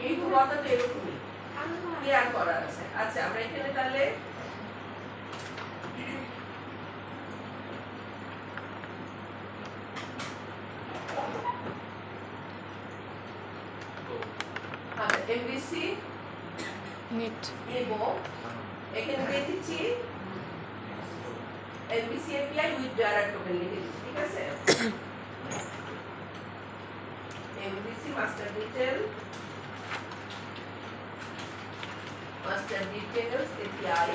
এই ধ্রুবকটা তো এরকমই ক্লিয়ার করার আছে। আচ্ছা আমরা এখানে তাহলে এমবিসি নেট নেব, এখানে দিয়ে দিচ্ছি MBC API with Zara token লিখে দিচ্ছি, ঠিক আছে। MBC master details API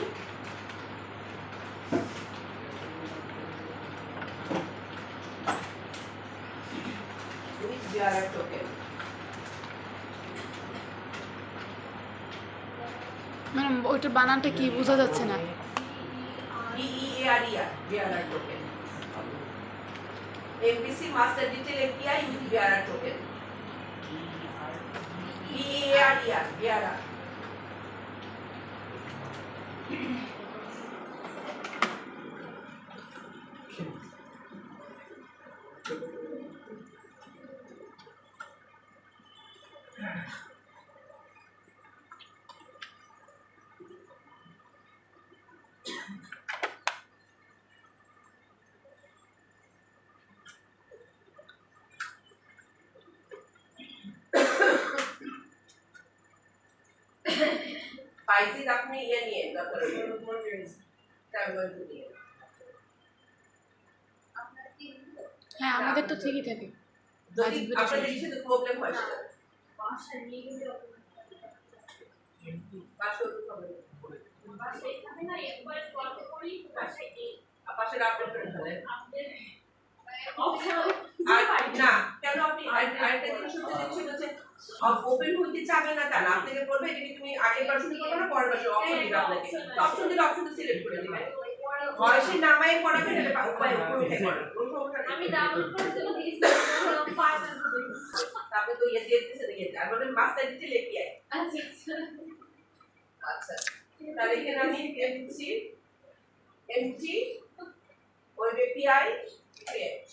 with Zara token. Madam ওইটা বানানটা কি বোঝা যাচ্ছে না। Zara token MBC master detail API with Zara token. Zara Faizid আপনি ইয়ে নিয়ে দরকার নিয়ে। হ্যাঁ আমাদের তো ঠিকই থাকে। যদি আপনাদের সাথে প্রবলেম হয় সেটা বাসা নিয়ে গেলে পাশে হবে বাসা এখানে না একবার গল্প করি বাসা এই পাশে আপডেট করে ফেলেন। আর না কেন আপনি আরেকটা জিনিস হচ্ছে ওপেন হইতে চাবে না তা না, আপনাকে বলবে এটা কি তুমি আগের বার শুরু করবে না পরের বার অপশন দিবে আপনাকে, অপশন দিলে অপশনটা সিলেক্ট করে দিবেন। ভয়েসে নামায় পড়াবেন এটা উপায় উঠে করেন আমি ডাউনলোড করে দিলাম দিয়েছি ফাইনাল করে তারপরে তো ইয়ে দিয়ে দিতে দিয়ে আর বলেন মাস্টার ডিটেল এপিআই। আচ্ছা আচ্ছা তাহলে এখানে আমি দিচ্ছি এমটি ওয়েব এপিআই ক্রিয়েট।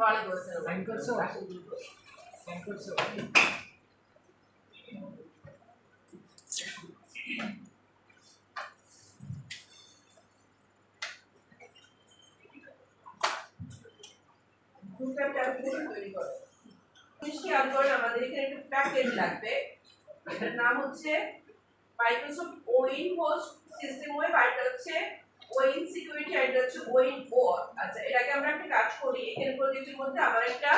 ভালো বলছেন সাইন করছো সাইন করছো দুটো ট্যাবলেট তৈরি করো। খেয়াল করুন আমাদের এখানে একটা প্যাকেজ লাগবে, এটার নাম হচ্ছে মাইক্রোসফট ওইন হোস্ট সিস্টেম ওয়েব, আর এটা হচ্ছে ওইন সিকিউরিটি, আর এটা হচ্ছে ওইন ওর। আচ্ছা এর আগে আমরা একটা কাজ করি, এখানে প্রজেক্টের মধ্যে আবার একটা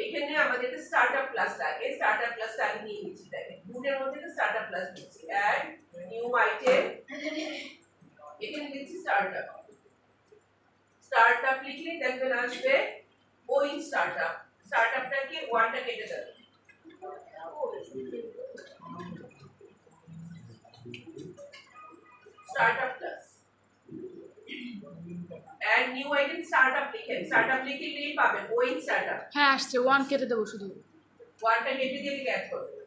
এখানে আমাদের একটা স্টার্টআপ ক্লাস লাগে, স্টার্টআপ ক্লাসটা আগে নিয়ে নিচ্ছি। দেখেন বুটের মধ্যে একটা স্টার্টআপ ক্লাস নিচ্ছি, অ্যাড নিউ আইটেম, এখানে দিচ্ছি স্টার্টআপ। স্টার্টআপ লিখলে দেখবেন আসবে ওইন স্টার্টআপ। স্টার্টআপটাকে ওয়ানটা কেটে যাবে, startup class and new item startup লিখেন, স্টার্টআপ লিখলেই পাবেন ওইন স্টার্টআপ। হ্যাঁ আসছে ওয়ান কেটে দেবো শুধু ওয়ানটা কেটে দিয়ে অ্যাড করবেন।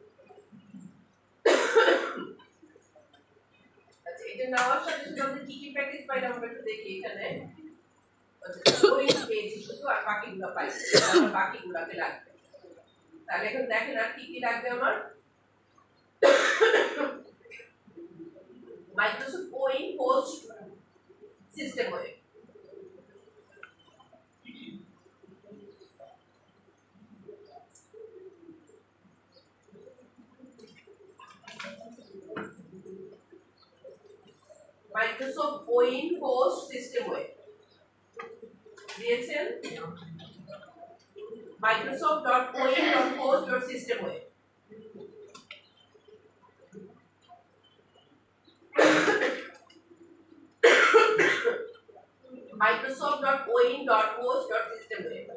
আচ্ছা এটা নেওয়ার সাথে সাথে আমরা কি কি প্যাকেজ পাইলাম আমরা একটু দেখি এখানে। আচ্ছা ওই পেয়েছি শুধু, আর বাকিগুলো পাইছি, আমার বাকিগুলোকে লাগবে। তাহলে এখন দেখেন আর কি কি লাগবে আমার। মাইক্রোসফট ওইন হোস্ট সিস্টেম ওয়েব, মাইক্রোসফট ওইন হোস্ট সিস্টেম ওয়েব দিয়েছেন, microsoft.oin.host.system ওয়েব। microsoft.oin.host.system web।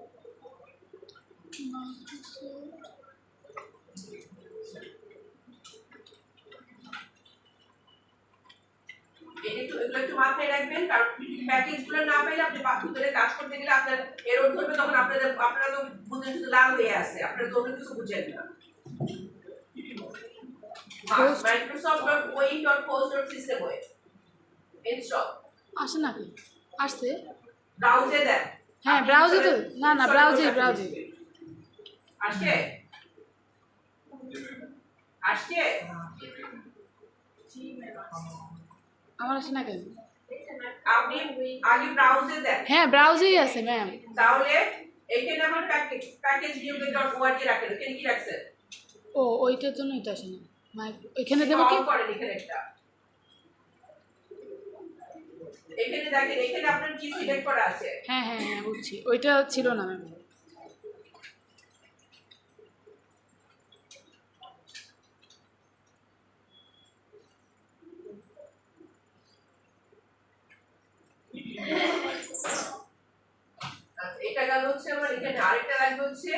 এগুলো একটু মাথায় রাখবেন, কারণ প্যাকেজগুলো না পাইলে আপনি ভিতরে কাজ করতে গেলে আপনার এরর ধরবে, তখন আপনারা তো বুঝেন শুধু লাল হয়ে আছে, আপনারা তো অন্য কিছু বুঝেন না। Microsoft.oin.host.system web install আসে নাকি? আসছে? ব্রাউজে দেন। হ্যাঁ ব্রাউজে তো, না না ব্রাউজে ব্রাউজে। আসছে? আসছে? আমার আসে না কেন? আপনি আগে ব্রাউজে দেন। হ্যাঁ ব্রাউজেই আছে ম্যাম। তাহলে এখানে আমার প্যাকেজ নিউ.org রাখেন, এখানে কি রাখছেন? ও ওইটার জন্যই তো আসে না। এখানে দেবো কি? অন করেন এখানে একটা। এখানে দেখেন, এখানে আপনার কি সিলেক্ট করা আছে? হ্যাঁ হ্যাঁ হ্যাঁ বুঝছি, ওইটা ছিল না ম্যাম। আচ্ছা, এটা গেল হচ্ছে আমার, এখানে আরেকটা লাগবে হচ্ছে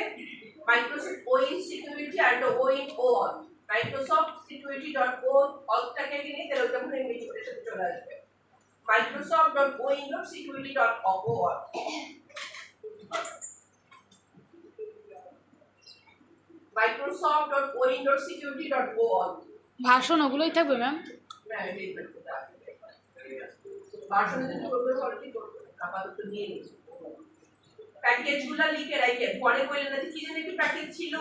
মাইক্রোসফট ওইন সিকিউরিটি আর ওইন অল। মাইক্রোসফট সিকিউরিটি ডট ও অলটাকে নিয়ে তাহলে ওটা মনে ইংরেজি করে সাথে চলে আসবে। microsoft.oin.security.org। microsoft.oin.security.org। ভাষণ ওগুলোই থাকবে ম্যাম? হ্যাঁ, এই ভার্সনে যদি করবে পরে কি করবে? আপাতত নিয়ে নিন। প্যাকেজগুলো লিখে রাখেন, পরে বললেন না যে কি যেন একটু প্যাকেজ ছিল।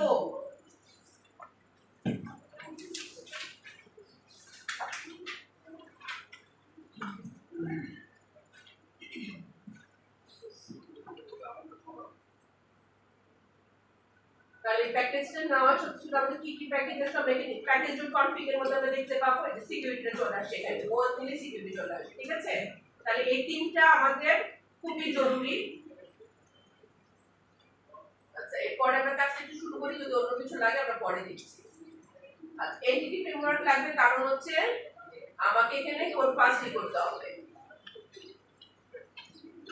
তাহলে প্যাকেজটা নেওয়া সত্যি আমরা কি কি প্যাকেজ আছে সব এখানে প্যাকেজ কনফিগের মধ্যে আমরা দেখতে পাবো যে সিকিউরিটিটা চলে আসে, এখানে ওয়ান দিলে সিকিউরিটি চলে আসে, ঠিক আছে? তাহলে এই তিনটা আমাদের খুবই জরুরি। আচ্ছা, এরপরে আমরা কাজটা একটু শুরু করি, যদি অন্য কিছু লাগে আমরা পরে দিচ্ছি। আচ্ছা, এনটিটি ফ্রেমওয়ার্ক লাগবে কারণ হচ্ছে আমাকে এখানে কোড পাসই করতে হবে।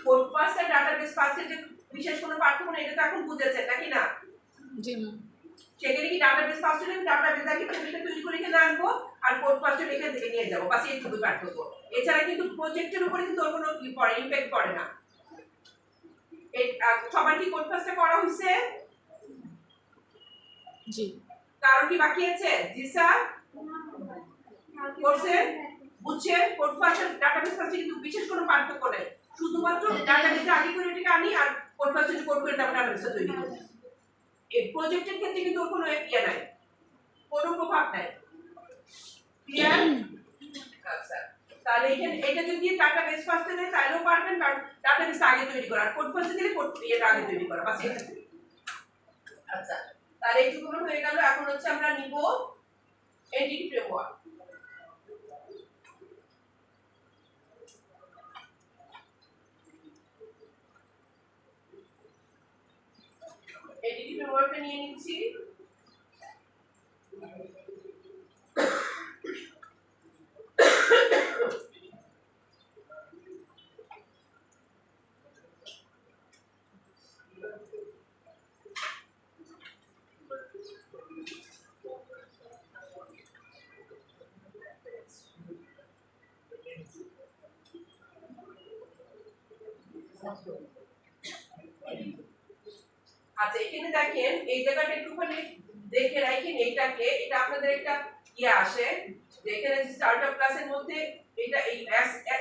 কোড পাস আর ডাটাবেস পাসের যে বিশেষ কোনো পার্থক্য নেই, এটা তো এখন বুঝেছেন নাকি না? জি ম্যাম। সেখানে কি ডাটাবেস পাস হলে ডাটাবেস আগে টেবিলটা তৈরি করে এখানে আনবো আর কোড পাসটা এখান থেকে নিয়ে যাবো, বাস এইটুকু পার্থক্য। এছাড়া কিন্তু প্রজেক্টের উপরে কিন্তু ওর কোনো পড়ে ইমপ্যাক্ট পড়ে না। সবার কি কোড পাসটা করা হয়েছে? জি। কারণ কি বাকি আছে? জি স্যার করছে, বুঝছেন? কোড পাস আর ডাটাবেস পাসে কিন্তু বিশেষ কোনো পার্থক্য নেই, শুধুমাত্র ডাটাবেসে আগে করে এটাকে আনি আর কোড পাসে কোড করে তারপর ডাটাবেসটা তৈরি করি। এই প্রজেক্টের ক্ষেত্রে কিন্তু ওর কোনো ইয়ে নাই, কোনো প্রভাব নাই। ক্লিয়ার? আচ্ছা, তাহলে এখানে এটা যদি ডাটাবেস ফার্স্টে দেয় তাহলেও পারবেন, কারণ ডাটাবেস আগে তৈরি করা আর কোড ফার্স্টে দিলে কোড এটা আগে তৈরি করা, বাস এটা। আচ্ছা, তাহলে এইটুকু হয়ে গেল। এখন হচ্ছে আমরা নিব এনটিটি ফ্রেমওয়ার্ক। এনটিটি ফ্রেমওয়ার্কটা নিয়ে নিচ্ছি। আচ্ছা, এখানে দেখেন এই জায়গাটা একটুখানি দেখে রাখেন, এইটাকে এটা আপনাদের একটা ইয়ে আসে যে এখানে স্টার্টআপ ক্লাসের মধ্যে এটা এই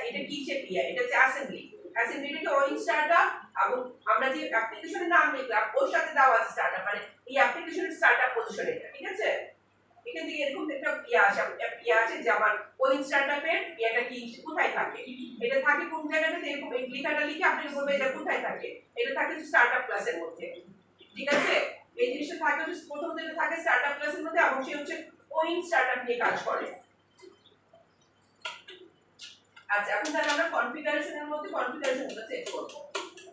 এটা কিসের ইয়ে, এটা হচ্ছে অ্যাসেম্বলি। অ্যাসেম্বলিটা ওই স্টার্টআপ এবং আমরা যে অ্যাপ্লিকেশনের নাম লিখলাম ওর সাথে দেওয়া আছে স্টার্টআপ, মানে এই অ্যাপ্লিকেশনের স্টার্টআপ পজিশন এটা, ঠিক আছে? এখান থেকে এরকম একটা ইয়ে আসে যে আমার ওই স্টার্টআপের ইয়েটা কি কোথায় থাকে, এটা থাকে কোন জায়গাটাতে, এরকম এই লেখাটা লিখে আপনি বলবেন এটা কোথায় থাকে। এটা থাকে স্টার্টআপ ক্লাসের মধ্যে, ঠিক আছে? এই জিনিসটা থাকে হচ্ছে প্রথম যেটা থাকে স্টার্টআপ ক্লাসের মধ্যে এবং সে হচ্ছে ওই স্টার্টআপ নিয়ে কাজ করে। আচ্ছা, এখন তাহলে আমরা কনফিগারেশনের মধ্যে কনফিগারেশনটা সেট করব।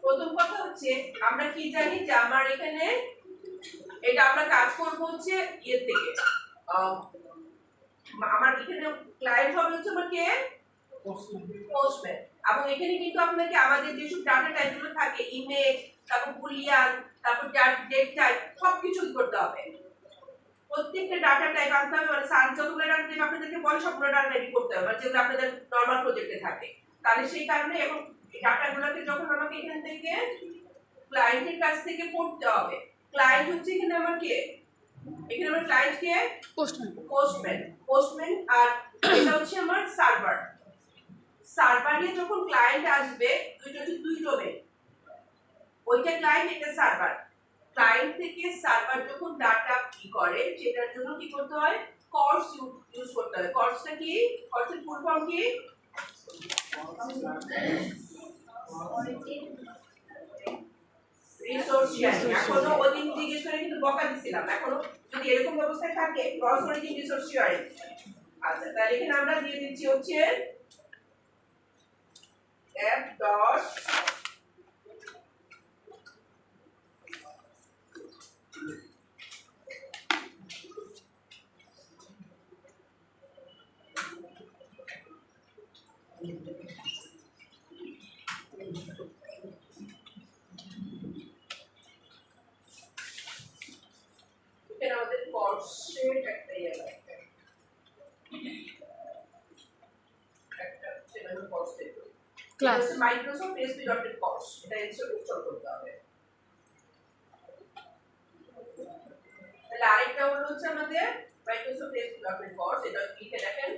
প্রথম কথা হচ্ছে আমরা কি জানি যে আমার এখানে এটা আমরা কাজ করব হচ্ছে ইয়ে থেকে আমার এখানে ক্লায়েন্ট হবে হচ্ছে আমার কে? পোস্টম্যান। এবং এখানে কিন্তু আপনাকে আমাদের যেসব ডাটা টাইপগুলো থাকে ইমেজ, তারপর বুলিয়ান, তারপর ডেট টাইপ সবকিছু করতে হবে। প্রত্যেকটা ডাটা টাইপ আনতে হবে, মানে স্যার যতগুলো ডাটা টাইপ আপনাদেরকে বলে সবগুলো ডাটা টাইপ করতে হবে, মানে যেগুলো আপনাদের নরমাল প্রজেক্টে থাকে। তাহলে সেই কারণে এবং এই ডাটাগুলোকে যখন আমাকে এখান থেকে ক্লায়েন্টের কাছ থেকে পড়তে হবে, ক্লায়েন্ট হচ্ছে এখানে আমার কে? এখানে আমার ক্লায়েন্ট কে? পোস্টম্যান। পোস্টম্যান আর এটা হচ্ছে আমার সার্ভার। সার্ভারে যখন ক্লায়েন্ট আসবে দুইটা হচ্ছে দুই ডোমেন, ওইটা ক্লায়েন্ট এটা সার্ভার। ক্লায়েন্ট থেকে সার্ভার যখন ডাটা কি করে সেটার জন্য কি করতে হয়, কর্স ইউজ করতে হয়। কর্সটা কি, কর্সের ফুল ফর্ম কি, রিসোর্স শেয়ারিং। এখনো ওই দিন জিজ্ঞেস করে কিন্তু বকা দিছিলাম, এখনো যদি এরকম ব্যবস্থায় থাকে ক্রস অরিজিন রিসোর্স শেয়ারিং। আচ্ছা তাহলে এখানে আমরা দিয়ে দিচ্ছি হচ্ছে f ডট এখানে আমাদের কোর্সের একটা ইয়ে লাগবে, একটা সেখানে কোর্স দেবো ক্লাস মাইক্রোসফট ASP.NET কোর্স, এটা ইনস্টল করতে হবে। তাহলে আরেকটা হলো হচ্ছে আমাদের মাইক্রোসফট ASP.NET কোর্স, এটা লিখে দেখেন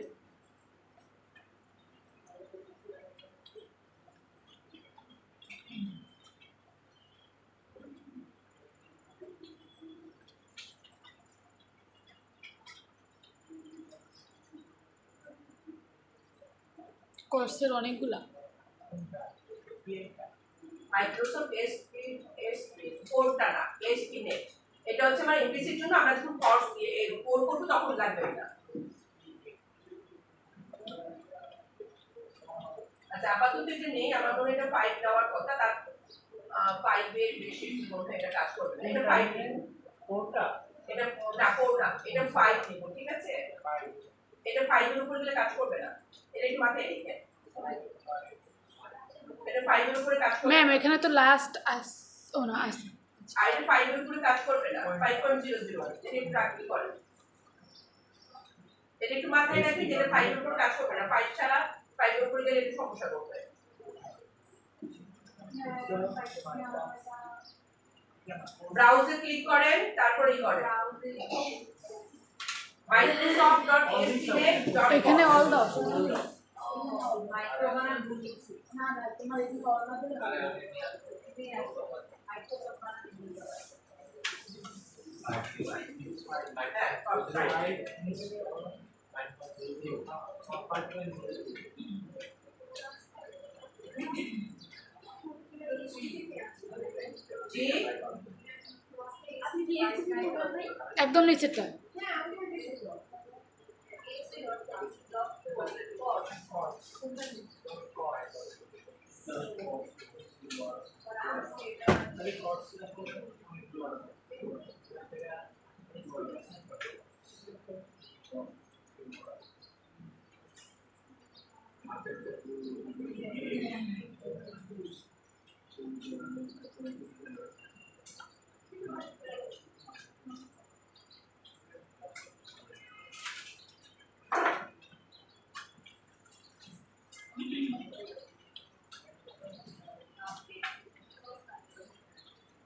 কোর্সের অনেকগুলা। মাইক্রোসফট এসপি কোডটা না, ASP.NET এটা হচ্ছে আমার ইমপ্লিসিট জন্য, আমরা যখন কোর্স দিয়ে কোড করব তখন লাগবে এটা। আচ্ছা আপাতত এটা নেই, আমার মনে হয় এটা 5 দেওয়ার কথা, তার 5 এর বেশি মনে হয় এটা কাজ করবে না। এটা 5 নেব কোডটা, এটা না কোড না, এটা 5 নেব, ঠিক আছে? এটা 5 এর উপরে গেলে কাজ করবে না, এটা একটু মাথায় রেখে, এটা 5 এর উপরে কাজ করবে ম্যাম এখানে তো লাস্ট ও না আর এটা 5 এর উপরে কাজ করবে না, 5.001 এটা একটু রাখি করে, এটা একটু মাথায় রাখি যে 5 এর উপরে কাজ করবে না, 5 ছাড়া 5 এর উপরে গেলে একটু সমস্যা করবে। ব্রাউজে ক্লিক করেন, তারপরেই করেন microsoft.asp.net এখানে অল দাও। জি একদম নিচেরটা।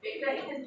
এটা এখানে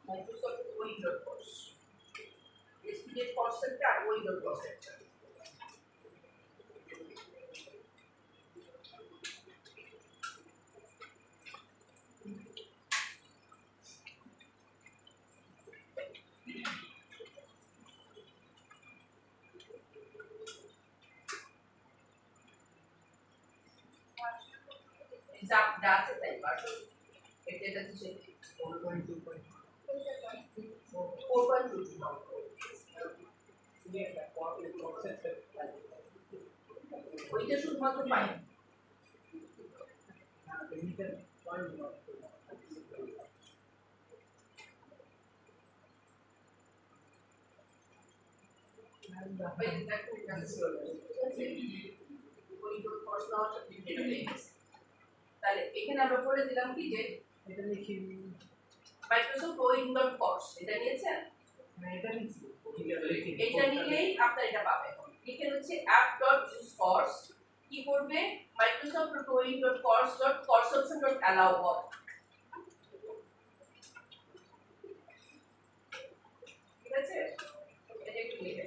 মাইক্রোসফট উইন্ডোজ কোর্স এসপিডেট কনসেপ্ট আর উইন্ডোজ কনসেপ্ট যা যা আছে তাই পারছো এটা হচ্ছে 4.2 ওইটা শুধুমাত্র পাই তাহলে এখানে আমরা বলে দিলাম কি যে এটা লিখি মাইক্রোসফট উইন্ডোজ কোর্স এটা নিয়েছেন এটা লিখি এটা নিলেই আপনারা এটা পাবেন লিখে হচ্ছে app.usecourse কি করবে microsoft.course.courseoption.allow all ঠিক আছে এটা একটু লিখে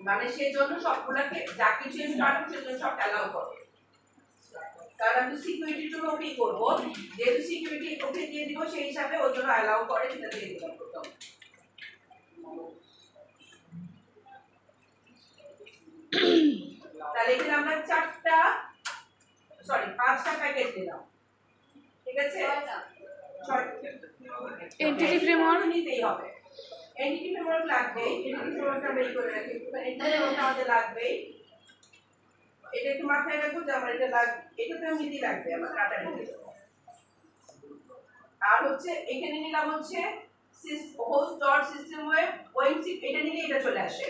মানে সেই জন্য সবগুলাকে যা কিছু আমি পাঠাবো সেজন্য সব অ্যালাউ করবে কারণ আমি সিকিউরিটির জন্য ওকে করব যেহেতু সিকিউরিটি ওকে দিয়ে দিব সেই হিসাবে ওর জন্য অ্যালাউ করে সেটা দিয়ে দিলাম প্রথম তাহলে এখানে আমরা পাঁচটা প্যাকেজ দিলাম ঠিক আছে এন্টিটি ফ্রেমওয়ার্ক নিতেই হবে এন্টিটি ফ্রেমওয়ার্ক লাগবে এন্টিটি ফ্রেমওয়ার্কটা বের করে রাখি এন্টিটি ফ্রেমওয়ার্কটা আমাদের লাগবে এটা একটু মাথায় রাখো যে আমার এটা লাগবে এটা তো এমনিতেই লাগবে আমার কাটা নিতে আর হচ্ছে এখানে নিলাম হচ্ছে host.systemware OMC এটা নিলে এটা চলে আসে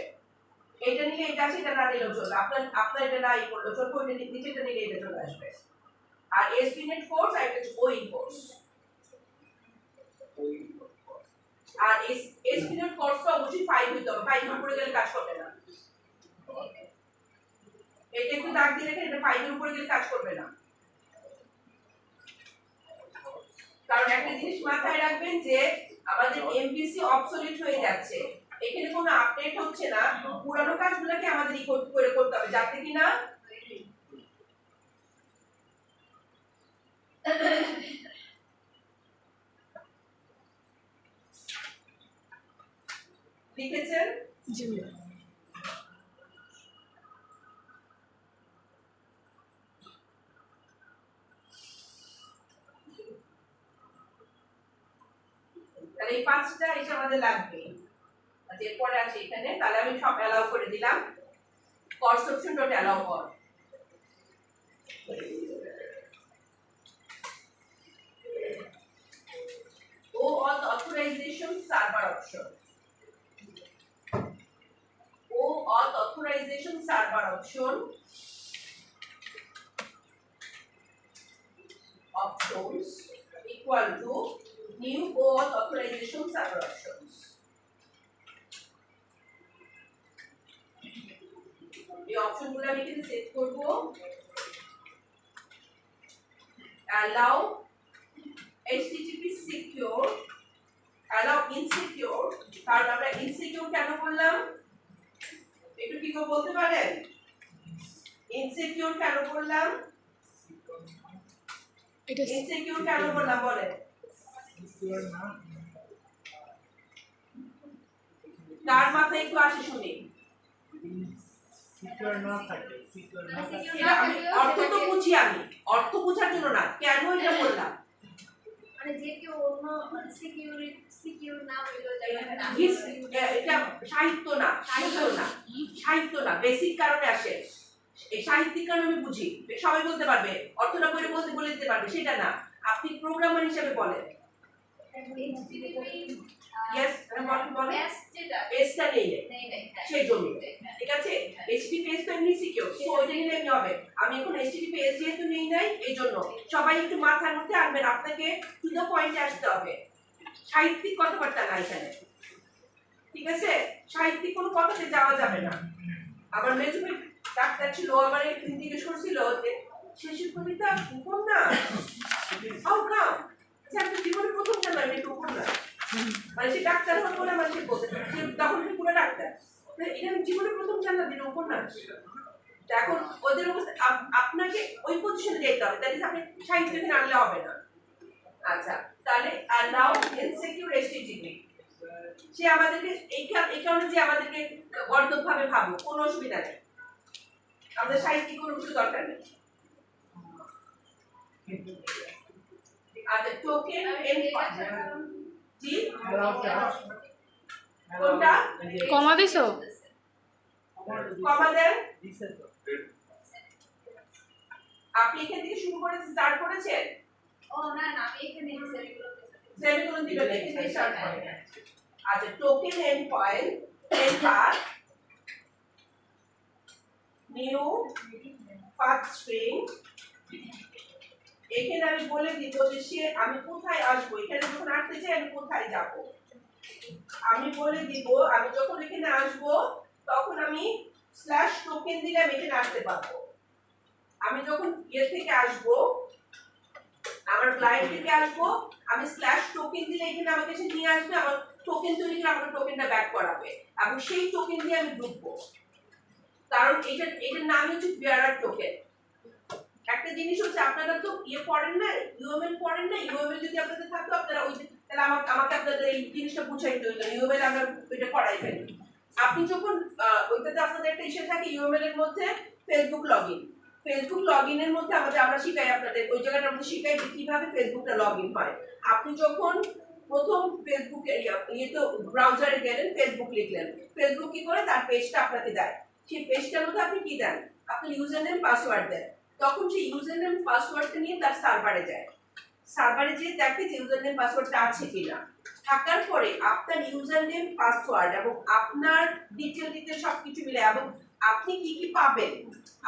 এটা নিলে এটা আসে এটা না নিলেও চলবে আপনার এটা নাই করলো চলবে ওইটা নিচে এটা নিলে এটা চলে আসবে আর SPNet কোর্স আর এটা ওই কোর্স আর SPNet কোর্সটা অবশ্যই 5 হতে হবে 5 এর উপরে গেলে কাজ করবে না এটা একটু দাগ দিয়ে রেখে এটা 5 এর উপরে গেলে কাজ করবে না কারণ একটা জিনিস মাথায় রাখবেন যে আমাদের এমভিসি অবসলিট হয়ে যাচ্ছে এখানে কোনো আপডেট হচ্ছে না পুরনো কাজগুলোকে আমাদের করে করতে হবে যাতে কিনা লিখেছেন জি তাহলে এই পাঁচটা এসে আমাদের লাগবে আচ্ছা এরপরে আছে এখানে তাহলে আমি সব অ্যালাউ করে দিলাম কোর্স অপশন ডট অ্যালাউ কর OAuth authorization server option OAuth authorization server option options equal to new OAuth authorization server options. এই অপশনগুলো আমি এখানে সেট করব allow http secure allow insecure কারণ আমরা insecure কেন বললাম একটু কি করে বলতে পারেন insecure কেন বললাম এটা ইনসিকিউর কেন বললাম বলেন কার মাথায় একটু আসে শুনি সিকিউর না থাকে সিকিউর না থাকে আমি অর্থ তো বুঝি আমি অর্থ বোঝার জন্য না কেন এটা বললাম মানে যে কেউ অন্য সিকিউর না হইলো এটা সাহিত্য না বেসিক কারণে আসে এই সাহিত্যিক কারণে আমি বুঝি সবাই বলতে পারবে অর্থটা করে বলে দিতে পারবে সেটা না আপনি প্রোগ্রামার হিসেবে বলেন ইয়েস বলেন এসটা নেই সেই জন্য ঠিক আছে এইচটিটিপি এস তো এমনি সিকিউর সো ওইটা নিলে এমনি হবে আমি এখন এইচটিটিপি এস যেহেতু নেই নাই এই জন্য সবাই একটু মাথার মধ্যে আনবেন আপনাকে টু দ্য পয়েন্টে আসতে হবে সাহিত্যিক কথাবার্তা না এখানে ঠিক আছে সাহিত্যিক কোনো কথাতে যাওয়া যাবে না আমার মেজুমেন্ট ডাক্তার ছিল আমার জিজ্ঞেস করছিল যে শিশু কবিতা উপন্যাস হাউ কাম আচ্ছা আপনার জীবনে প্রথম জানলাম এটা উপন্যাস মানে সে ডাক্তার হলো বলে মানুষ বলতে সে তখন সে পুরো ডাক্তার এটা আমি জীবনে প্রথম জানলাম এটা উপন্যাস এখন ওদের অবস্থা আপনাকে ওই পজিশনে যেতে হবে দ্যাট ইজ আপনি সাহিত্য থেকে আনলে হবে না আচ্ছা তাহলে আর নাও ইনসিকিউর এসটিজিবি সে আমাদেরকে এই কারণে যে আমাদেরকে গর্দভাবে ভাবো কোনো অসুবিধা নেই আমাদের সাহিত্যিক কোনো কিছু দরকার নেই আচ্ছা টোকেন এন জি কোনটা কমা দিছো কমা দেন দিছে তো আপনি এখান থেকে শুরু করে স্টার্ট করেছেন ও না না আমি এখানে সেমিকোলন দিবেন এখান থেকে স্টার্ট করেন আচ্ছা token endpoint and path new path string এখানে আমি বলে দিব যে সে আমি কোথায় আসবো এখানে যখন আসতে চাই আমি কোথায় যাব আমি বলে দিব আমি যখন এখানে আসবো তখন আমি স্ল্যাশ টোকেন দিলে আমি এখানে আসতে পারবো আমি যখন ইয়ে থেকে আসবো আমার ক্লায়েন্ট থেকে আসবো আমি স্ল্যাশ টোকেন দিলে এখানে আমাকে এসে নিয়ে আসবে আমার টোকেন তৈরি করে আমাকে টোকেনটা ব্যাক করাবে এবং সেই টোকেন দিয়ে আমি ঢুকবো কারণ এটার নাম হচ্ছে বিয়ারার টোকেন একটা জিনিস হচ্ছে আপনারা তো ইয়ে পড়েন না ইউএমএল পড়েন না ইউএমএল যদি আপনাদের থাকতো আপনারা ওই তাহলে আমাকে আপনাদের এই জিনিসটা বুঝাইতে হতো ইউএমএল আমরা ওইটা পড়াই ফেলি আপনি যখন ওইটাতে আপনাদের একটা ইস্যু থাকে ইউএমএল এর মধ্যে ফেসবুক লগইন এর মধ্যে আমরা শিখাই আপনাদের ওই জায়গাটা আমরা শিখাই যে কিভাবে ফেসবুকটা লগইন হয় আপনি যখন প্রথম ফেসবুকে ইয়েতে ব্রাউজারে গেলেন ফেসবুক লিখলেন ফেসবুক কি করে তার পেজটা আপনাকে দেয় সেই পেজটার মধ্যে আপনি কি দেন আপনি ইউজার নেম পাসওয়ার্ড দেন তখন সেই ইউজার নেম পাসওয়ার্ডটা নিয়ে তার সার্ভারে যায় সার্ভারে যেয়ে দেখে যে ইউজার নেম পাসওয়ার্ডটা আছে কিনা থাকার পরে আপনার ইউজার নেম পাসওয়ার্ড এবং আপনার ডিটেইল সবকিছু মিলে এবং আপনি কি কি পাবেন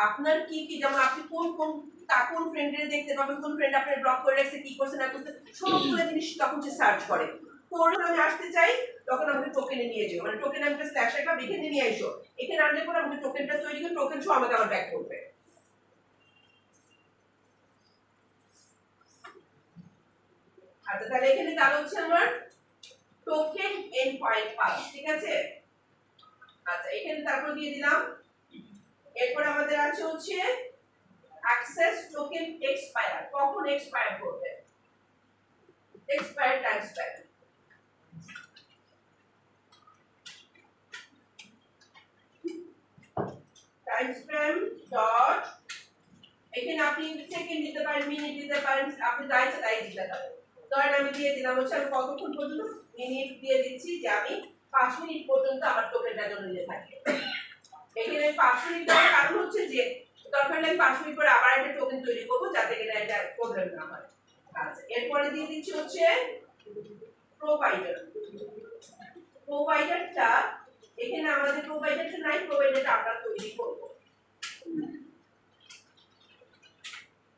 আপনার কি কি যেমন আপনি কোন ফ্রেন্ডের দেখতে পাবেন কোন ফ্রেন্ড আপনার ব্লক করে রাখছে কি করছে না করছে সবগুলো জিনিস তখন সে সার্চ করে তোর আমি আসতে চাই তখন আমাকে টোকেনে নিয়ে যাও মানে টোকেন আমি স্ল্যাশ একটা এখানে নিয়ে এসো এখানে আনলে পরে আমাকে টোকেনটা তৈরি করে টোকেন সহ আমাকে আবার ব্যাক করবে আচ্ছা তাহলে এখানে তাহলে হচ্ছে আমার টোকেন এন্ড পয়েন্ট পাস ঠিক আছে আচ্ছা এখানে তারপর দিয়ে দিলাম এরপর আমাদের আছে হচ্ছে অ্যাক্সেস টোকেন এক্সপায়ার কখন এক্সপায়ার করবে এক্সপায়ার টাইম স্প্যান ডট এখানে আপনি সেকেন্ড দিতে পারেন মিনিট দিতে পারেন আপনি যা ইচ্ছা তাই দিতে পারেন ধরেন আমি দিয়ে দিলাম হচ্ছে আমি কতক্ষণ পর্যন্ত মিনিট দিয়ে দিচ্ছি যে আমি 5 মিনিট পর্যন্ত আমার টোকেনটা জমে থাকে এখানে 5 মিনিট দেওয়ার কারণ হচ্ছে যে দরকার হলে 5 মিনিট পরে আবার একটা টোকেন তৈরি করব যাতে কিনা এটা প্রবলেম না হয় আচ্ছা এরপরে দিয়ে দিচ্ছি হচ্ছে প্রোভাইডারটা এখানে আমাদের প্রোভাইডারটা নাই প্রোভাইডারটা আমরা তৈরি করব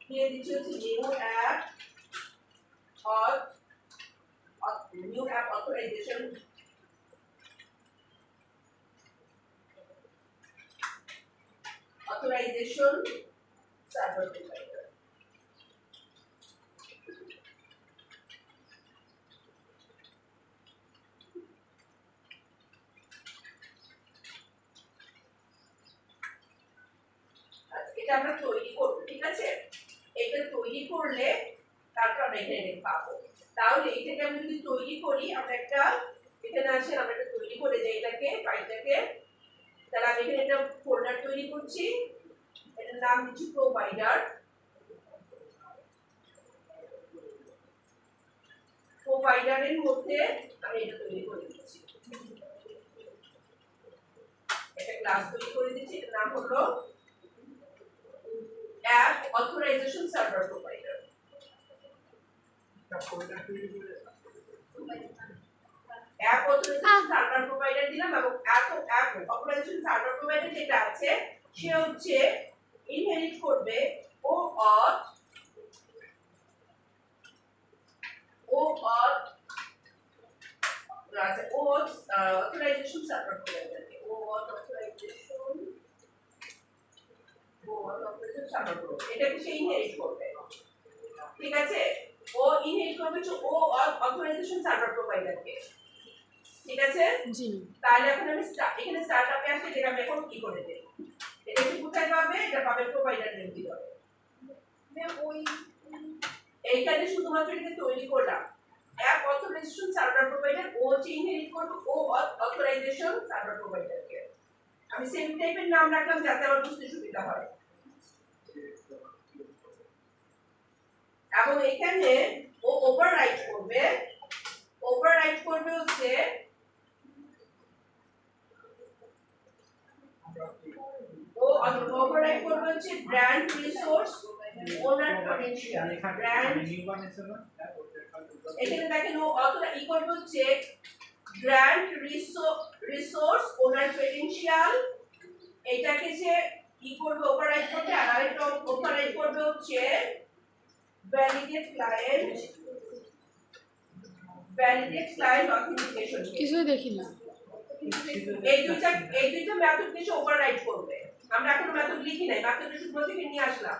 দিয়ে দিচ্ছি হচ্ছে new app authorisation server provider এটা আমরা তৈরি করব ঠিক আছে এটা তৈরি করলে তারপর আমরা এখানে পাবো তাহলে এটাকে আমি যদি তৈরি করি আমরা একটা এখানে আছে আমরা এটা তৈরি করে যাই এটাকে ফাইলটাকে তাহলে আমি এখানে একটা ফোল্ডার তৈরি করছি এটার নাম দিচ্ছি প্রোভাইডারের মধ্যে আমি এটা তৈরি করে দিচ্ছি একটা ক্লাস তৈরি করে দিচ্ছি এটার নাম হলো app authorisation server provider app authorisation server provider দিলাম এবং অ্যাপ অথরাইজেশন সার্ভার প্রোভাইডার যেটা আছে সে হচ্ছে ইনহেরিট করবে ও অথ অথরাইজেশন সার্ভার প্রোভাইডার ও অথরাইজেশন সার্ভার প্রোভাইডার এটাকে সে ইনহেরিট করবে, ঠিক আছে? ও ইনহেরিট করবে হচ্ছে ও অথরাইজেশন সার্ভার প্রোভাইডারকে, ঠিক আছে? জি তাহলে এখন আমি এখানে স্টার্টআপে আসলে যেটা আমি এখন কি করে দেই, এটা কি কোথায় পাবে? এটা পাবে প্রোভাইডার নেম কি হবে। ম্যাম ওই এইখানে শুধুমাত্র এটা তৈরি করলাম অ্যাপ অথরাইজেশন সার্ভার প্রোভাইডার, ও হচ্ছে ইনহেরিট করবে ও অথরাইজেশন সার্ভার প্রোভাইডারকে। আমি সেম টাইপের নাম রাখলাম যাতে আমার বুঝতে সুবিধা হয়। এবং এখানে ও ওভাররাইট করবে হচ্ছে ব্র্যান্ড রিসোর্স ওনার পটেনশিয়াল। ব্র্যান্ড এখানে দেখেন ও অথরা ই করবে হচ্ছে ব্র্যান্ড রিসোর্স ওনার পটেনশিয়াল, এটাকে সে ই করবে ওভাররাইট করবে, আর আরেকটা ওভাররাইট করবে হচ্ছে ভ্যালিডেট ক্লায়েন্ট অথেন্টিকেশন। কিছুই দেখি না। এই দুইটা মেথড কিছু ওভাররাইট করবে। আমরা এখন মেথড লিখি নাই, মেথড শুধুমাত্র এখানে নিয়ে আসলাম।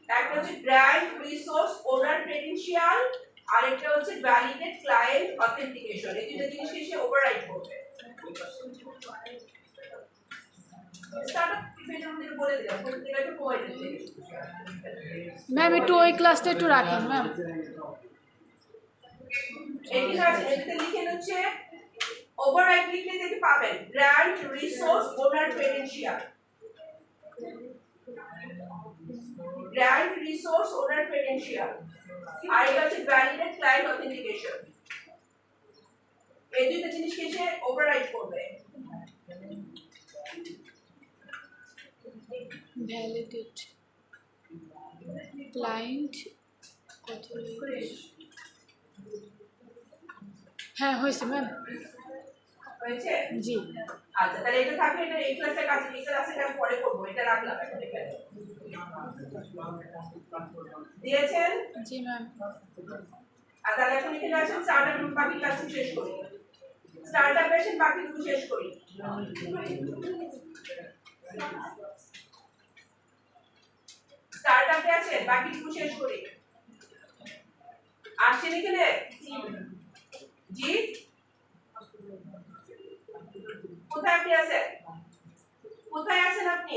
একটা হচ্ছে ব্র্যান্ড রিসোর্স ওনার ক্রেডেনশিয়াল, আর একটা হচ্ছে ভ্যালিডেট ক্লায়েন্ট অথেন্টিকেশন। এই দুটো জিনিসকে সে ওভাররাইট করবে। স্টার্টআপ পেজের মধ্যে বলে দিলাম, এটা একটু প্রোভাইডার থেকে। ম্যাম একটু ওই ক্লাসটা একটু রাখেন ম্যাম। এখানে আছে, এটাতে লিখে হচ্ছে ওভাররাইট লিখলে দেখে পাবেন ব্র্যান্ড রিসোর্স ওনার ক্রেডেনশিয়াল, ব্র্যান্ড রিসোর্স ওনার ক্রেডেনশিয়াল, আর এটা হচ্ছে ভ্যালিডেট ক্লায়েন্ট অথেন্টিকেশন। এই দুইটা জিনিসকে সে ওভাররাইট করবে। ভ্যালিডেট ক্লায়েন্ট হ্যাঁ হয়েছে ম্যাম। হয়েছে? জি আচ্ছা, তাহলে এটা থাকলে এটা এই ক্লাসের কাছে এই ক্লাসের কাছে পরে করব, এটা রাখলাম এখন এখানে। দিয়েছেন? জি ম্যাম। আর তাহলে এখন এখানে আসেন স্টার্টআপ বাকি ক্লাস শেষ করি। স্টার্টআপ এসে বাকিটুকু শেষ করি। স্টার্টআপে আছে বাকিটুকু শেষ করি। আসছেন এখানে? জি কোথায় আপনি আছেন? কোথায় আছেন আপনি?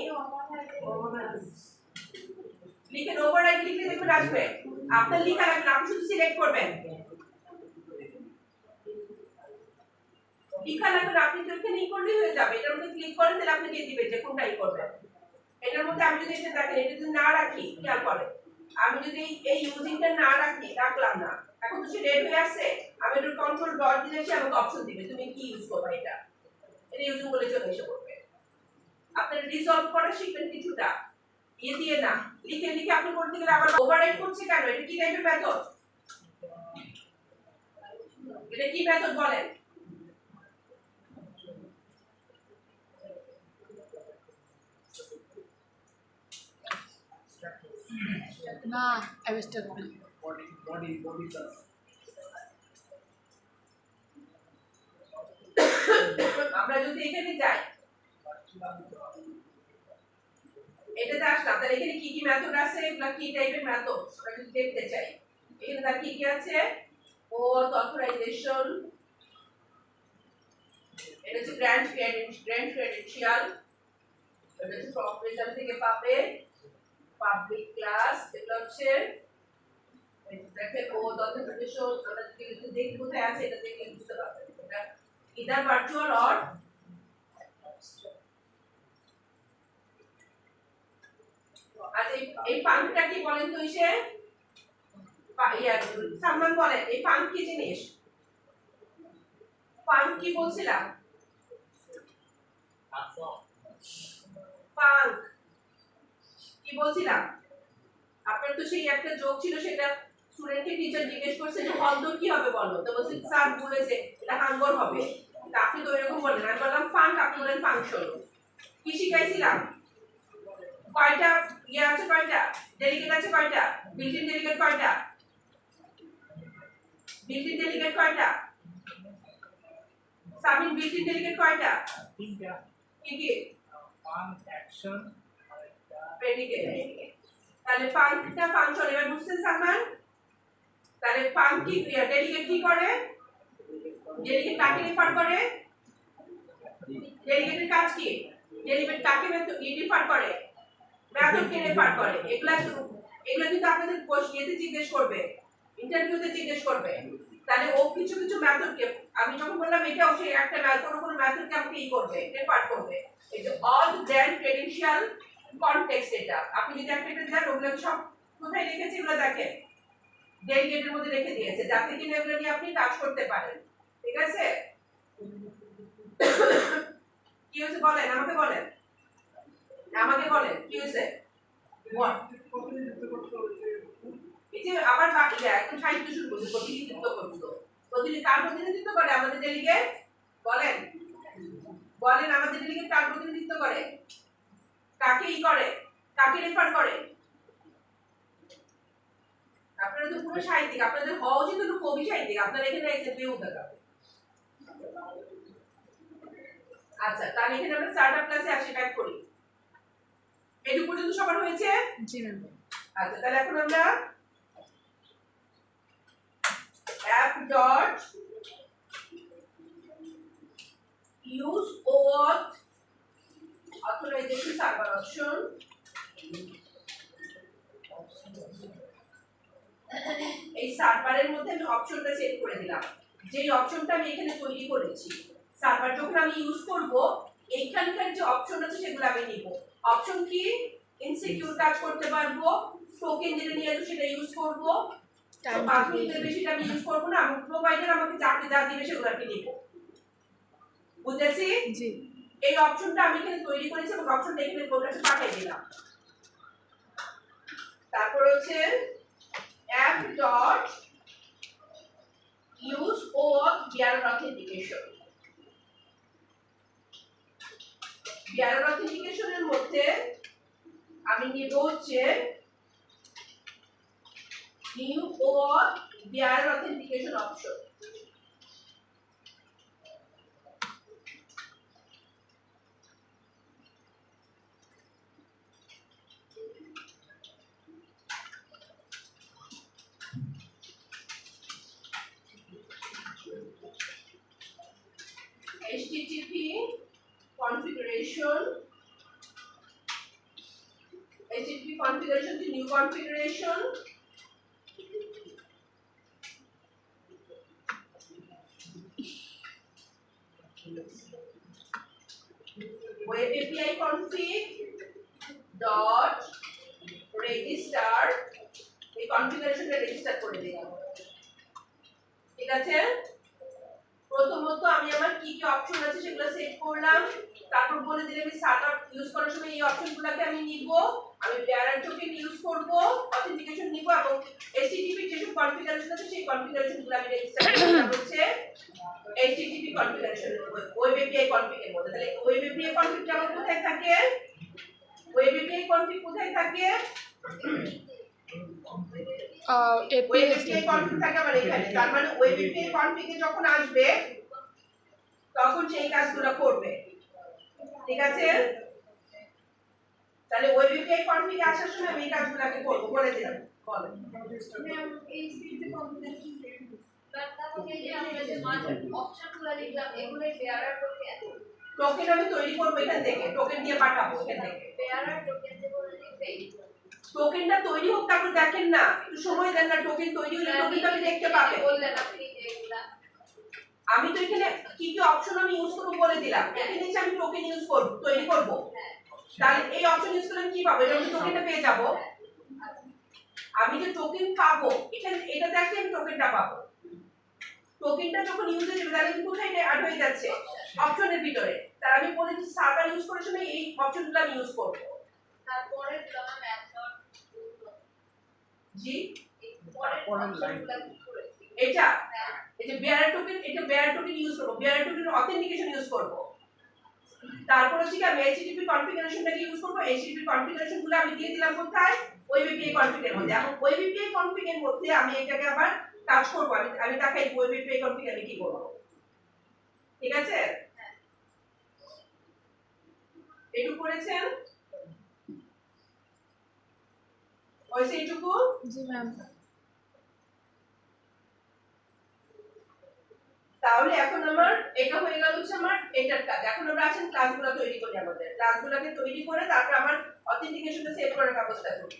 লিখে ওভাররাইট লিখে দেখবেন আসবে। আপনার লেখা লাগবে, আপনি শুধু সিলেক্ট করবেন। লেখা লাগবে, আপনি তো এখানেই করলেই হয়ে যাবে। এটার মধ্যে ক্লিক করেন, তাহলে আপনি দিয়ে দিবেন যে কোনটাই করবেন। এটার মধ্যে আমি যদি এটা দেখেন, এটা যদি না রাখি, খেয়াল করেন, আমি যদি এই ইউজিংটা না রাখি, রাখলাম না, এখন তো সে রেড হয়ে আছে, আমি একটু কন্ট্রোল ডট দিলে সে আমাকে অপশন দিবে তুমি কি ইউজ করবে। এটা ইউজিং বলে চলে এসে করবে। আপনারা রিজলভ করা শিখবেন কিছুটা, ইয়ে দিয়ে না লিখে লিখে আপনি করতে গেলে আবার ওভাররাইট করছে কেন? এটা কি টাইপের মেথড? এটা কি মেথড বলেন? না অ্যাবস্ট্রাক্ট না। body class আমরা যদি এখানে যাই, এটাতে আসলাম, তাহলে এখানে কি কি মেথড আছে, এগুলা কি টাইপের মেথড আমরা যদি দেখতে চাই, এখানে তার কি কি আছে? ওথ অথরাইজেশন, এটা হচ্ছে গ্র্যান্ড ক্রেডেনশিয়াল, এটা হচ্ছে প্রপার্টিশন থেকে পাবে পাবলিক ক্লাস, এটা হচ্ছে দেখেন ওথ অথরাইজেশন। আমরা যদি দেখি কোথায় আছে, এটা দেখে বুঝতে পারবেন এটা ইদার ভার্চুয়াল অর আচ্ছা। এই ফাংশনটা কি বলেন তো? ইসে সালমান বলেন এই ফাংশন কি জিনিস? ফাংশন কি বলছিলাম? ফাংশন কি বলছিলাম? আপনার তো সেই একটা জোক ছিল, সেটা স্টুডেন্টকে টিচার জিজ্ঞেস করছে যে হলদর কি হবে বলো, তো বলছে স্যার বলেছে এটা হাঙ্গর হবে। তা আপনি তো এরকম বলেন, আমি বললাম ফাংশন, আপনি বলেন ফাংশন। কি শিখাইছিলাম? কয়টা ইয়ে আছে, কয়টা ডেলিগেট আছে, কয়টা বিল্ট ইন ডেলিগেট, কয়টা বিল্ট ইন ডেলিগেট, কয়টা সাবমিট বিল্ট ইন ডেলিগেট, কয়টা তিনটা কি কি ফান অ্যাকশন প্রেডিকেট। তাহলে ফাংশনটা ফাংশন এবার বুঝছেন সালমান? তাহলে ফাংশন কি ডেলিগেট কি করে? ডেলিগেট কাকে রেফার করে? ডেলিগেটের কাজ কি? ডেলিগেট কাকে রেফার করে? মেথডকে রেফার করে। এগুলা কিন্তু আপনাদের কোশ্চেনে জিজ্ঞেস করবে, ইন্টারভিউতে জিজ্ঞেস করবে। তাহলে ও কিছু কিছু মেথডকে, আমি যখন বললাম এটা অবশ্যই একটা মেথড, কোনো মেথডকে আমাকে ই করবে, রেফার করবে। এই যে অল দেন ক্রেডেনশিয়াল কনটেক্সট, এটা আপনি যদি একটা দেন ওগুলো সব কোথায় রেখেছি এগুলো দেখেন, ডেলিগেটের মধ্যে রেখে দিয়েছে, যাতে কিনা এগুলো নিয়ে আপনি কাজ করতে পারেন। ঠিক আছে? কি হয়েছে বলেন, আমাকে বলেন, আমাকে বলেন কি হয়েছে? এই যে আবার বাকি একদম সাহিত্য শুরু করছে, প্রতিনিধিত্ব করছো। কার প্রতিনিধিত্ব করে? আমাদের ডেলিগেট। বলেন বলেন আমাদের ডেলিগেট কার প্রতিনিধিত্ব করে? কাকে ই করে? কাকে রেফার করে? আপনারা তো পুরো সাহিত্যিক, আপনাদের হওয়া উচিত তো কবি সাহিত্যিক, আপনারা এখানে এসে পেয়েও দেখাবে। আচ্ছা, তাহলে এখানে আমরা স্টার্টআপ ক্লাসে আসি, ব্যাক করি। এটুকু পর্যন্ত সবার হয়েছে? জি ম্যাম। আচ্ছা, তাহলে এখন আমরা app dot use OAuth authorization server option এই সার্ভারের মধ্যে আমি অপশনটা সেট করে দিলাম, যেই অপশনটা আমি এখানে তৈরি করেছি। সার্ভার যখন আমি ইউজ করব, এইখানকার যে অপশন আছে সেগুলো আমি নিব। অপশন কি? ইনসিকিউর কাজ করতে পারবো, টোকেন যেটা নিয়ে আসবো সেটা ইউজ করব, 5 মিনিটের বেশিটা আমি ইউজ করব না, এবং প্রোভাইডার আমাকে যা দিবে সেগুলো আমি নিব। বুঝেছি? জি। এই অপশনটা আমি এখানে তৈরি করেছি এবং অপশনটা এখানে কোড কাছে পাঠিয়ে দিলাম। তারপর হচ্ছে app dot use OAuth bearer authentication। bearer authentication এর মধ্যে আমি নিব হচ্ছে new OAuth bearer authentication option। HTTP configuration, HTTP configuration to new configuration, web API config dot register, এই কনফিগারেশনটা রেজিস্টার করে দিলাম। ঠিক আছে? প্রথমত আমি আমার কি কি অপশন আছে সেগুলো সেট করলাম, তারপর বলে দিলাম আমি সার্ভার ইউজ করার সময় এই অপশনগুলোকে আমি নিব, আমি বেয়ারার টোকেন ইউজ করব, অথেন্টিকেশন নিব, এবং HTTP যেসব কনফিগারেশন আছে সেই কনফিগারেশনগুলো আমি রেজিস্টার করব হচ্ছে HTTP কনফিগারেশন ওয়েব এপিআই কনফিগের মধ্যে। তাহলে ওয়েব এপিআই কনফিগটা আমার কোথায় থাকে? ওয়েব এপিআই কনফিগ কোথায় থাকে? ওয়েব এপিআই কনফিগ থাকে আমার এখানে। তার মানে ওয়েব এপিআই কনফিগে যখন আসবে তখন সেই কাজগুলো করবে। ঠিক আছে? তাহলে ওয়েব এপিআই কনফিগে আসার সময় আমি এই কাজগুলোকে করব, বলে দিলাম। বলেন ম্যাম এই স্পিড কম্বিনেশন তাহলে যে আমরা যে অপশনগুলো লিখলাম এগুলো বেয়ারার টোকেন আমি তৈরি করব এখান থেকে, টোকেন দিয়ে পাঠাবো এখান থেকে। বেয়ারার টোকেন যে বলে লিখবে টোকেনটা তৈরি হোক, তারপর দেখেন না, একটু সময় দেন না, টোকেন তৈরি হলে টোকেনটা আপনি দেখতে পাবেন। বললেন আপনি যে এগুলা আমি তো এখানে কি কি অপশন আমি ইউজ করব বলে দিলাম, এখানে এসে আমি টোকেন ইউজ করব, তৈরি করব। তাহলে এই অপশন ইউজ করলে কি পাবো? এটা আমি টোকেনটা পেয়ে যাব। আমি যে টোকেন পাবো এখানে, এটা দেখলে আমি টোকেনটা পাবো। টোকেনটা যখন ইউজ হয়ে যাবে তাহলে কোথায় অ্যাড হয়ে যাচ্ছে? অপশনের ভিতরে। তার আমি বলে দিচ্ছি সার্ভার ইউজ করার সময় এই অপশনগুলো আমি ইউজ করব। তারপরে দিলাম মেথড জি পরের লাইনগুলো করেছি এটা এই যে বেয়ার টোকেন, এটা বেয়ার টোকেন ইউজ করব, বেয়ার টোকেন অথেন্টিকেশন ইউজ করব। তারপর হচ্ছে কি আমি HTTP কনফিগারেশনটাকে ইউজ করব। HTTP কনফিগারেশনগুলো আমি দিয়ে দিলাম কোথায়? ওয়েব এপিআই কনফিগের মধ্যে। এখন ওয়েব এপিআই কনফিগের মধ্যে আমি এটাকে আবার কাজ করব, আমি দেখাই ওয়েব এপিআই কনফিগ আমি কি করব। ঠিক আছে? একটু করেছেন? হয়েছে এইটুকু? জি ম্যাম। তাহলে এখন আমার এটা হয়ে গেল হচ্ছে আমার এটার কাজ। এখন আমরা আসেন ক্লাসগুলো তৈরি করি, আমাদের ক্লাসগুলোকে তৈরি করে তারপর আমার অথেন্টিকেশনটা সেভ করার ব্যবস্থা করি।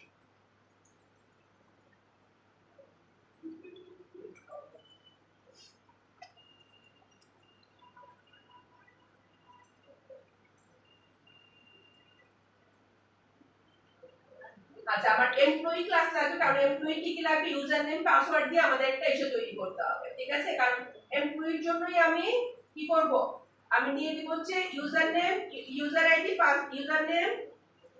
আচ্ছা, আমার এমপ্লয়ি ক্লাস লাগবে, কারণ এমপ্লয়ি কি কি লাগবে, ইউজার নেম পাসওয়ার্ড দিয়ে আমাদের একটা ইস্যু তৈরি করতে হবে, ঠিক আছে? কারণ এমপ্লয়ির জন্যই আমি কি করব, আমি নিয়ে দিব হচ্ছে user name, user ID, user name,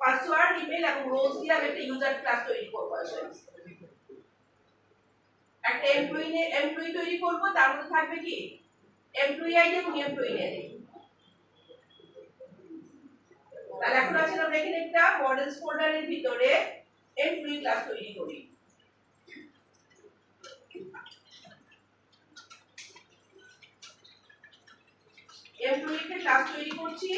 password, email এবং রোলস দিয়ে আমি একটা ইউজার ক্লাস তৈরি করব। আসলে একটা এমপ্লয়ি তৈরি করব, তার মধ্যে থাকবে কি এমপ্লয়ি আইডি এবং এমপ্লয়ি নেম। তাহলে এখন আসলে আমরা এখানে একটা মডেলস ফোল্ডারের ভিতরে এমপ্লয়ি ক্লাস তৈরি করি। এমপ্লয়িকে ক্লাস তৈরি করছি,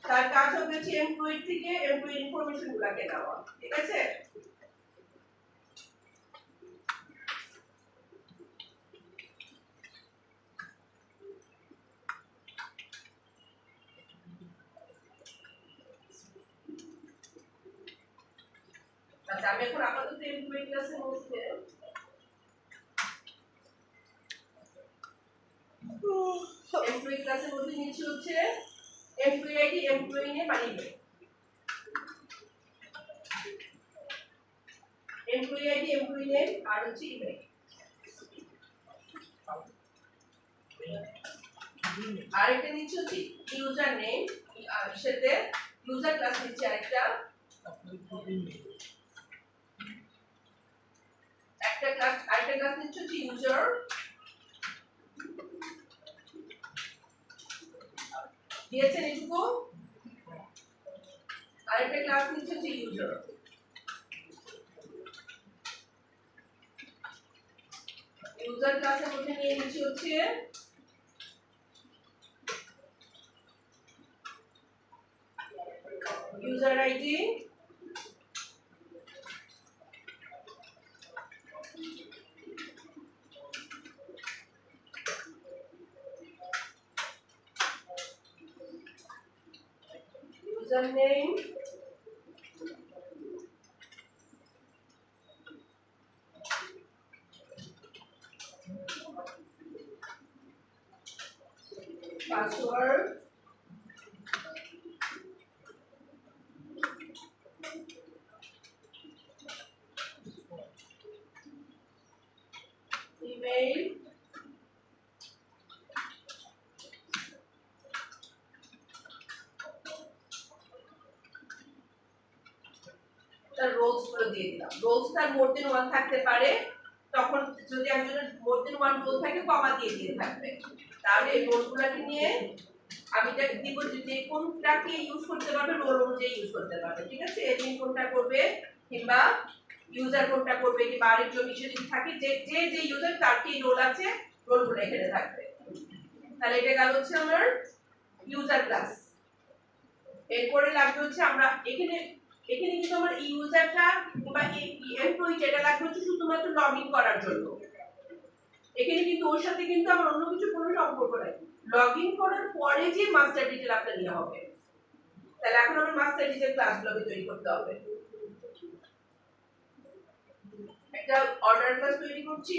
তার কাজ হচ্ছে এমপ্লয়ি থেকে এমপ্লয়ি ইনফরমেশন গুলাকে নেওয়া, ঠিক আছে? আচ্ছা, আমি এখন আপাতত এমপ্লয়ি ক্লাসের মধ্যে এমপ্লয়ি ক্লাসের মধ্যে নিচে হচ্ছে এমপ্লয়ি আইডি, এমপ্লয়ি নেম আর email. Employee ID, employee name আর হচ্ছে ইমেল। আর একটা নিচে হচ্ছে ইউজার নেম, আর সাথে ইউজার ক্লাস নিচে আরেকটা আরেকটা ক্লাস নিচে হচ্ছে ইউজার, দিয়েছেন এটুকু। আরেকটা ক্লাস নিচে হচ্ছে ইউজার। ইউজার ক্লাসের মধ্যে নিয়ে নিচে হচ্ছে user ID, user name, password, email, তার রোলস গুলো দিয়ে দিলাম। রোলস তার মোর দেন 1 থাকতে পারে, তখন যদি একজনের মোর দেন 1 রোল থাকে কমা দিয়ে থাকবে। তাহলে এই রোলগুলোকে নিয়ে আমি এটা দিব যে কোনটাকে ইউজ করতে পারবে, রোল অনুযায়ী ইউজ করতে পারবে, ঠিক আছে? এডমিন কোনটা করবে কিংবা ইউজার কোনটা করবে, কিংবা আরেকজন যদি থাকে যে যে ইউজার তার কি রোল আছে, রোলগুলো এখানে থাকবে। তাহলে এটা গেল হচ্ছে আমার ইউজার ক্লাস। এরপরে লাগবে হচ্ছে আমরা এখানে কিন্তু আমার ইউজারটা কিংবা এমপ্লয়ি যেটা লাগবে হচ্ছে শুধুমাত্র লগইন করার জন্য। এখানে কিন্তু ওর সাথে কিন্তু আমার অন্য কিছু কোনো সম্পর্ক নাই। লগইন করার পরে যে মাস্টার ডিটেইল আপনার নিয়ে হবে। তাহলে এখন আমার মাস্টার ডিটেইল ক্লাসগুলোকে তৈরি করতে হবে। একটা অর্ডার ক্লাস তৈরি করছি।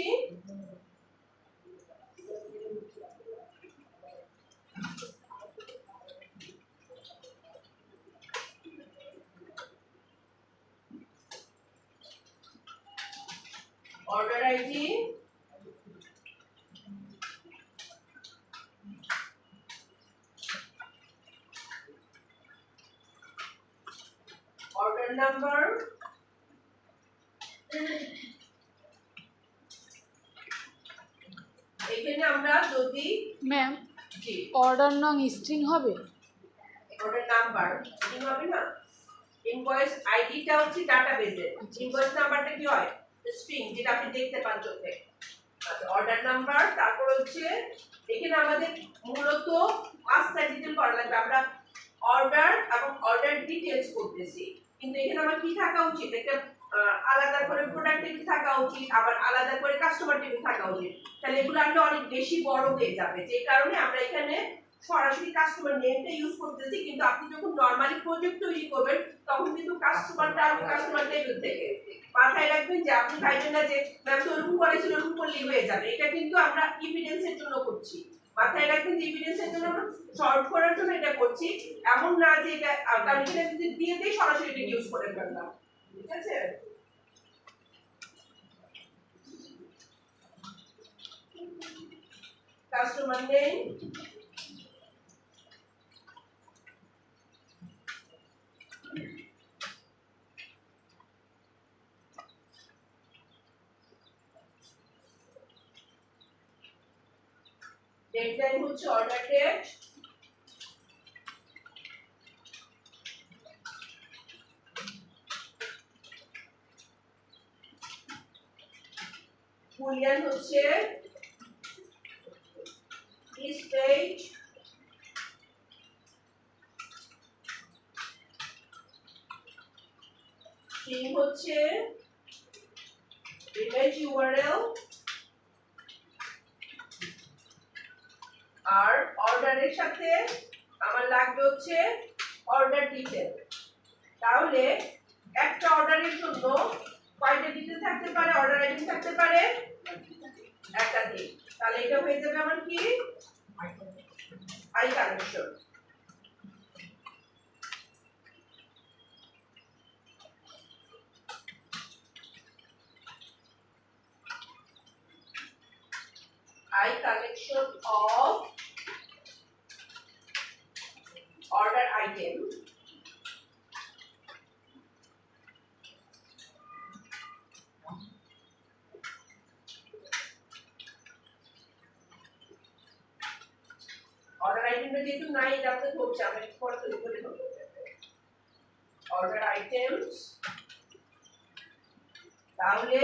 অর্ডার আইডি, অর্ডার নাম্বার, এখানে আমরা যদি ম্যাম জি অর্ডার নং স্ট্রিং হবে? অর্ডার নাম্বার স্ট্রিং হবে না, ইনভয়েস আইডিটা হচ্ছে ডাটাবেসে, ইনভয়েস নাম্বারটা কি হয় স্ট্রিং, যেটা আপনি দেখতে পান চোখে। আচ্ছা, অর্ডার নাম্বার, তারপর হচ্ছে এখানে আমাদের মূলত পাঁচটা ডিটেইল করা লাগবে। আমরা অর্ডার এবং অর্ডার ডিটেইলস করতেছি, কিন্তু এখানে আমার কি থাকা উচিত, একটা আলাদা করে প্রোডাক্ট টেবিল থাকা উচিত, আবার আলাদা করে কাস্টমার টেবিল থাকা উচিত। তাহলে এগুলো আমরা অনেক বেশি বড় হয়ে যাবে, যে কারণে আমরা এখানে সরাসরি কাস্টমার নেমটা ইউজ করতেছি। কিন্তু আপনি যখন নরমালি প্রজেক্ট তৈরি করবেন তখন কিন্তু কাস্টমারটা কাস্টমার টেবিল থেকে মাথায় রাখবেন যে আপনি ভাইবেন না যে ম্যাম তো ওরকম করেছিল ওরকম করলেই হয়ে যাবে। এটা কিন্তু আমরা এভিডেন্সের জন্য করছি, মাথায় রাখবেন যে এভিডেন্সের জন্য আমরা সলভ করার জন্য এটা করছি, এমন না যে এটা কারণ এটা যদি দিয়ে দেই সরাসরি এটা ইউজ করে ফেললাম। ঠিক আছে, কাস্টমার নেম, ডেডলাইন হচ্ছে অর্ডার ডেট, বুলিয়ান হচ্ছে স্টেজ, স্ট্রিং হচ্ছে ইমেজ ইউআরএল, আর অর্ডারের সাথে আমার লাগবে হচ্ছে অর্ডার ডিটেল। তাহলে একটা অর্ডারের জন্য কয়টা ডিটেল থাকতে পারে, অর্ডার আইটেম থাকতে পারে একাধিক। তাহলে এটা হয়ে যাবে আমার কি I collection. I collection of order item order item में যেহেতু নাই এটা আপনি ধরছে আমরা পরে তৈরি করে ধরবো। order items তাহলে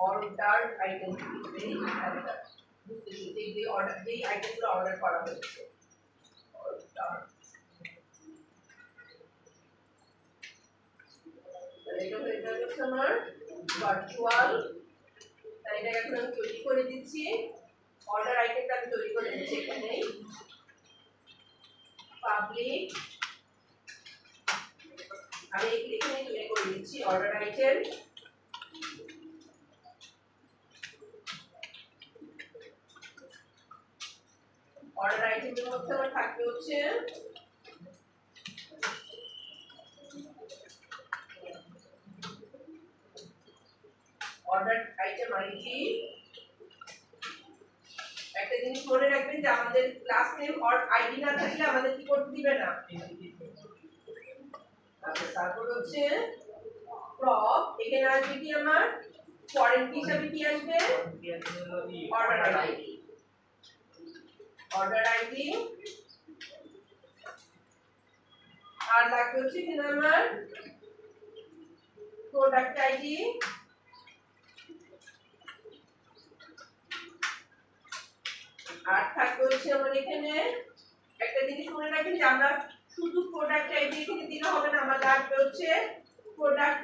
অর্ডার আইটেম যে অর্ডার যেই আইটেমগুলো অর্ডার করা হয়েছে অর্ডার, এটা হয়ে যাবে আমার ভার্চুয়াল। তাই এটা এখন আমি তৈরি করে দিচ্ছি, অর্ডার আইটেমটা আমি তৈরি করে দিচ্ছি এখানে পাবলিক, আমি এখানে তৈরি করে দিচ্ছি অর্ডার আইটেম। অর্ডার আইটেমের মধ্যে আমার থাকবে হচ্ছে অর্ডার আইটেম আইডি। একটা জিনিস মনে রাখবেন যে আমাদের ক্লাস নেম অর আইডি না থাকলে আমাদের কি করতে দিবে না। আচ্ছা, তারপর হচ্ছে প্রপ, এখানে আসবে কি আমার ফরেন কি হিসাবে কি আসবে অর্ডার আইডি, অর্ডার আইডি। আর লাগবে হচ্ছে এখানে আমার প্রোডাক্ট আইডি, আর থাকবে হচ্ছে আমার এখানে একটা জিনিস মনে রাখবেন যে আমরা শুধু প্রোডাক্ট আইডি এখানে দিলে হবে না, আমরা লাগবে হচ্ছে প্রোডাক্ট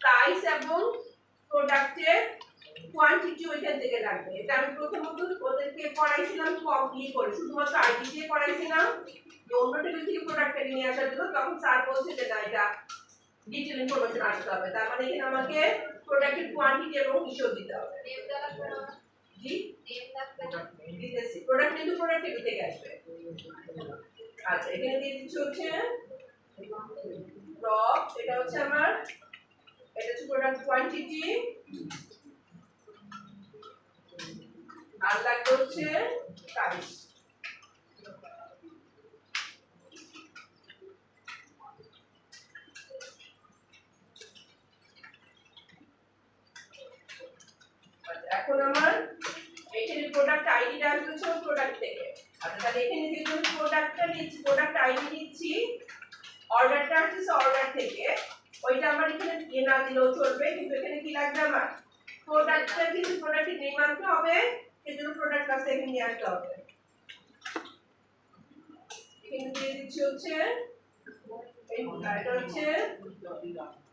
প্রাইস এবং প্রোডাক্টের কোয়ান্টিটি ওইখান থেকে লাগবে। এটা আমি প্রথমত ওদেরকে পড়াইছিলাম কমপ্লিট করে, শুধুমাত্র আইডি দিয়ে পড়াইছিলাম যে অন্য টেবিল থেকে প্রোডাক্টটা নিয়ে আসার জন্য। তখন স্যার বলছে যে না, এটা ডিটেইল ইনফরমেশন আসতে হবে, তার মানে এখানে আমাকে প্রোডাক্টের কোয়ান্টিটি এবং হিসাব দিতে হবে। জি দিতেছি, প্রোডাক্ট কিন্তু প্রোডাক্ট টেবিল থেকে আসবে। আচ্ছা, এখানে দিয়ে দিচ্ছি হচ্ছে ড্রপ, এটা হচ্ছে আমার এটা হচ্ছে প্রোডাক্ট কোয়ান্টিটি, আর লাগবে হচ্ছে প্রাইস। এখন আমার এখানে প্রোডাক্ট আইডিটা আসবে হচ্ছে প্রোডাক্ট থেকে। আচ্ছা, তাহলে এখানে যেহেতু প্রোডাক্টটা নিচ্ছি, প্রোডাক্ট আইডি নিচ্ছি, অর্ডারটা আসছে অর্ডার থেকে, ওইটা আমার এখানে দিয়ে না দিলেও চলবে, কিন্তু এখানে কি লাগবে আমার প্রোডাক্টটা কিন্তু প্রোডাক্টের নেম আনতে হবে, সেজন্য প্রোডাক্ট কাছে এখানে নিয়ে আসতে হবে। এখানে দিয়ে দিচ্ছি হচ্ছে এটা হচ্ছে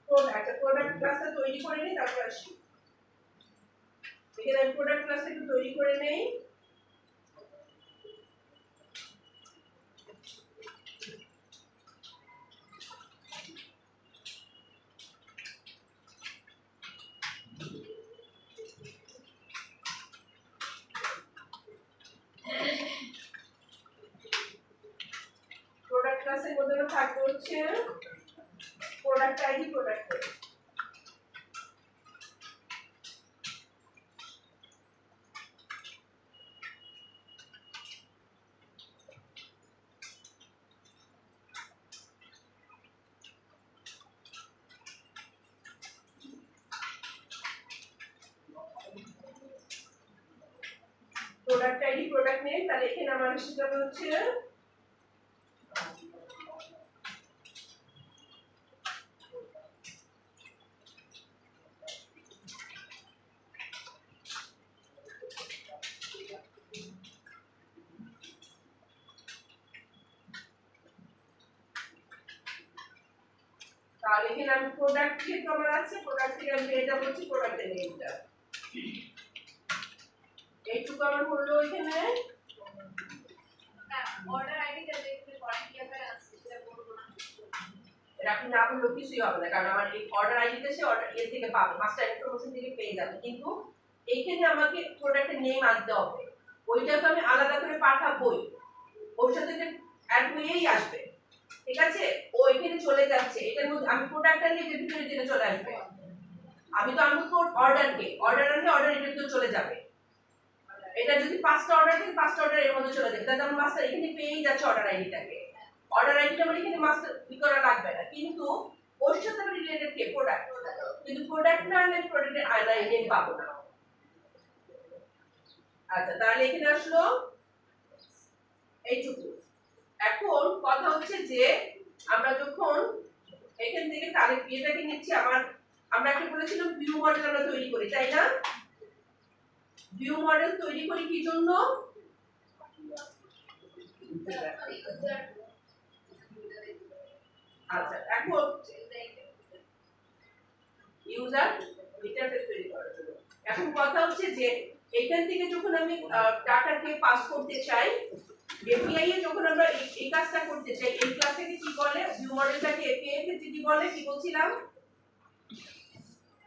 প্রোডাক্ট ক্লাসটা তৈরি করে নিই, তারপর আসি। এখানে প্রোডাক্ট ক্লাসটা একটু তৈরি করে নেই। প্রোডাক্ট ক্লাসের মধ্যে থাকবে হচ্ছে product ID, product name. Product ID, product name, তাহলে এখানে আমার হিসাবে হচ্ছে তাহলে এখানে আমি প্রোডাক্ট যেহেতু আমার আছে, প্রোডাক্ট থেকে আমি পেয়ে যাবো হচ্ছে প্রোডাক্টের নেমটা। এইটুকু আমার হলো এখানে। অর্ডার আইডিটা দেখতে পরে কি আকারে আছে সেটা বলবো না। এটা আপনি না বললেও কিছুই হবে না, কারণ আমার এই অর্ডার আইডিতে সে অর্ডার এর থেকে পাবে, মাস্টার ইনফরমেশন থেকে পেয়ে যাবে। কিন্তু এইখানে আমাকে প্রোডাক্টের নেম আনতে হবে, ওইটা তো আমি আলাদা করে পাঠাবোই, ওর সাথে যে অ্যাড হয়েই আসবে। ঠিক আছে, ও এখানে চলে যাচ্ছে, এটার মধ্যে আমি প্রোডাক্টটা নিয়ে যে ভিতরে যেটা চলে আসবে, আমি তো আনবো অর্ডারকে, অর্ডার আনলে অর্ডার এটার ভিতরে চলে যাবে। এটা যদি 5টা অর্ডার থাকে 5টা অর্ডার এর মধ্যে চলে যাবে, তাহলে আমার মাস্টার এখানে পেয়েই যাচ্ছে অর্ডার আইডিটাকে। অর্ডার আইডিটা মানে এখানে মাস্টার ই করা লাগবে না, কিন্তু ওর সাথে আমি রিলেটেড কে প্রোডাক্ট, কিন্তু প্রোডাক্ট না আনলে প্রোডাক্টের আইডি পাবো না। আচ্ছা, তাহলে এখানে আসলো এইটুকু। এখন কথা হচ্ছে যে আমরা যখন এখান থেকে কালেক্ট এটাকে নিচ্ছি, আমরা কি বলেছিলাম ভিউ মডেল আমরা তৈরি করি, তাই না? ভিউ মডেল তৈরি করি কি জন্য? আচ্ছা, এখন ইউজার ইন্টারফেস তৈরি করার জন্য। এখন কথা হচ্ছে যে এখান থেকে যখন আমি ডাটাকে পাস করতে চাই, এপিআই এ যখন আমরা এই কাজটা করতে চাই, এই ক্লাসটাকে কি বলে? ভিউ মডেলটাকে এপিআই এর কি বলে? কি বলছিলাম?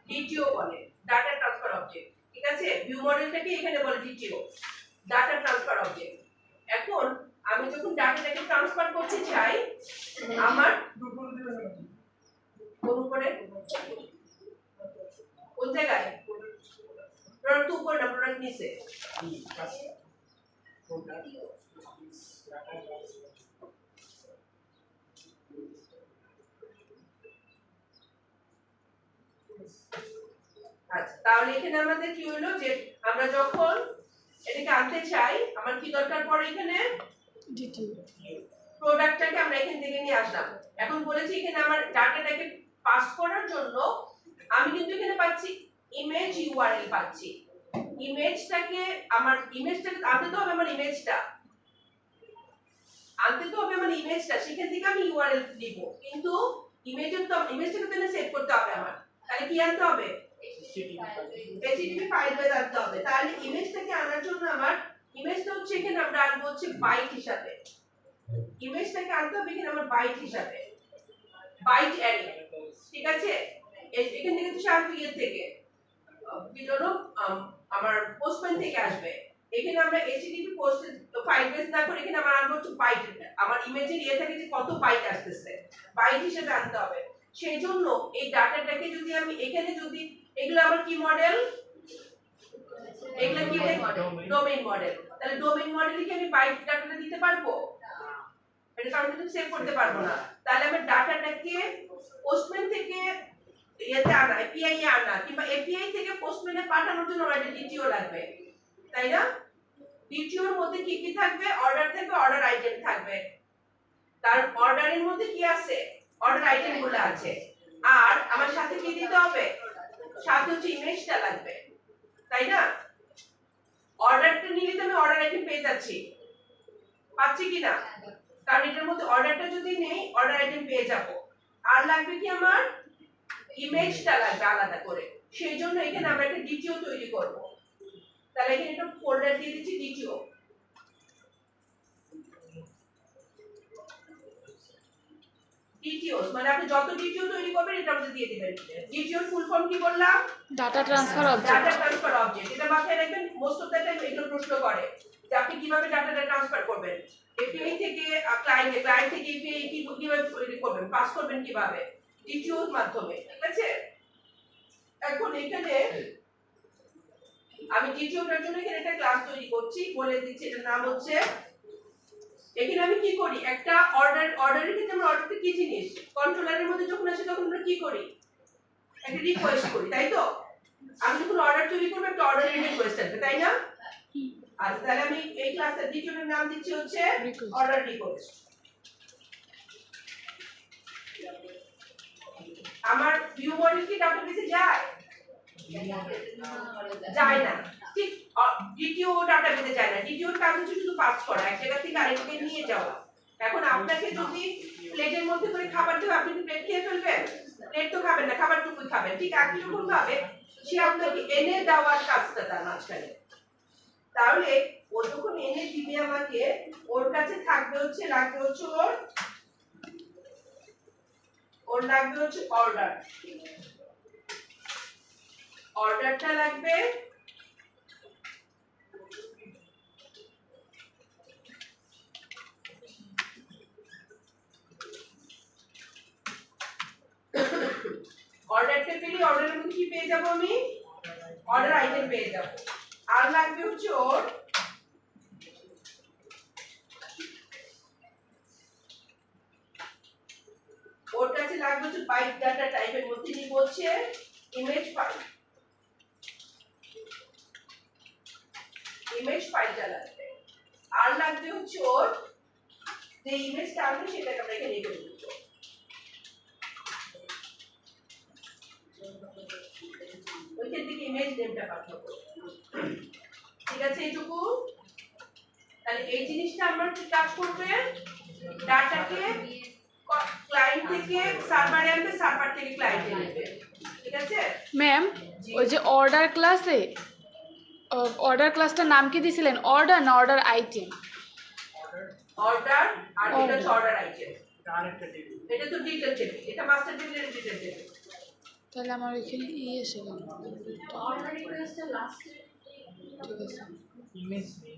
ডিটিও বলে, ডাটা ট্রান্সফার অবজেক্ট। ঠিক আছে, ভিউ মডেলটাকে এখানে বলে ডিটিও, ডাটা ট্রান্সফার অবজেক্ট। এখন আমি যখন ডাটাটাকে ট্রান্সফার করতে চাই, আমার কোন উপরে কোন জায়গায় প্রোডাক্ট উপরে না প্রোডাক্ট নিচে? আচ্ছা, তাহলে এখানে আমাদের কি হলো যে আমরা যখন এটাকে আনতে চাই, আমার কি দরকার পড়ে? এখানে ডিটিও প্রোডাক্টটাকে আমরা এখান থেকে নিয়ে আসলাম। এখন বলেছি এখানে আমার ডাটাটাকে পাস করার জন্য আমি কিন্তু এখানে পাচ্ছি ইমেজ ইউআরএল পাচ্ছি। ইমেজটাকে আনতে তো হবে, আমার ইমেজটা সেখান থেকে আমি ইউআরএল দিব, কিন্তু ইমেজটাকে তো সেভ করতে হবে আমার, তাহলে কি আনতে হবে? HTTP ফাইল বেজ আনতে হবে। তাহলে ইমেজটাকে আনার জন্য আমার ইমেজটা হচ্ছে এখানে আমরা আনবো হচ্ছে বাইট হিসাবে, ইমেজটাকে আনতে হবে এখানে আমার বাইট হিসাবে, বাইট অ্যারে। ঠিক আছে, এখান থেকে তো শান্ত ইয়ে থেকে কি জন্য আমার পোস্টম্যান থেকে আসবে। এখানে আমরা HTTP পোস্ট ফাইল বেজ না করে এখানে আমার আনবো হচ্ছে বাইট, আমার ইমেজের ইয়ে থেকে যে কত বাইট আসতেছে বাইট হিসেবে আনতে হবে। সেই জন্য এই ডাটাটাকে যদি আমি এখানে যদি এগুলো আমার কি মডেল, এগুলো কি ডোমেইন মডেল, তাহলে ডোমেইন মডেলে কি আমি বাইট ডাটাটা দিতে পারবো? এটা কারণ আমি সেভ করতে পারবো না। তাহলে আমি ডাটাটাকে পোস্টম্যান থেকে ইয়েতে আনা, এপিআই এ আনা, কিংবা এপিআই থেকে পোস্টম্যানে পাঠানোর জন্য আমার একটা ডিটিও লাগবে, তাই না? ডিটিওর মধ্যে কি কি থাকবে? অর্ডার থাকবে, অর্ডার আইটেম থাকবে। তার অর্ডারের মধ্যে কি আছে? অর্ডার আইটেম গুলো আছে। আর আমার সাথে কি দিতে হবে? সাথে হচ্ছে ইমেজটা লাগবে, তাই না? অর্ডারটা নিলে তো আমি অর্ডার আইটেম পেয়ে যাচ্ছি, পাচ্ছি কিনা? কারণ এটার মধ্যে অর্ডারটা যদি নেই অর্ডার আইটেম পেয়ে যাবো। আর লাগবে কি আমার ইমেজটা লাগবে আলাদা করে, সেই জন্য এখানে আমরা একটা ডিটিও তৈরি করব। তাহলে এখানে একটা ফোল্ডার দিয়ে দিচ্ছি ডিটিও। ডিটিওস মানে আপনি যত ডিটিও তৈরি করবেন এটা মধ্যে দিয়ে দিবেন। ডিটিওর ফুল ফর্ম কি বললাম? Data transfer object. Data transfer object. এটা মাথায় রাখবেন, মোস্ট অফ দ্য টাইম এটা প্রশ্ন করে যে আপনি কিভাবে ডাটাটা ট্রান্সফার করবেন। এপিআই থেকে ক্লায়েন্টে, ক্লায়েন্ট থেকে এপিআই কিভাবে তৈরি করবেন, পাস করবেন কিভাবে? ডিটিওর মাধ্যমে, ঠিক আছে? এখন এখানে আমি ডিটিওটার জন্য এখানে একটা ক্লাস তৈরি করছি, বলে দিচ্ছি এটার নাম হচ্ছে, এখানে আমি কি করি, একটা অর্ডারের ক্ষেত্রে আমরা অর্ডারটা কি জিনিস, কন্ট্রোলারের মধ্যে যখন আসে তখন আমরা কি করি, একটা রিকোয়েস্ট করি, তাই তো? আমি যখন অর্ডার তৈরি করব একটা অর্ডারের রিকোয়েস্ট আসবে, তাই না? আচ্ছা, তাহলে আমি এই ক্লাসের দ্বিতীয়টার নাম দিচ্ছি হচ্ছে অর্ডার রিকোয়েস্ট। আমার ভিউ মডেল কি ডাটাবেসে যায়? যায় না, ঠিক। দ্বিতীয় ডাটাবেসে যায় না। দ্বিতীয়র কাজ হচ্ছে শুধু পাস করা, এক জায়গা থেকে আরেক জায়গায় নিয়ে যাওয়া। এখন আপনাকে যদি প্লেটের মধ্যে করে খাবার দেবে, আপনি কি প্লেট খেয়ে ফেলবেন? প্লেট তো খাবেন না, খাবারটুকুই খাবেন। ঠিক একই রকম ভাবে সে আপনাকে এনে দেওয়ার কাজটা তার মাঝখানে। তাহলে ও যখন এনে দিবে আমাকে, ওর কাছে থাকবে হচ্ছে, লাগবে হচ্ছে ওর লাগবে হচ্ছে অর্ডার। অর্ডারটা লাগবে, অর্ডারটা পেলে অর্ডারের মধ্যে কি পেয়ে যাব আমি? অর্ডার আইটেম পেয়ে যাব। আর লাগবে হচ্ছে ওর কাছে লাগবে হচ্ছে বাইট ডাটা টাইপের মধ্যে নিয়ে বলছে ইমেজ ফাইল। ইমেজ ফাইলটা লাগবে। আর লাগবে হচ্ছে ওর যে ইমেজটা আসবে সেটাকে আমরা এখানে লিখে দেব। ওইখান থেকে ইমেজ নেমটা পাঠাবো, ঠিক আছে? এইটুকু। তাহলে এই জিনিসটা আমরা কি কাজ করবে, ডাটাকে ক্লায়েন্ট থেকে সার্ভারে আনবে, সার্ভার থেকে ক্লায়েন্টে নেবে, ঠিক আছে? ম্যাম, ওই যে অর্ডার ক্লাসে, অর্ডার ক্লাসটার নাম কি দিয়েছিলেন? অর্ডার না অর্ডার আইটেম? অর্ডার, আর এটা হচ্ছে অর্ডার আইটেম। আরেকটা টেবিল। এটা তো ডিটেইল টেবিল, এটা মাস্টার টেবিলের ডিটেইল টেবিল। তাহলে আমার এখানে এসে গেল। অর্ডার রিকোয়েস্টটা লাস্টে ঠিক আছে। ইমেজ নেই।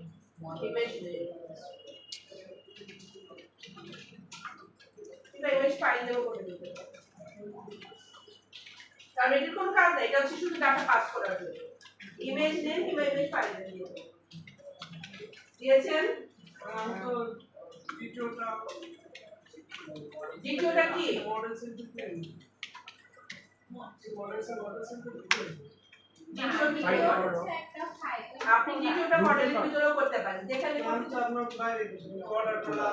ইমেজ নেই, এটা ইমেজ ফাইল দেবো করে দিতে। কারণ এটার কোনো কাজ নাই, এটা হচ্ছে শুধু ডাটা পাস করার জন্য। ইমেজ নেম কিংবা ইমেজ ফাইল দিয়ে দেবো। দিয়েছেন? আমি তো দ্বিতীয়টা কি model center pen. Model center pen. একটা ফাইল আপনি দ্বিতীয়টা মডেলের ভিতরেও করতে পারেন, যেখানে আমি তো আপনার বাইরে অর্ডারটা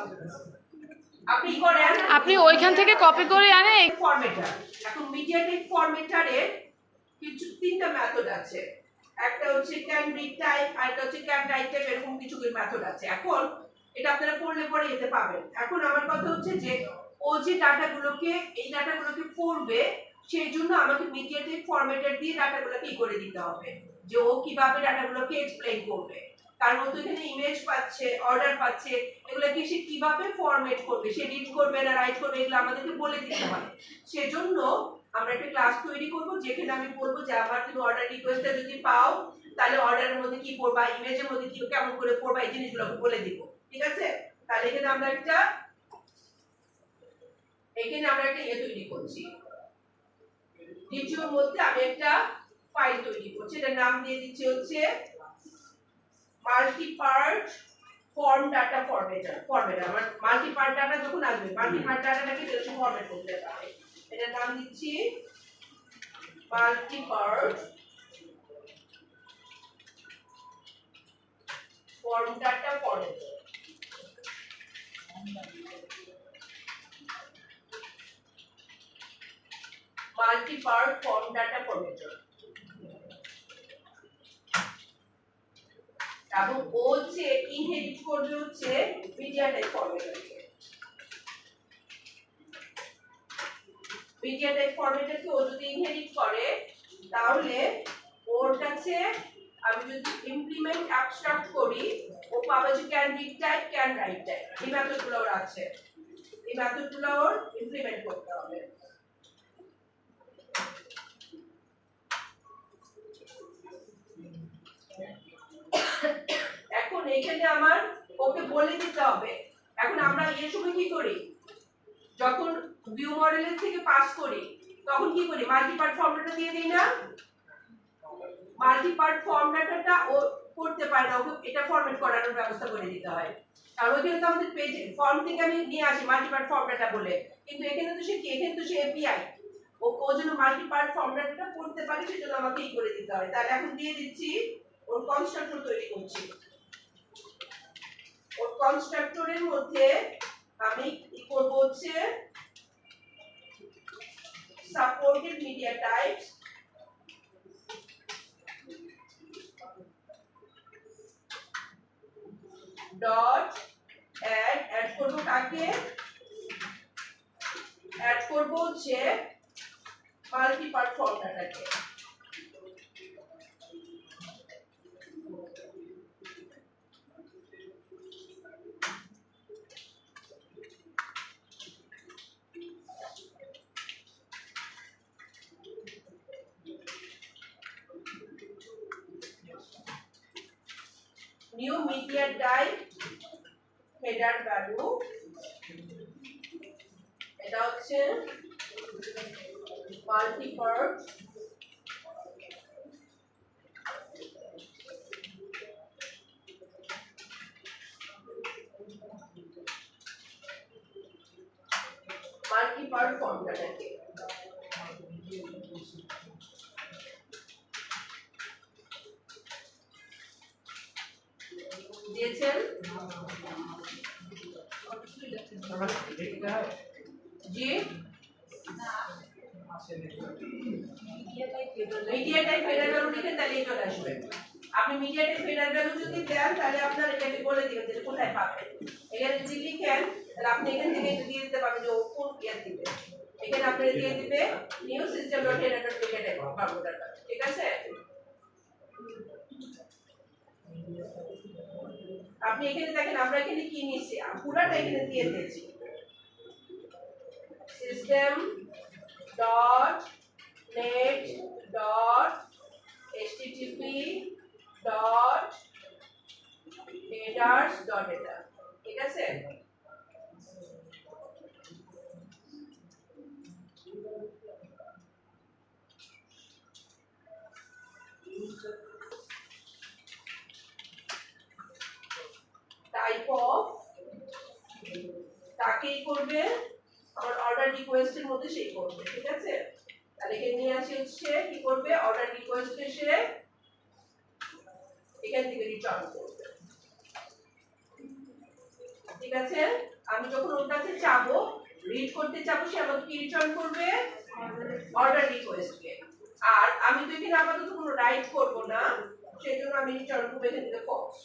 আপনি করেন, আপনি ওইখান থেকে কপি করে আনে। ফরম্যাটার। এখন মিডিয়াটেক ফরম্যাটারে কিছু তিনটা মেথড আছে। একটা হচ্ছে ক্যান রিড টাইপ, আর একটা হচ্ছে ক্যান রাইট টাইপ, এরকম কিছু মেথড আছে। এখন এটা আপনারা পড়লে পরে এতে পাবেন। এখন আমার কথা হচ্ছে যে ও যে ডাটাগুলোকে, এই ডাটাগুলোকে পড়বে, সেই জন্য আমাকে মিডিয়াটেক ফরম্যাটার দিয়ে ডাটাগুলোকে ই করে দিতে হবে যে ও কিভাবে ডাটাগুলোকে এক্সপ্লেইন করবে। তার মধ্যে এখানে ইমেজ পাচ্ছে, অর্ডার পাচ্ছে, এগুলোকে সে কিভাবে ফরম্যাট করবে, সে রিড করবে না রাইট করবে, এগুলো আমাদেরকে বলে দিতে হয়। সেজন্য আমরা একটা ক্লাস তৈরি করব, যেখানে আমি বলবো যে আমার তুমি অর্ডার রিকোয়েস্টটা যদি পাও, তাহলে অর্ডারের মধ্যে কি পড়বা, ইমেজের মধ্যে কি কেমন করে পড়বা, এই জিনিসগুলো বলে দিব, ঠিক আছে? তাহলে এখানে আমরা একটা ইয়ে তৈরি করছি। দ্বিতীয়র মধ্যে আমি একটা ফাইল তৈরি করছি, এটার নাম দিয়ে দিচ্ছি হচ্ছে মাল্টি পার্ট ফর্ম ডাটা ফরম্যাটার। আমার মাল্টি পার্ট ডাটা যখন আসবে, মাল্টি পার্ট ডাটাটাকে এরকম ফরম্যাট করতে পারে। এটার নাম দিচ্ছি multipart form data formatter. Multipart form data formatter. এবং ও যে ইনহেরিট করবে হচ্ছে মিডিয়া টাইপ ফরম্যাটারকে। মিডিয়া টাইপ ফরম্যাটে ও যদি ইনহেরিট করে তাহলে ওর কাছে আমি যদি ইমপ্লিমেন্ট অ্যাবস্ট্রাক্ট করি ও পাবে যে can read type can write type এই মেথডগুলো ওর আছে এই মেথডগুলো ওর ইমপ্লিমেন্ট করতে হবে এখন এখানে আমার ওকে বলে দিতে হবে এখন আমরা এই সময় কি করি যখন ভিউ মডেলের থেকে পাস করি তখন কি করি মাল্টিপার্ট ফর্মুলাটা দিয়ে দেই না মাল্টিপার্ট ফর্মুলাটা ও করতে পারে না ওকে এটা ফরম্যাট করানোর ব্যবস্থা করে দিতে হয় কারণ ওইখানে তো আমাদের পেজ ফর্ম থেকে আমি নিয়ে আসি মাল্টিপার্ট ফর্মুলাটা বলে কিন্তু এখানে তো সে কি এখানে তো সে এপিআই ও যেন মাল্টিপার্ট ফর্মুলাটা করতে পারে সেজন্য আমাকে এই করে দিতে হয় তাহলে এখন দিয়ে দিচ্ছি ওর কনস্ট্রাক্টর তৈরি করছি ওর কনস্ট্রাক্টরের মধ্যে আমি কি করব হচ্ছে supported media types dot add করব কাকে অ্যাড করব হচ্ছে মাল্টিপার্ট ফর্মুলাটাকে new media type header value এটা হচ্ছে multi-part ফর্মুলাটাকে দিয়েছেন জি মিডিয়া টাইপ হেডার ভ্যালু লিখে তাহলে চলে আসবে আপনি মিডিয়া টাইপ হেডার ভ্যালু যদি দেন তাহলে আপনার এটাকে বলে দিবেন যে কোথায় পাবেন এখানে যদি লিখেন তাহলে আপনি এখান থেকে দিয়ে দিতে পারবেন যে ও কোন ইয়ার দিবে এখানে আপনি দিয়ে দিবে new system dot header dot media type ফর্মুলাটা ঠিক আছে আপনি এখানে দেখেন আমরা এখানে কি নিয়েছি পুরোটা এখানে দিয়ে দিয়েছি system dot net dot http dot headers dot data ঠিক আছে টাইপ অফ তাকেই করবে আমার অর্ডার রিকোয়েস্টের মধ্যে সেই করবে ঠিক আছে তাহলে এখানে নিয়ে আসি হচ্ছে কি করবে অর্ডার রিকোয়েস্ট এসে এখান থেকে রিটার্ন করবে ঠিক আছে আমি যখন ওর কাছে চাবো রিড করতে চাবো সে আমাকে কি রিটার্ন করবে অর্ডার রিকোয়েস্টকে আর আমি তো এখানে আপাতত কোনো রাইট করব না সেজন্য আমি রিটার্ন করব এখান থেকে ফলস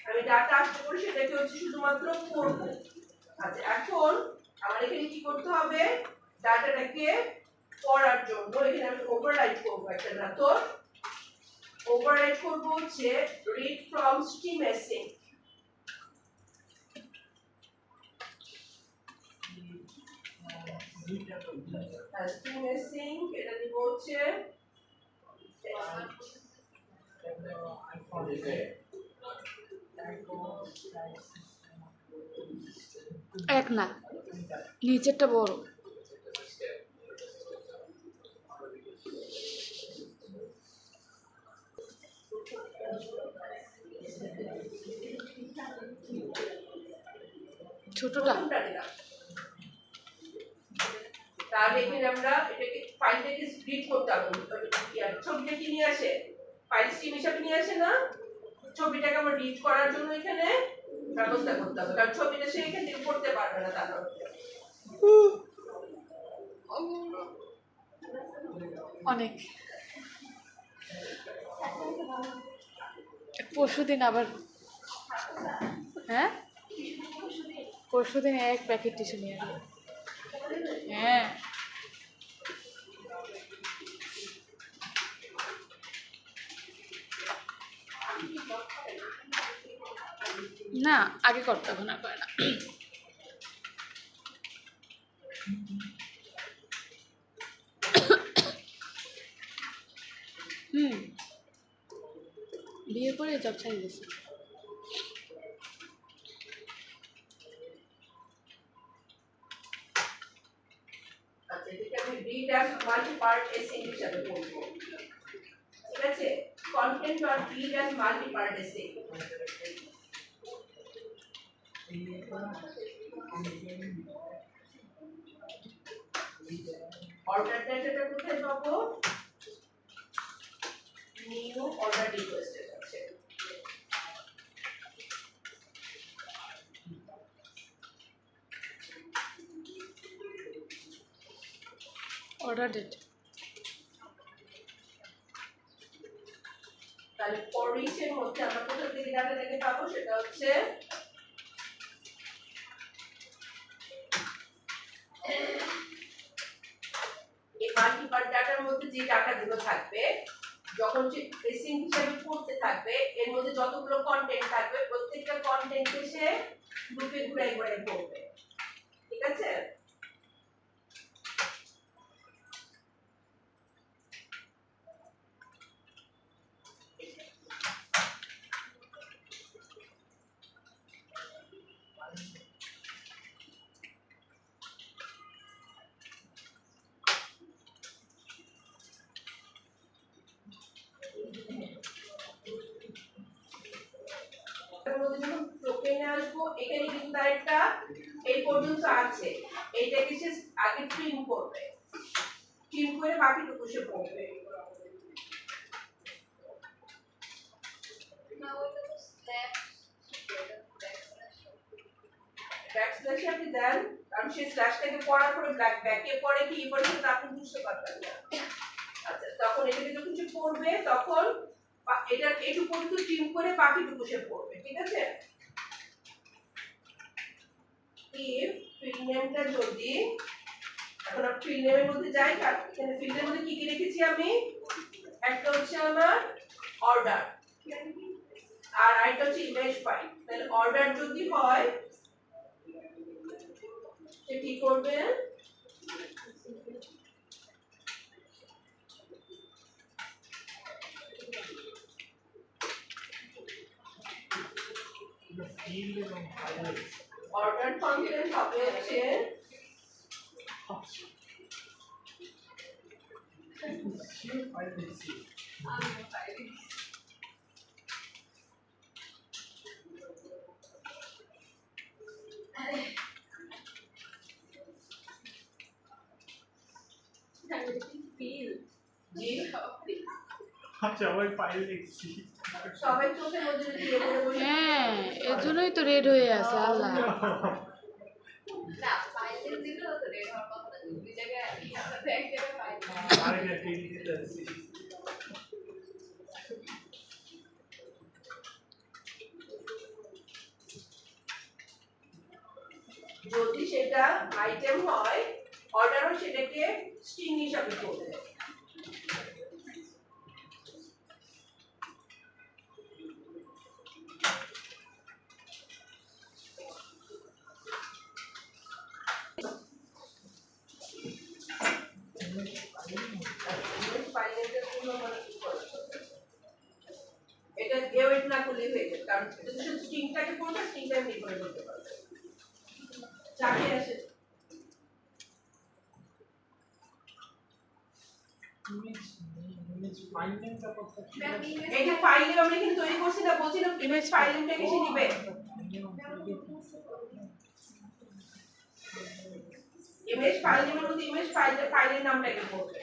আমি ডাটা আসতে করে সেটাকে হচ্ছে শুধুমাত্র পড়ব আচ্ছা এখন আমার এখানে কি করতে হবে ডাটাটাকে পড়ার জন্য এখানে আমি ওভাররাইট করব একটা মেথড ওভাররাইট করব হচ্ছে read from streamsync streamsync এটা দিব হচ্ছে এক না নিচেরটা বড় ছোটটা তাহলে এখানে আমরা এটাকে ফাইলটাকে রিড করতে হবে ছবিটা কি নিয়ে আসে ফাইল স্ট্রিম হিসাবে নিয়ে আসে না ছবিটাকে আমরা রিড করার জন্য এখানে ব্যবস্থা করতে হবে কারণ ছবিটা সে এখান থেকে পড়তে পারবে না তার অনেক পরশুদিন আবার হ্যাঁ পরশুদিন এক প্যাকেট টিস্যু নিয়ে আসবে। হ্যাঁ না আগে করতে এখন আর করে না। হুম বিয়ে করে জব ছাড়ি গেছে। আচ্ছা এটাকে আমি রিড অ্যাজ মাল্টি পার্ট এসে হিসাবে বলবো, ঠিক আছে? কন্টেন্ট আর রিড অ্যাজ মাল্টি পার্ট এসে। অর্ডার ডেটাটা কোথায় পাবো? নিউ অর্ডার রিকোয়েস্ট আছে। অর্ডার ডেট তাহলে ফর ইচ এর মধ্যে আমরা কোথা থেকে ডাটাটাকে পাবো? সেটা হচ্ছে এই মাল্টিপার্ট ডাটার মধ্যে যে ডাটাগুলো থাকবে, যখন সে ট্রেসিং হিসাবে পড়তে থাকবে, এর মধ্যে যতগুলো কন্টেন্ট থাকবে প্রত্যেকটা কন্টেন্টকে সে গ্রুপে ঘুরাই ঘুরাই পড়বে, ঠিক আছে? টোকেনে আসবো, এখানে কিন্তু তার একটা এই পর্যন্ত আছে, এইটাকে সে আগে ট্রিম করবে, ট্রিম করে বাকিটুকু সে পড়বে। ব্যাকস্ল্যাশে আপনি দেন, কারণ সেই স্ল্যাশটাকে পড়ার পরে ব্যাকে পড়ে কি পড়ে সেটা আপনি বুঝতে পারবেন না। আচ্ছা তখন এটাকে যখন সে পড়বে তখন এটা এইটুকু পর্যন্ত ট্রিম করে বাকিটুকু সে পড়বে, ঠিক আছে? if field nameটা যদি এখন field name এর মধ্যে যাই, এখানে field এর মধ্যে কি কি রেখেছি আমি? একটা হচ্ছে আমার অর্ডার আর আরেকটা হচ্ছে ইমেজ ফাইল। তাহলে অর্ডার যদি হয় সে কি করবে? অর্ডার ফাংশন হবে হচ্ছে সবাই ফাইল লিখছি, সবাই চোখের মধ্যে যদি এভাবে বসে হ্যাঁ এর জন্যই তো রেড হয়ে আছে আল্লাহ। না ফাইল দিলে তো রেড হওয়ার কথা না, দুই জায়গায় আমরা এক জায়গায় ফাইল আরেকটা টিভি দিতে আসছি। যদি সেটা আইটেম হয়, অর্ডারও সেটাকে স্ট্রিং হিসাবে করবে। এটা এওয়েট না করলে হয়ে যাবে, কারণ এটা যদি স্ট্রিংটাকে পড়বে স্ট্রিংটা এমনি করে করতে পারবে। চাকরি আসে এই যে ফাইল নেম আমরা কিন্তু তৈরি করছি না, বলছিলাম ইমেজ ফাইল নেমটাকে সে নিবে। ইমেজ ফাইল নেমের মধ্যে ইমেজ ফাইলের নামটাকে পড়বে।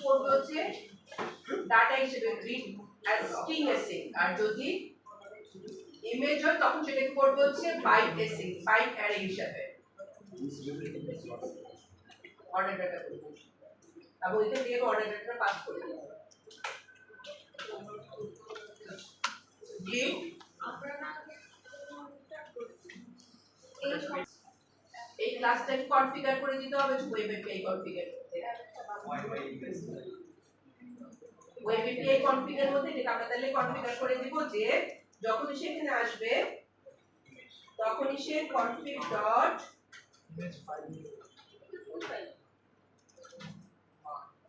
পড়বে হচ্ছে ডাটা হিসেবে রিড অ্যাজ স্ট্রিং এসে, আর যদি ইমেজ হয় তখন সেটাকে করবে হচ্ছে বাইট এসি বাইট অ্যারে হিসাবে অর্ডার ডাটা করব এবং এখান থেকে অর্ডার ডাটা পাস করে দেব জি এই ক্লাসটাকে কনফিগার করে দিতে হবে ওয়েব এপিআই কনফিগার করতে ওয়েব এপিআই কনফিগার মধ্যে এটা আমরা তাহলে কনফিগার করে দিব যে যখনই সে এখানে আসবে তখনই সে config dot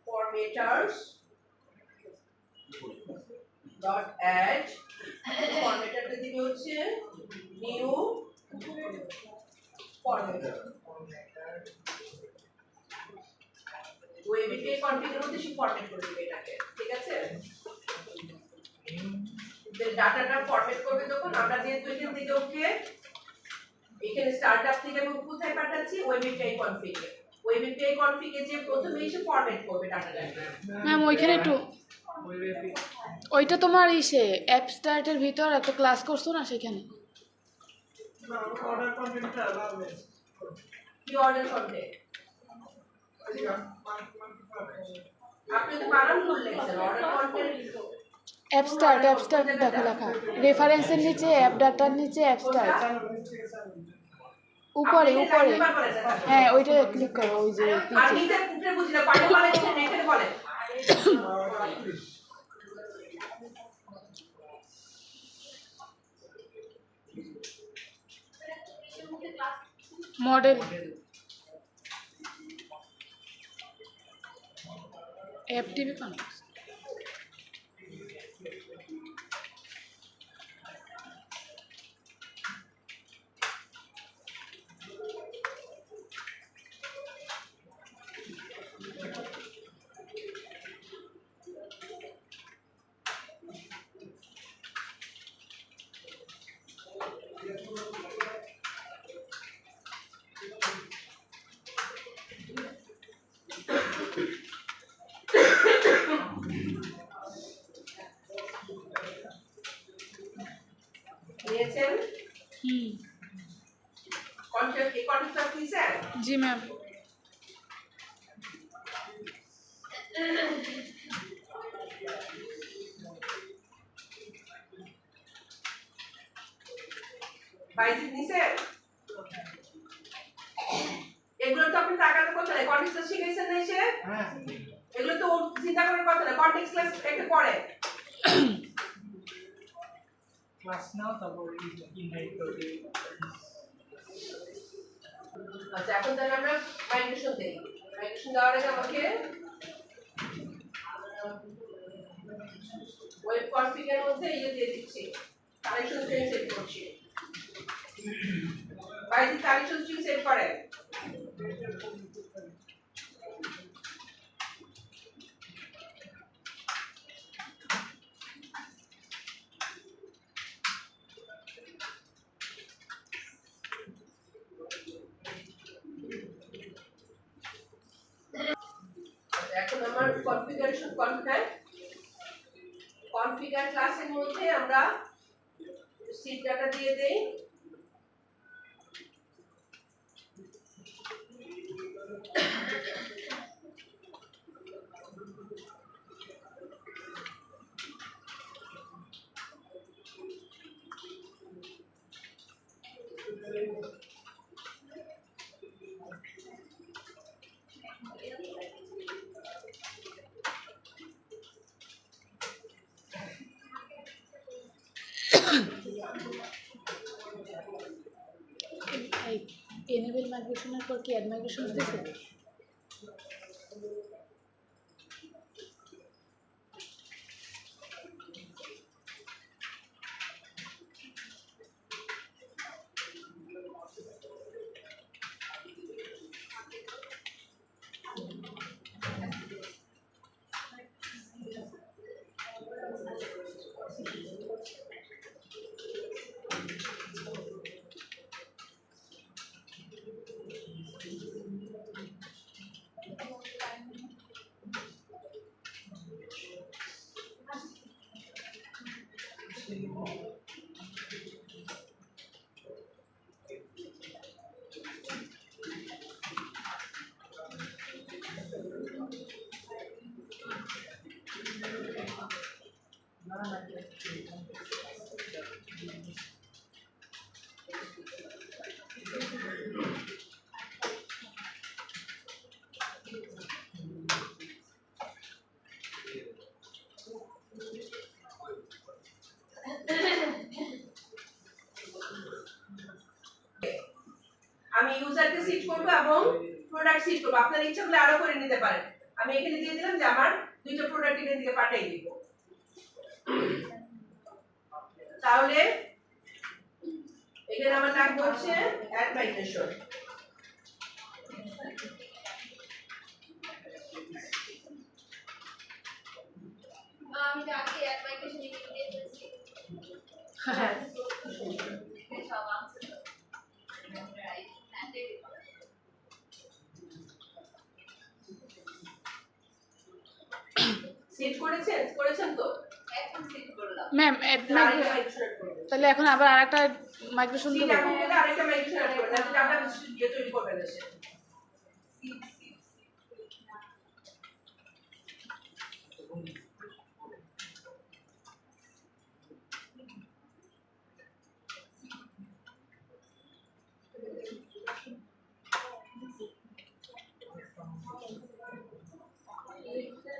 formatters dot add formatterটা দিবে হচ্ছে new formatter web API configure মধ্যে সে ফরম্যাট করে দিবে এটাকে ঠিক আছে যে ডাটাটা ফরম্যাট করবে তখন আমরা যেহেতু এখান থেকে ওকে এখানে স্টার্টআপ থেকে আমি কোথায় পাঠাচ্ছি ওয়েব এপিআই কনফিগে ওয়েব এপিআই কনফিগে যে প্রথমে এসে ফরম্যাট করবে ডাটাটাকে ম্যাম ওইখানে একটু ওইটা তোমার ইসে অ্যাপ স্টার্টের ভিতর একটা ক্লাস করছো না সেখানে order content টা আলাদা কি অর্ডার করবে আপনি তো বানান করলেন অর্ডার কন্টেন্ট অ্যাপ স্টার্ট দেখো লেখা রেফারেন্সের নিচে অ্যাপ ডাটার নিচে অ্যাপ স্টার্ট উপরে হ্যাঁ ওইটা ক্লিক করো ওই যে আর পিছে নিচে উপরে বুঝলে পাঠে বলে এখানে বলে মডেল অ্যাপ টিভি কনটেক্সট নিয়েছেন কন্টেন্ট এই কন্টেন্টটা কি স্যার জি ম্যাম বাইজিত নিছেন এগুলো তো আপনি টাকাতে কথা না কন্টেক্সট শিখাইছেন না এসে হ্যাঁ এগুলো তো চিন্তা করার কথা না কন্টেক্সট ক্লাস একটা পড়ে ক্লাস নাও তারপর ইনভাইট করতে আচ্ছা এখন তাহলে আমরা মাইগ্রেশন দেই মাইগ্রেশন দেওয়ার আগে আমাকে ওয়েব কনফিগার মধ্যে এই দিয়ে দিচ্ছি কানেকশন স্ট্রিং সেট করছি বাইরে কানেকশন স্ট্রিং সেট করে এখন আমার কনফিগারেশন কনফিগার ক্লাসের মধ্যে আমরা সিট ডাটা দিয়ে দেই এনেবল মাইগ্রেশনের পর কি অ্যাড মাইগ্রেশন দিছে আমি ইউজারকে সিট করব এবং প্রোডাক্ট সিট করব। আপনার ইচ্ছা হলে আরো করে নিতে পারেন। আমি এখানে দিয়ে দিলাম যে আমার দুইটা প্রোডাক্ট এখান থেকে পাঠিয়ে দিব। তাহলে এখানে আমার লাগবে হচ্ছে অ্যাড মাইগ্রেশন। আমি যে আগে অ্যাপ্লিকেশন দিয়ে দিয়েছি হ্যাঁ সব আনসার রাইট সিট করেছেন তো? এখন সিট করলাম ম্যাম আরেকটা মাইগ্রেশন করব। তাহলে এখন আবার আরেকটা মাইগ্রেশন সিট দেবো। এখন করে আরেকটা মাইগ্রেশন করব। যাতে ডাটা দিয়ে তৈরি করবেন এসে।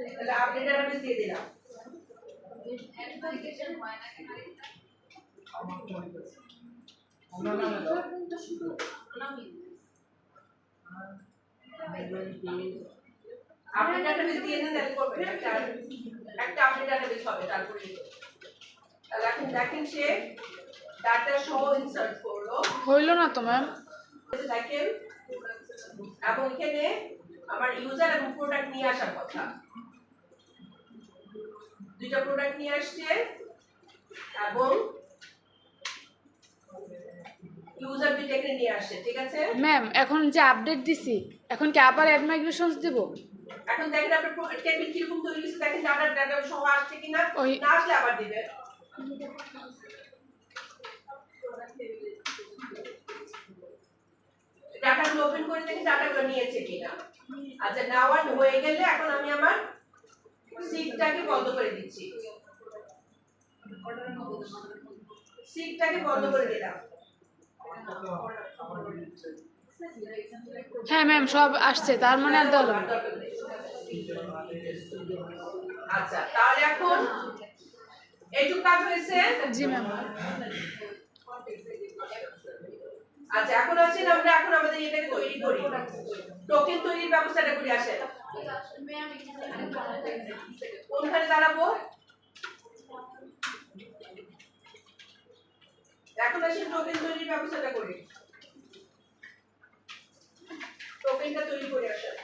তাহলে আপনি ডাটাবেস দিয়ে দিলাম। অ্যাপ্লিকেশন হয় না কেন আরেকটা আপনি ডাটাবেস দিয়ে দেন তাহলে করবেন একটা আপনি ডাটাবেস হবে তারপরে তাহলে এখন দেখেন সে ডাটা শো ইনসার্ট করলো হইলো না তো ম্যাম। দেখেন এবং এখানে আমার ইউজার এবং প্রোডাক্ট নিয়ে আসার কথা দুইটা প্রোডাক্ট নিয়ে আসছে এবং ইউজার দুইটা এখানে নিয়ে আসছে ঠিক আছে ম্যাম এখন যে আপডেট দিছি এখন কি আবার অ্যাড মাইগ্রেশনস দেব? এখন দেখেন আপনার টেবিল কিরকম তৈরি হয়েছে দেখেন ডাটা সহ আসছে কিনা ওই- না আসলে আবার দিবে ডাটাগুলো ওপেন করে দেখেন ডাটাগুলো নিয়েছে কিনা আচ্ছা নেওয়া হয়ে গেলে এখন আমি আমার সিটটাকে বন্ধ করে দিচ্ছি সিটটাকে বন্ধ করে দিলাম হ্যাঁ ম্যাম সব আসছে তার মানে আর দেওয়া লাগবে না। আচ্ছা তাহলে এখন এইটুকু কাজ হয়েছে জি ম্যাম। আচ্ছা এখন আসেন আমরা এখন আমাদের এটাকে তৈরি করি টোকেন তৈরির ব্যবস্থাটা করি আসেন কোনখানে দাঁড়াবো এখন আসেন টোকেন তৈরির ব্যবস্থাটা করি টোকেনটা তৈরি করে আসেন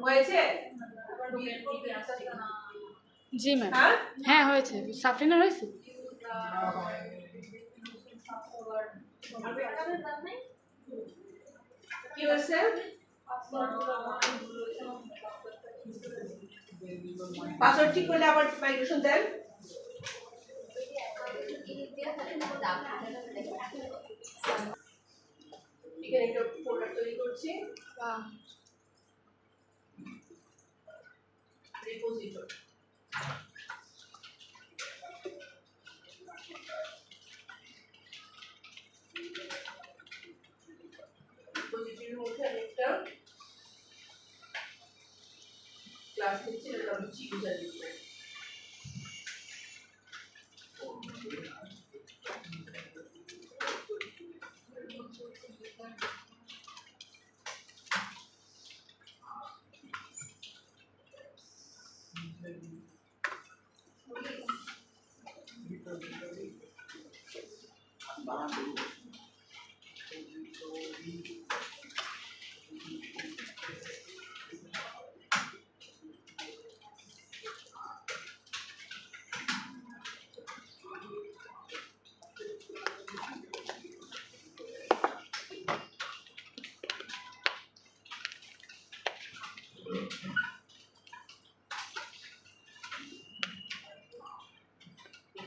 হয়েছে জি ম্যাম। হ্যাঁ হ্যাঁ হয়েছে। সাফরিনের হয়েছে? কি হয়েছে পাসওয়ার্ড ঠিক করলে আবার মাইগ্রেশন দেন এখানে একটা ফোল্ডার তৈরি করছি রিপোজিটরি রিপোজিটরির মধ্যে আমি একটা ক্লাস নিচ্ছি যেটা আমি ইউজার লিখব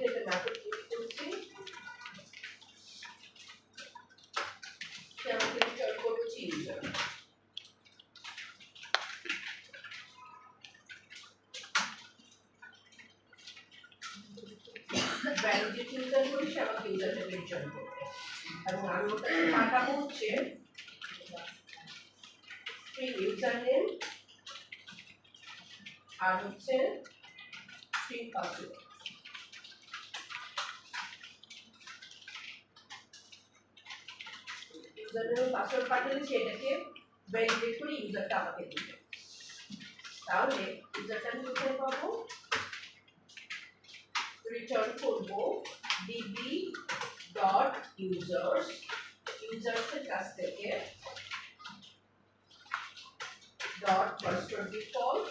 এটা নাটক তৈরি করছি সেটা আমি ইনস্টল করছি ইউজার ভ্যালিডিটি ইউজার করি সে আমাকে ইউজারটা ইনস্টল করবে এবং আমি ওটাকে পাঠাবো হচ্ছে ইউজার নেম আর হচ্ছে স্ট্রিং পাসওয়ার্ড। ইউজারনেম পাসওয়ার্ড পাঠালে সেটাকে ভ্যালিডেট করে ইউজারটা আমাকে দিবে। তাহলে ইউজারটা আমি কোথায় পাবো? রিটার্ন করব db.users, ইউজার্সের কাছ থেকে ডট পাসওয়ার্ড ডিফল্ট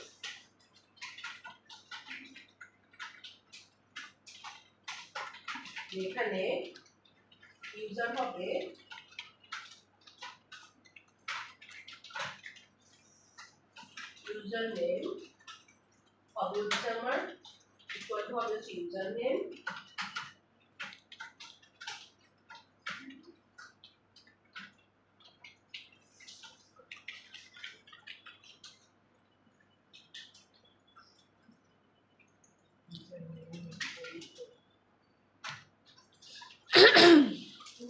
এখানে ইউজার হবে ইউজার নেম হবে হচ্ছে আমার ইকুয়াল টু হবে হচ্ছে user name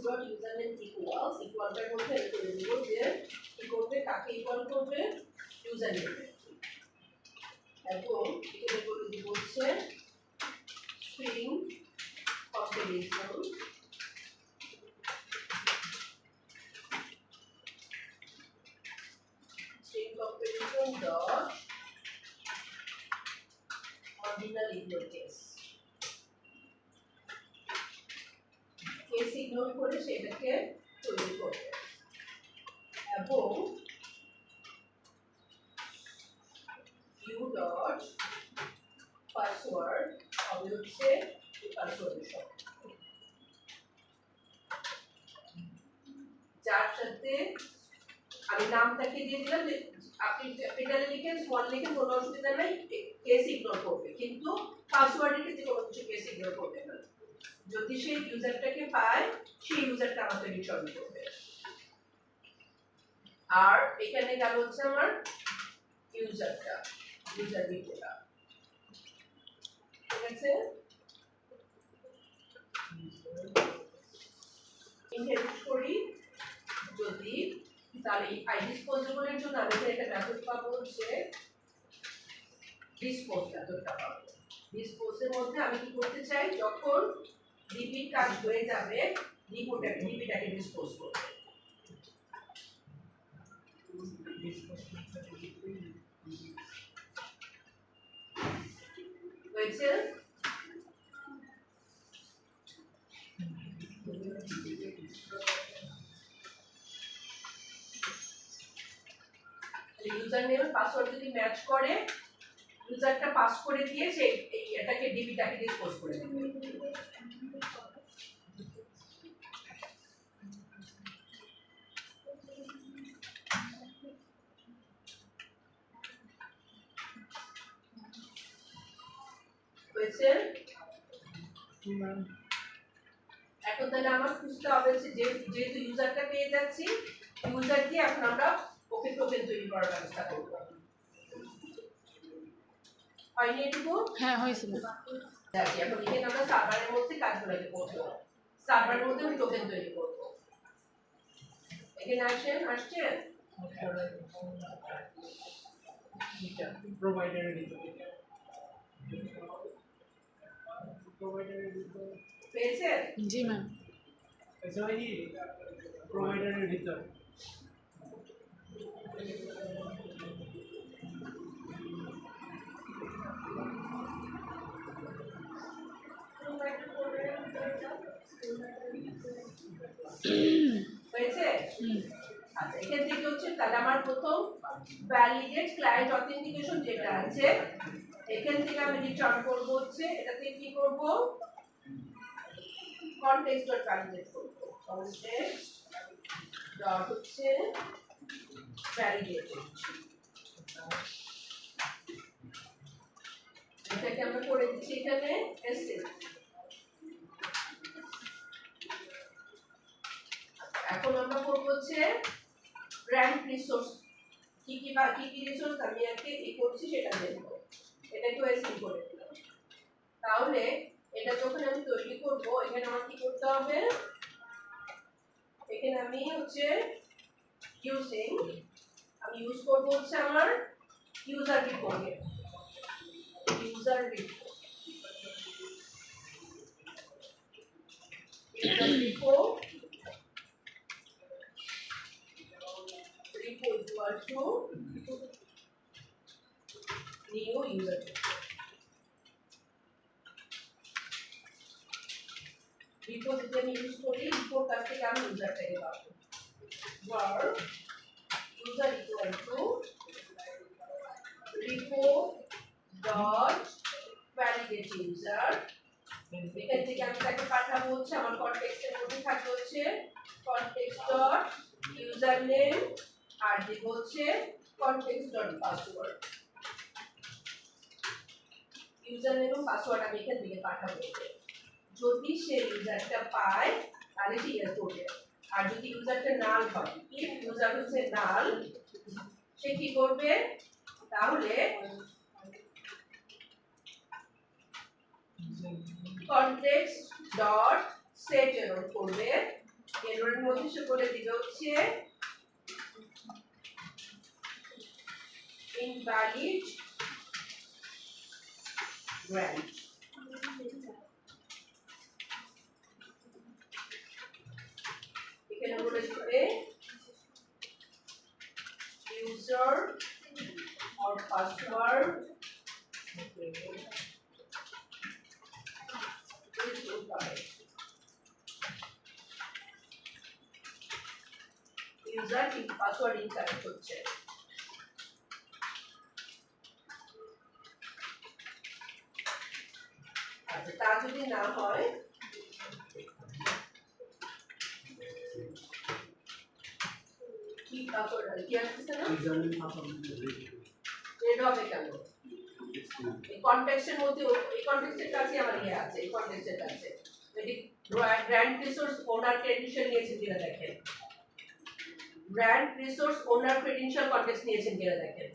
dot user name equals ইকুয়ালটার মধ্যে আমি করে দেবো যে কি করবে কাকে ইকুয়াল করবে ইউজার নেম এবং এখানে করে দিব হচ্ছে string comparison dot ordinal ignore case case ignore করে সেটাকে তৈরি করবে এবং u dot password হবে হচ্ছে পাসওয়ার্ডের সংখ্যা যার সাথে আমি নামটাকে দিয়ে দিলাম যে আপনি ক্যাপিটালে লিখেন স্মল লিখেন কোনো অসুবিধা নাই কেস ইগনোর করবে কিন্তু পাসওয়ার্ডের ক্ষেত্রে কোনো কিছু কেস ইগনোর করবে না যদি সেই ইউজারটাকে পায় সেই ইউজারটা আমাকে রিটার্ন করবে আর এখানে গেল হচ্ছে আমার ইউজারটা ইউজার ডিটা ঠিক আছে ইনহেরিট করি যদি তাহলে আই ডিসপোজেবলের জন্য আমি একটা মেথড পাবো হচ্ছে ডিসপোজ মেথডটা পাবো ডিসপোজের মধ্যে আমি কি করতে চাই যখন ডিবি কাজ হয়ে যাবে ডিবিটাকে ডিসপোজ করব হয়েছে ইউজার নেম পাসওয়ার্ড যদি ম্যাচ করে ইউজারটা পাস করে দিয়ে সেই এটাকে ডিবিটাকে ডিসপোজ করে দেবে হয়েছে এখন তাহলে আমার খুঁজতে হবে যে যেহেতু ইউজারটা পেয়ে যাচ্ছি ইউজার দিয়ে এখন আমরা ওকে টোকেন তৈরি করার ব্যবস্থা করব হয়নি এটুকু হ্যাঁ হয়েছে দেখি এখন এখানে আমরা সার্ভারের মধ্যে কাজগুলোকে করব সার্ভারের মধ্যে আমি টোকেন তৈরি করব এখানে আসছেন provider editor পেয়েছেন জি ম্যাম ऐसा ही provider editor হয়েছে আচ্ছা এখান থেকে হচ্ছে তাহলে আমার প্রথম ভ্যালিডেট ক্লায়েন্ট অথেন্টিকেশন যেটা আছে এখান থেকে আমি রিটার্ন করব হচ্ছে এটাতে কি করব কনটেক্সট ডট ভ্যালিডেট করব কনটেক্সট ডট হচ্ছে ভ্যালিডেট এটাকে আমরা করে দিচ্ছি এখানে এসএস এখন আমরা করব হচ্ছে র্যাঙ্ক রিসোর্স কি রিসোর্স আমি আজকে কি করছি সেটা দেখব এটাকে এসএস করে দিলাম তাহলে এটা যখন আমি তৈরি করব এখানে আমার কি করতে হবে এখানে আমি হচ্ছে আমি ইউজ করব হচ্ছে আমার ইউজার রিপোর্টে ইউজার রিপোর্ট রিপো যদি আমি ইউজ করি রিপোর কাছ থেকে আমি ইউজারটাকে পাবো var user equal to repo dot validate user এখান থেকে আমি তাকে পাঠাবো হচ্ছে আমার কনটেক্সটের মধ্যে থাকবে হচ্ছে context dot username আর দিব হচ্ছে context dot password username এবং পাসওয়ার্ড আমি এখান থেকে পাঠাবো যদি সে ইউজারটা পায় তাহলে সে ইয়ে করবে আর যদি ইউজারটা নাল হয় if ইউজার হচ্ছে নাল সে কি করবে তাহলে context dot set error করবে এররের মধ্যে সে বলে দিবে হচ্ছে invalid grant এখানে বলে দিবে user or password user কি পাসওয়ার্ড ইনকারেক্ট হচ্ছে আচ্ছা তা যদি না হয় কি পাসওয়ার্ড কি আসছে না রেড হবে কেন এই কনটেক্সটের মধ্যে এই কনটেক্সটের কাছে আমার ইয়ে আছে এই কনটেক্সটের কাছে এটি গ্র্যান্ড রিসোর্স ওনার ক্রেডেনশিয়াল নিয়েছেন কিনা দেখেন গ্র্যান্ড রিসোর্স ওনার ক্রেডেনশিয়াল কনটেক্সট নিয়েছেন কিনা দেখেন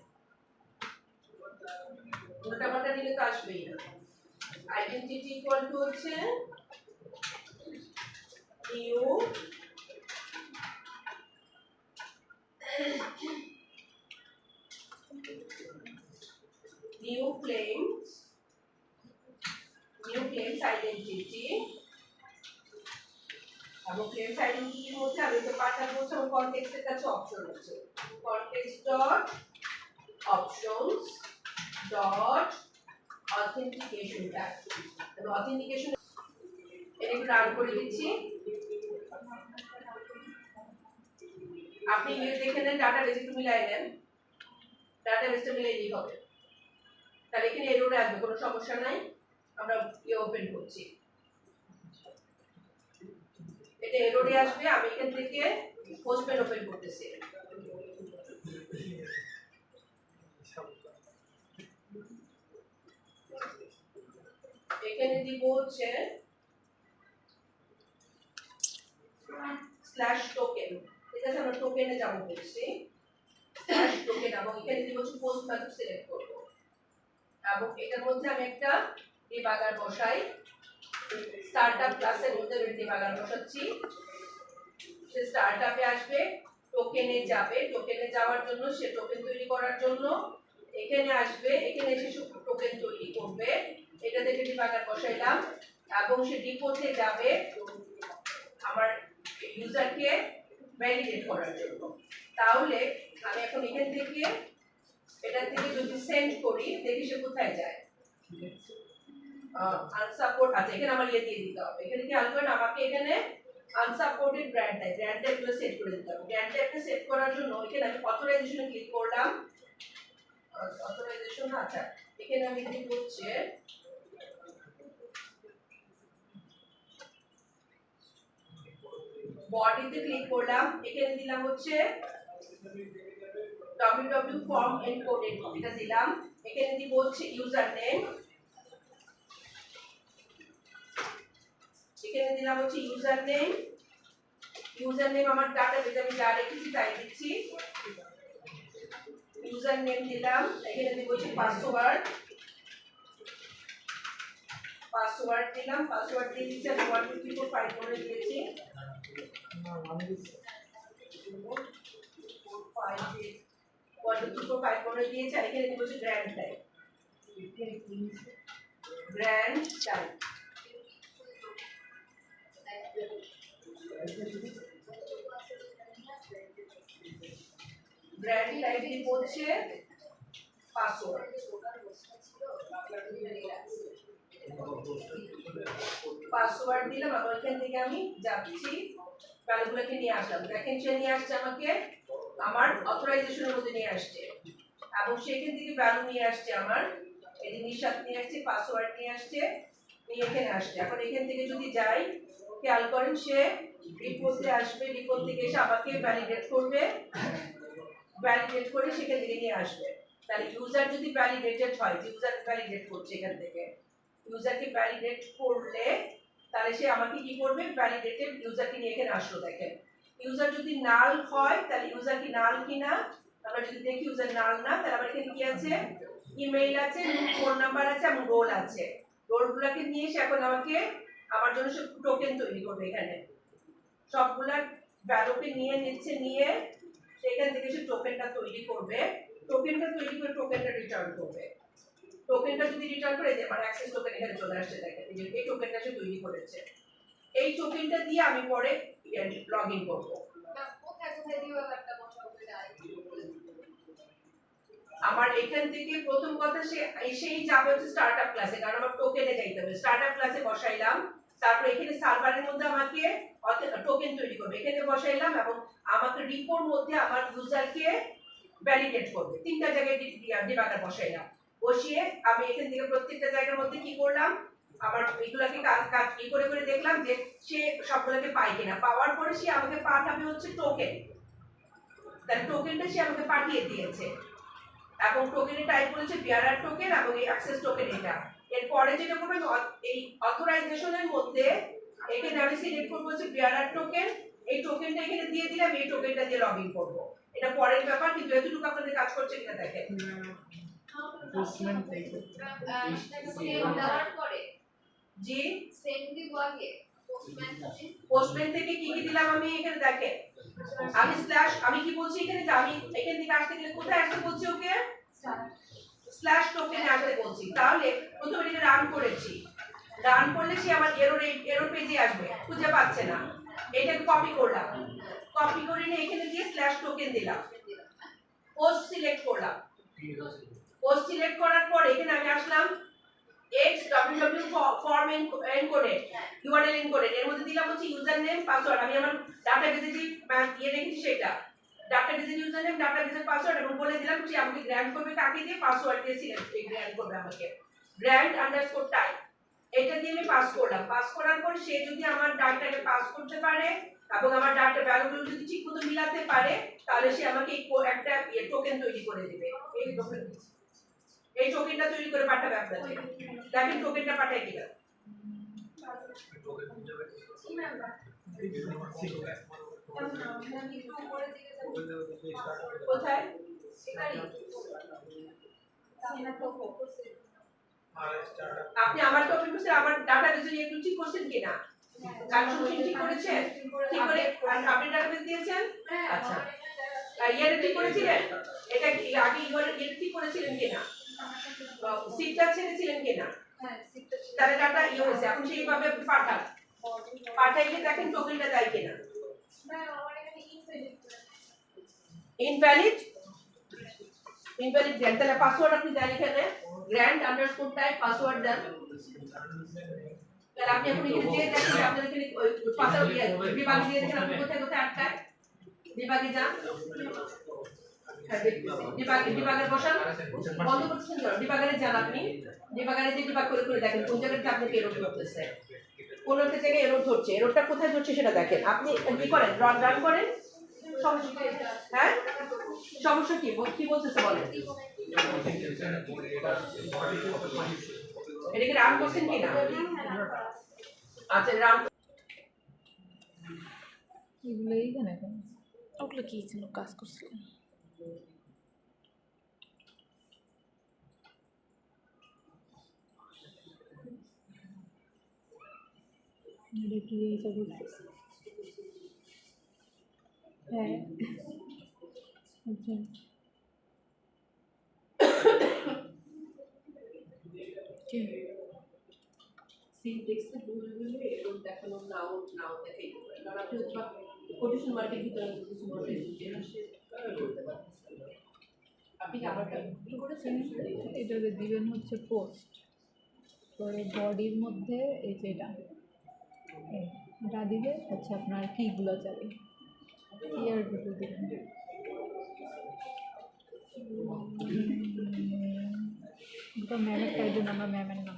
উল্টা পাল্টা দিলে তো আসবেই না আইডেন্টিটি ইকুয়াল টু হচ্ছে নিউ new claims identity এবং claims identity এর মধ্যে আমি তো পাঠাবো হচ্ছে আমার context এর কাছে অপশন আছে context dot options dot authentication tag এবং authentication এটা রান করে দিচ্ছি আপনি ইয়ে দেখে নেন ডাটাবেস একটু মিলাই নেন ডাটাবেসটা মিলাই দিই হবে তাহলে এখানে এরর আসবে কোনো সমস্যা নাই আমরা ইয়ে ওপেন করছি এটা এররে আসবে আমি এখান থেকে হোস্টপেন ওপেন করতেছি এখানে দিব হচ্ছে স্ল্যাশ টোকেন ঠিক আছে আমরা টোকেনে যাব বলছি স্ল্যাশ টোকেন এবং এখানে দিব হচ্ছে পোস্ট মেথড সিলেক্ট করব এবং এটার মধ্যে আমি একটা ডিবাগার বসাই স্টার্টআপ ক্লাসের মধ্যে ডিবাগার বসাচ্ছি সে স্টার্টআপে আসবে টোকেনে যাবে টোকেনে যাওয়ার জন্য সে টোকেন তৈরি করার জন্য এখানে আসবে এখানে এসে টোকেন তৈরি করবে এটা থেকে ডিবাগার বসাইলাম এবং সে ডিপোতে যাবে আমার ইউজারকে ভ্যালিডেট করার জন্য তাহলে আমি এখন এখান থেকে এটা থেকে যদি সেন্ড করি দেখি সে কোথায় যায় আনসাপোর্ট আছে এখানে আমার ইয়ে দিয়ে দিতে হবে এখানে কি আনবেন আমাকে এখানে আনসাপোর্টেড ব্র্যান্ড টাইপগুলো সেট করে দিতে হবে ব্র্যান্ড টাইপটা সেট করার জন্য এখানে আমি অথরাইজেশনে ক্লিক করলাম অথরাইজেশন আচ্ছা এখানে আমি ক্লিক করছি বডিতে ক্লিক করলাম এখানে দিলাম হচ্ছে www form encoded এটা দিলাম এখানে দিব হচ্ছে ইউজার নেম এখানে দিলাম হচ্ছে ইউজার নেম আমার ডাটাবেসে আমি যা রেখেছি তাই দিচ্ছি ইউজার নেম দিলাম এখানে দিব হচ্ছে পাসওয়ার্ড দিলাম পাসওয়ার্ড দিয়ে দিচ্ছি আমি 1234 করে দিয়েছি 1234 করে দিয়েছি আর এখানে দিব হচ্ছে গ্র্যান্ড টাইপ গ্র্যান্ড টাইপ দিব হচ্ছে পাসওয়ার্ড পাসওয়ার্ড দিলাম, আবার এখান থেকে আমি যাচ্ছি ভ্যালুগুলোকে নিয়ে আসলাম। দেখেন সে নিয়ে আসছে আমাকে আমার অথরাইজেশনের মধ্যে নিয়ে আসছে, এবং সেখান থেকে ভ্যালু নিয়ে আসছে আমার এই যে নিঃস্বাদ নিয়ে আসছে, পাসওয়ার্ড নিয়ে আসছে, নিয়ে এখানে আসছে। এখন এখান থেকে যদি যাই, খেয়াল করেন সে রিপোর্টে আসবে, রিপোর্ট থেকে এসে আমাকে ভ্যালিডেট করবে, ভ্যালিডেট করে সেখান থেকে নিয়ে আসবে। তাহলে ইউজার যদি ভ্যালিডেটেড হয়, ইউজার ভ্যালিডেট করছে এখান থেকে, ইউজারকে ভ্যালিডেট করলে তাহলে সে আমাকে কি করবে, ভ্যালিডেটেড ইউজারকে নিয়ে এখানে আসলো। দেখেন ইউজার যদি নাল হয় তাহলে ইউজার কি নাল কিনা আমরা যদি দেখি, ইউজার নাল না, তাহলে আমার এখানে কি আছে, ইমেইল আছে, ফোন নাম্বার আছে এবং রোল আছে। রোলগুলোকে নিয়ে সে এখন আমাকে আমার জন্য সব টোকেন তৈরি করবে, এখানে সবগুলা ভ্যালুকে নিয়ে নিচ্ছে, নিয়ে সেখান থেকে সে টোকেনটা তৈরি করবে, টোকেনটা তৈরি করে টোকেনটা রিটার্ন করবে। টোকেনটা যদি রিটার্ন করে, যে আমার অ্যাক্সেস টোকেন এখানে চলে আসছে, দেখেন এই টোকেনটা সে তৈরি করেছে। এই টোকেনটা দিয়ে আমি পরে লগইন করব। কোথায় কোথায় দিয়ে ব্যাপারটা বসাবো এটা আমার এখান থেকে প্রথম কথা সে এসেই যাবে হচ্ছে স্টার্টআপ ক্লাসে, কারণ আমার টোকেনে যাইতে হবে। স্টার্টআপ ক্লাসে বসাইলাম, তারপর এখানে সার্ভারের মধ্যে আমাকে টোকেন তৈরি করবে, এখানে বসাইলাম, এবং আমাকে রিপোর্ট মধ্যে আমার ইউজারকে ভ্যালিডেট করবে। তিনটা জায়গায় ডিবাগার বসাইলাম, বসিয়ে আমি এখান থেকে প্রত্যেকটা জায়গার মধ্যে কি করলাম, আবার এগুলাকে কাজ কি করে করে দেখলাম যে সে সবগুলোকে পায় কিনা। পাওয়ার পরে সে আমাকে পাঠাবে হচ্ছে টোকেন, তার টোকেনটা সে আমাকে পাঠিয়ে দিয়েছে, এবং টোকেনের টাইপ বলেছে বিআরআর টোকেন এবং এই অ্যাক্সেস টোকেন। এটা এরপরে যেটা করব, এই অথরাইজেশনের মধ্যে এখানে আমি সিলেক্ট করব হচ্ছে বিআরআর টোকেন, এই টোকেনটা এখানে দিয়ে দিলাম, এই টোকেনটা দিয়ে লগইন করব। এটা পরের ব্যাপার, কিন্তু এতটুকু আপনাদের কাজ করছে কিনা দেখেন। Postman take it. দেওয়ার পরে জি সেন্ড দিব আগে পোস্টম্যান থেকে কি কি দিলাম আমি এখানে দেখেন। আমি স্ল্যাশ, আমি কি বলছি এখানে, যে আমি এখান থেকে আসতে গেলে কোথায় আসতে বলছি, ওকে স্ল্যাশ টোকেনে আসতে বলছি। তাহলে প্রথমে এটা রান করেছি, রান করলে সে আমার এরর পেজে আসবে, খুঁজে পাচ্ছে না। এটাকে কপি করলাম, কপি করে নিয়ে এখানে দিয়ে স্ল্যাশ টোকেন দিলাম, পোস্ট সিলেক্ট করলাম। পোস্ট সিলেক্ট করার পর এখানে আমি আসলাম www form encoded, URL encoded, এর মধ্যে দিলাম হচ্ছে ইউজার নেম পাসওয়ার্ড। আমি আমার ডাটাবেজে যে রেখেছি সেটা, ডাটাবেজের ইউজার নেম, ডাটাবেজের পাসওয়ার্ড, এবং বলে দিলাম যে আমাকে গ্র্যান্ট করবে কাকে দিয়ে, পাসওয়ার্ড দিয়ে সিলেক্ট গ্র্যান্ট করবে আমাকে, গ্র্যান্ট আন্ডারস্কোর টাইপ, এটা দিয়ে আমি পাস করলাম। পাস করার পর সে যদি আমার ডাটাকে পাস করতে পারে এবং আমার ডাটা ভ্যালুগুলো যদি ঠিকমতো মিলাতে পারে, তাহলে সে আমাকে একটা টোকেন তৈরি করে দিবে। এই টোকেনটা তৈরি করে পাঠাবে আপনাদের। দেখেন টোকেনটা পাঠাই দিলাম। কোথায় আপনি আমার টোকেন করছেন, আমার ডাটাবেজে একটু ঠিক করছেন কিনা, কানেকশন ঠিক করেছেন, ঠিক করে আপনি ডাটাবেজ দিয়েছেন। আচ্ছা, ইয়ারে ঠিক করেছিলেন, এটা কি আগে ইয়ারে ঠিক করেছিলেন কিনা, সিটটা ছেড়েছিলেন কিনা, তাহলে ডাটা ইয়ে হয়েছে। এখন সেইভাবে পাঠান, পাঠাইলে দেখেন টোকেনটা দেয় কিনা। ইনভ্যালিড, ইনভ্যালিড দেন, তাহলে পাসওয়ার্ড আপনি দেন এখানে গ্র্যান্ড আন্ডারস্কোর টাইপ, পাসওয়ার্ড দেন। তাহলে আপনি এখন এখানে যে দেখেন আপনাদের এখানে পাসওয়ার্ড বিভাগ দিয়ে দেখেন আপনি কোথায় কোথায় আটকায়, বিভাগে যান, ডিবাগারে বসান, বন্ধ করছেন না, ডিবাগারে যান আপনি, ডিবাগারে যে ডিবাগ করে করে দেখেন কোন জায়গাতে আপনাকে এরর করতেছে, কোন একটা জায়গায় এরর ধরছে, এররটা কোথায় ধরছে সেটা দেখেন। আপনি কি করেন, রান করেন, সমস্যা হ্যাঁ সমস্যা কি বলতেছে বলেন, এটাকে রান করছেন কিনা। আচ্ছা রান, এগুলো এইখানে ওগুলো কি ছিল, কাজ করছিলেন। এটা কি এইসব হ্যাঁ আচ্ছা সিনট্যাক্সে ভুল হলে এরর দেখানো নাও দেখাই পারে, কারণ আপনি হচ্ছে কোটেশন মার্কের ভিতরে কিছু বলতে করতে পারতেছেন। আপনি কি আবার কি করেছেন, এটাতে দিবেন হচ্ছে পোস্ট, পরে বডির মধ্যে এই যে এটা এটা দিলে হচ্ছে আপনার কীগুলো যাবে কি আর দুটো দেবেন দুটো ম্যামের টাইপের নাম্বার ম্যামের নাম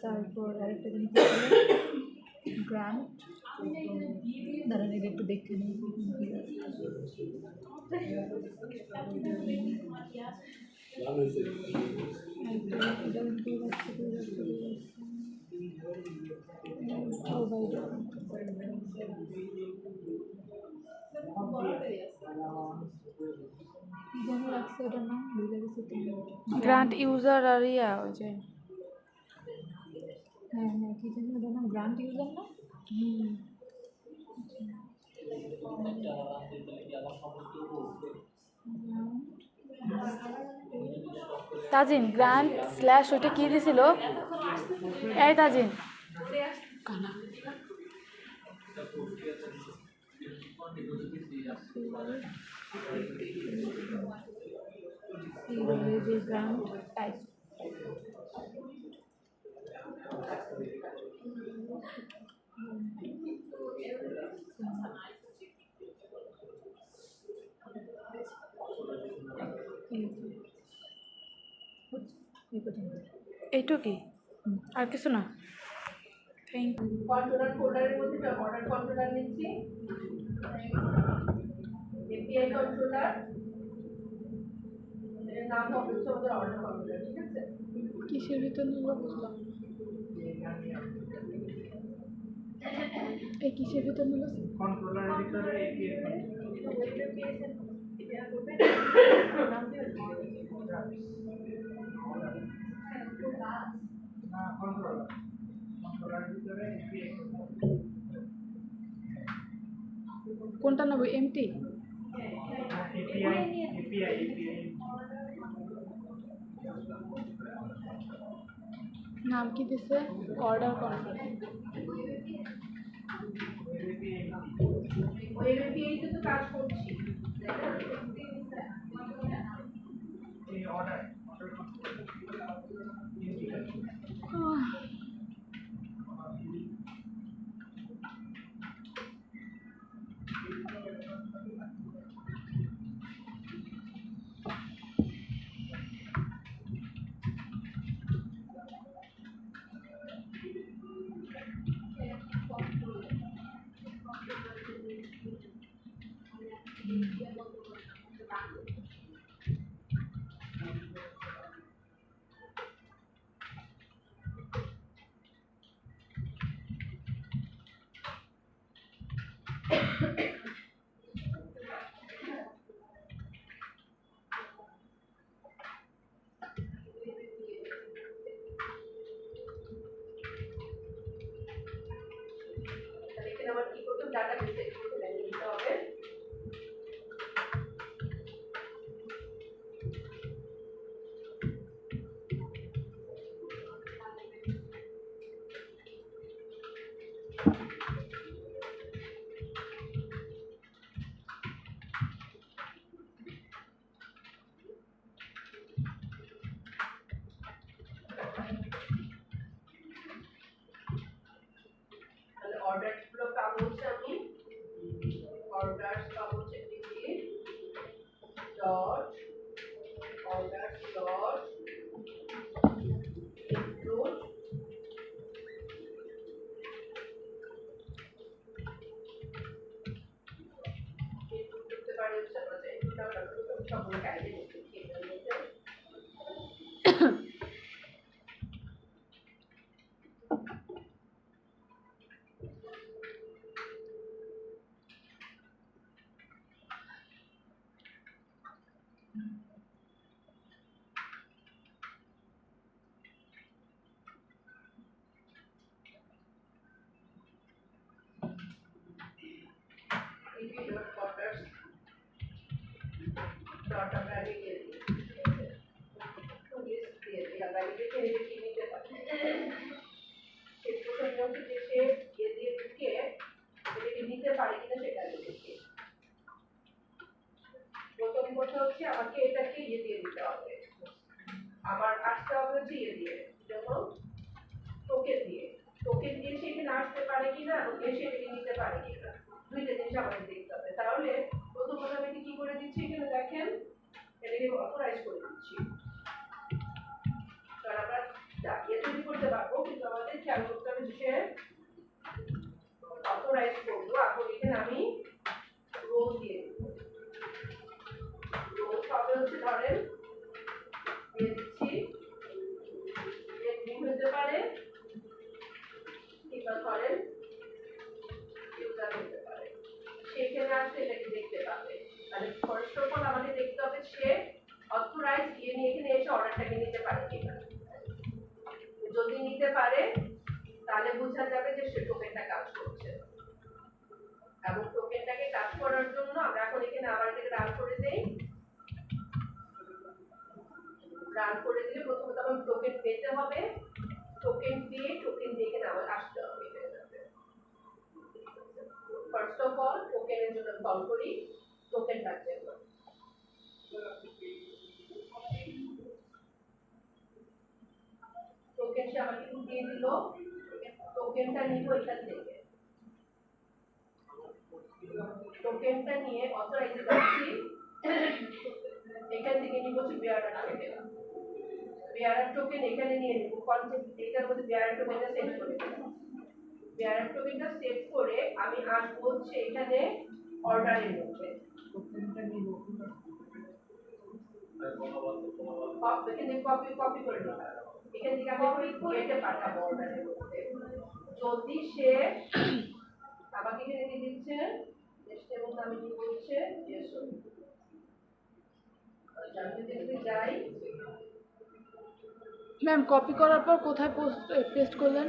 তারপর আরেকটা জিনিস গ্রান্ট দাঁড়ান এটা একটু দেখে নিই লাগছে ওটার নাম ভুলে গেছি গ্রান্ট ইউজার আর ইয়া ওই যে হ্যাঁ হ্যাঁ কী জানি ওটার নাম গ্রান্ট ইউজার না তাজিন গ্রান্ট স্ল্যাশ ওইটা কি দিছিল এই তাজিন কানা যে গ্রান্ট টাইপ এইটো কি আর কিছু না থ্যাংক ইউ কন্ট্রোলার ফোল্ডারের মধ্যে অর্ডার কন্ট্রোলার নিচ্ছি এপিআই কন্ট্রোলার এর নাম হবে হচ্ছে আমাদের অর্ডার কন্ট্রোলার ঠিক আছে কিসের ভিতর নিল বুঝলাম এই কিসের ভিতর নিল কন্ট্রোলারের ভিতরে API না কন্ট্রোলারের ভিতরে API কোনটা নেব এমটি API নাম কি দিছে অর্ডার কন্ট্রোল ওই এপিআই তে তো কাজ করছি এই অর্ডার কিনা এবং এসে এটাকে নিতে পারে কিনা, দুইটা জিনিস আমাদের দেখতে হবে। তাহলে প্রথমত আমি কি করে দিচ্ছি, এখানে দেখেন এটাকে অথরাইজ করে দিচ্ছি, কারণ আমরা ইয়ে তৈরি করতে পারবো, কিন্তু আমাদের খেয়াল করতে হবে যে সে অথরাইজ করবো। এখন এখানে আমি রোল দিয়ে দেবো, রোল হবে হচ্ছে ধরেন দিয়ে দিচ্ছি এডমিন হতে পারে কিংবা ধরেন ইউজার হতে পারে, সেখানে আসলে এটাকে দেখতে পাবে। তাহলে ফার্স্ট অফ অল আমাদের দেখতে হবে সে অথরাইজ দিয়ে নিয়ে এখানে এসে অর্ডারটাকে নিতে পারে কিনা। যদি নিতে পারে তাহলে বোঝা যাবে যে সে টোকেনটা কাজ করছে, এবং টোকেনটাকে কাজ করার জন্য আমরা এখন এখানে আবার এটাকে রান করে দেই। রান করে দিলে প্রথমত আমাকে টোকেন পেতে হবে, টোকেন দিয়ে এখানে আবার আসতে হবে। ফার্স্ট অফ অল টোকেনের জন্য কল করি, টোকেন পাচ্ছে টোকেন সে আমাকে দিয়ে দিল, টোকেনটা নিব এখান থেকে, টোকেনটা নিয়ে অথরাইজে যাচ্ছি, এখান থেকে নিব হচ্ছে বিআরআর টোকেন। বিআরআর টোকেন এখানে নিয়ে নেব, কনসেপ্ট এটার মধ্যে বিআরআর টোকেনটা সেট করে দেব। বিআরআর টোকেনটা সেট করে আমি আসবো হচ্ছে এখানে অর্ডারের মধ্যে, এখানে কপি করে নিব, এখান থেকে আমি গেটে পাঠাবো অর্ডারের মধ্যে। যদি সে আমাকে এখানে দিয়ে দিচ্ছে এবং আমি কি বলছে যাই ম্যাম, কপি করার পর কোথায় পেস্ট করলেন?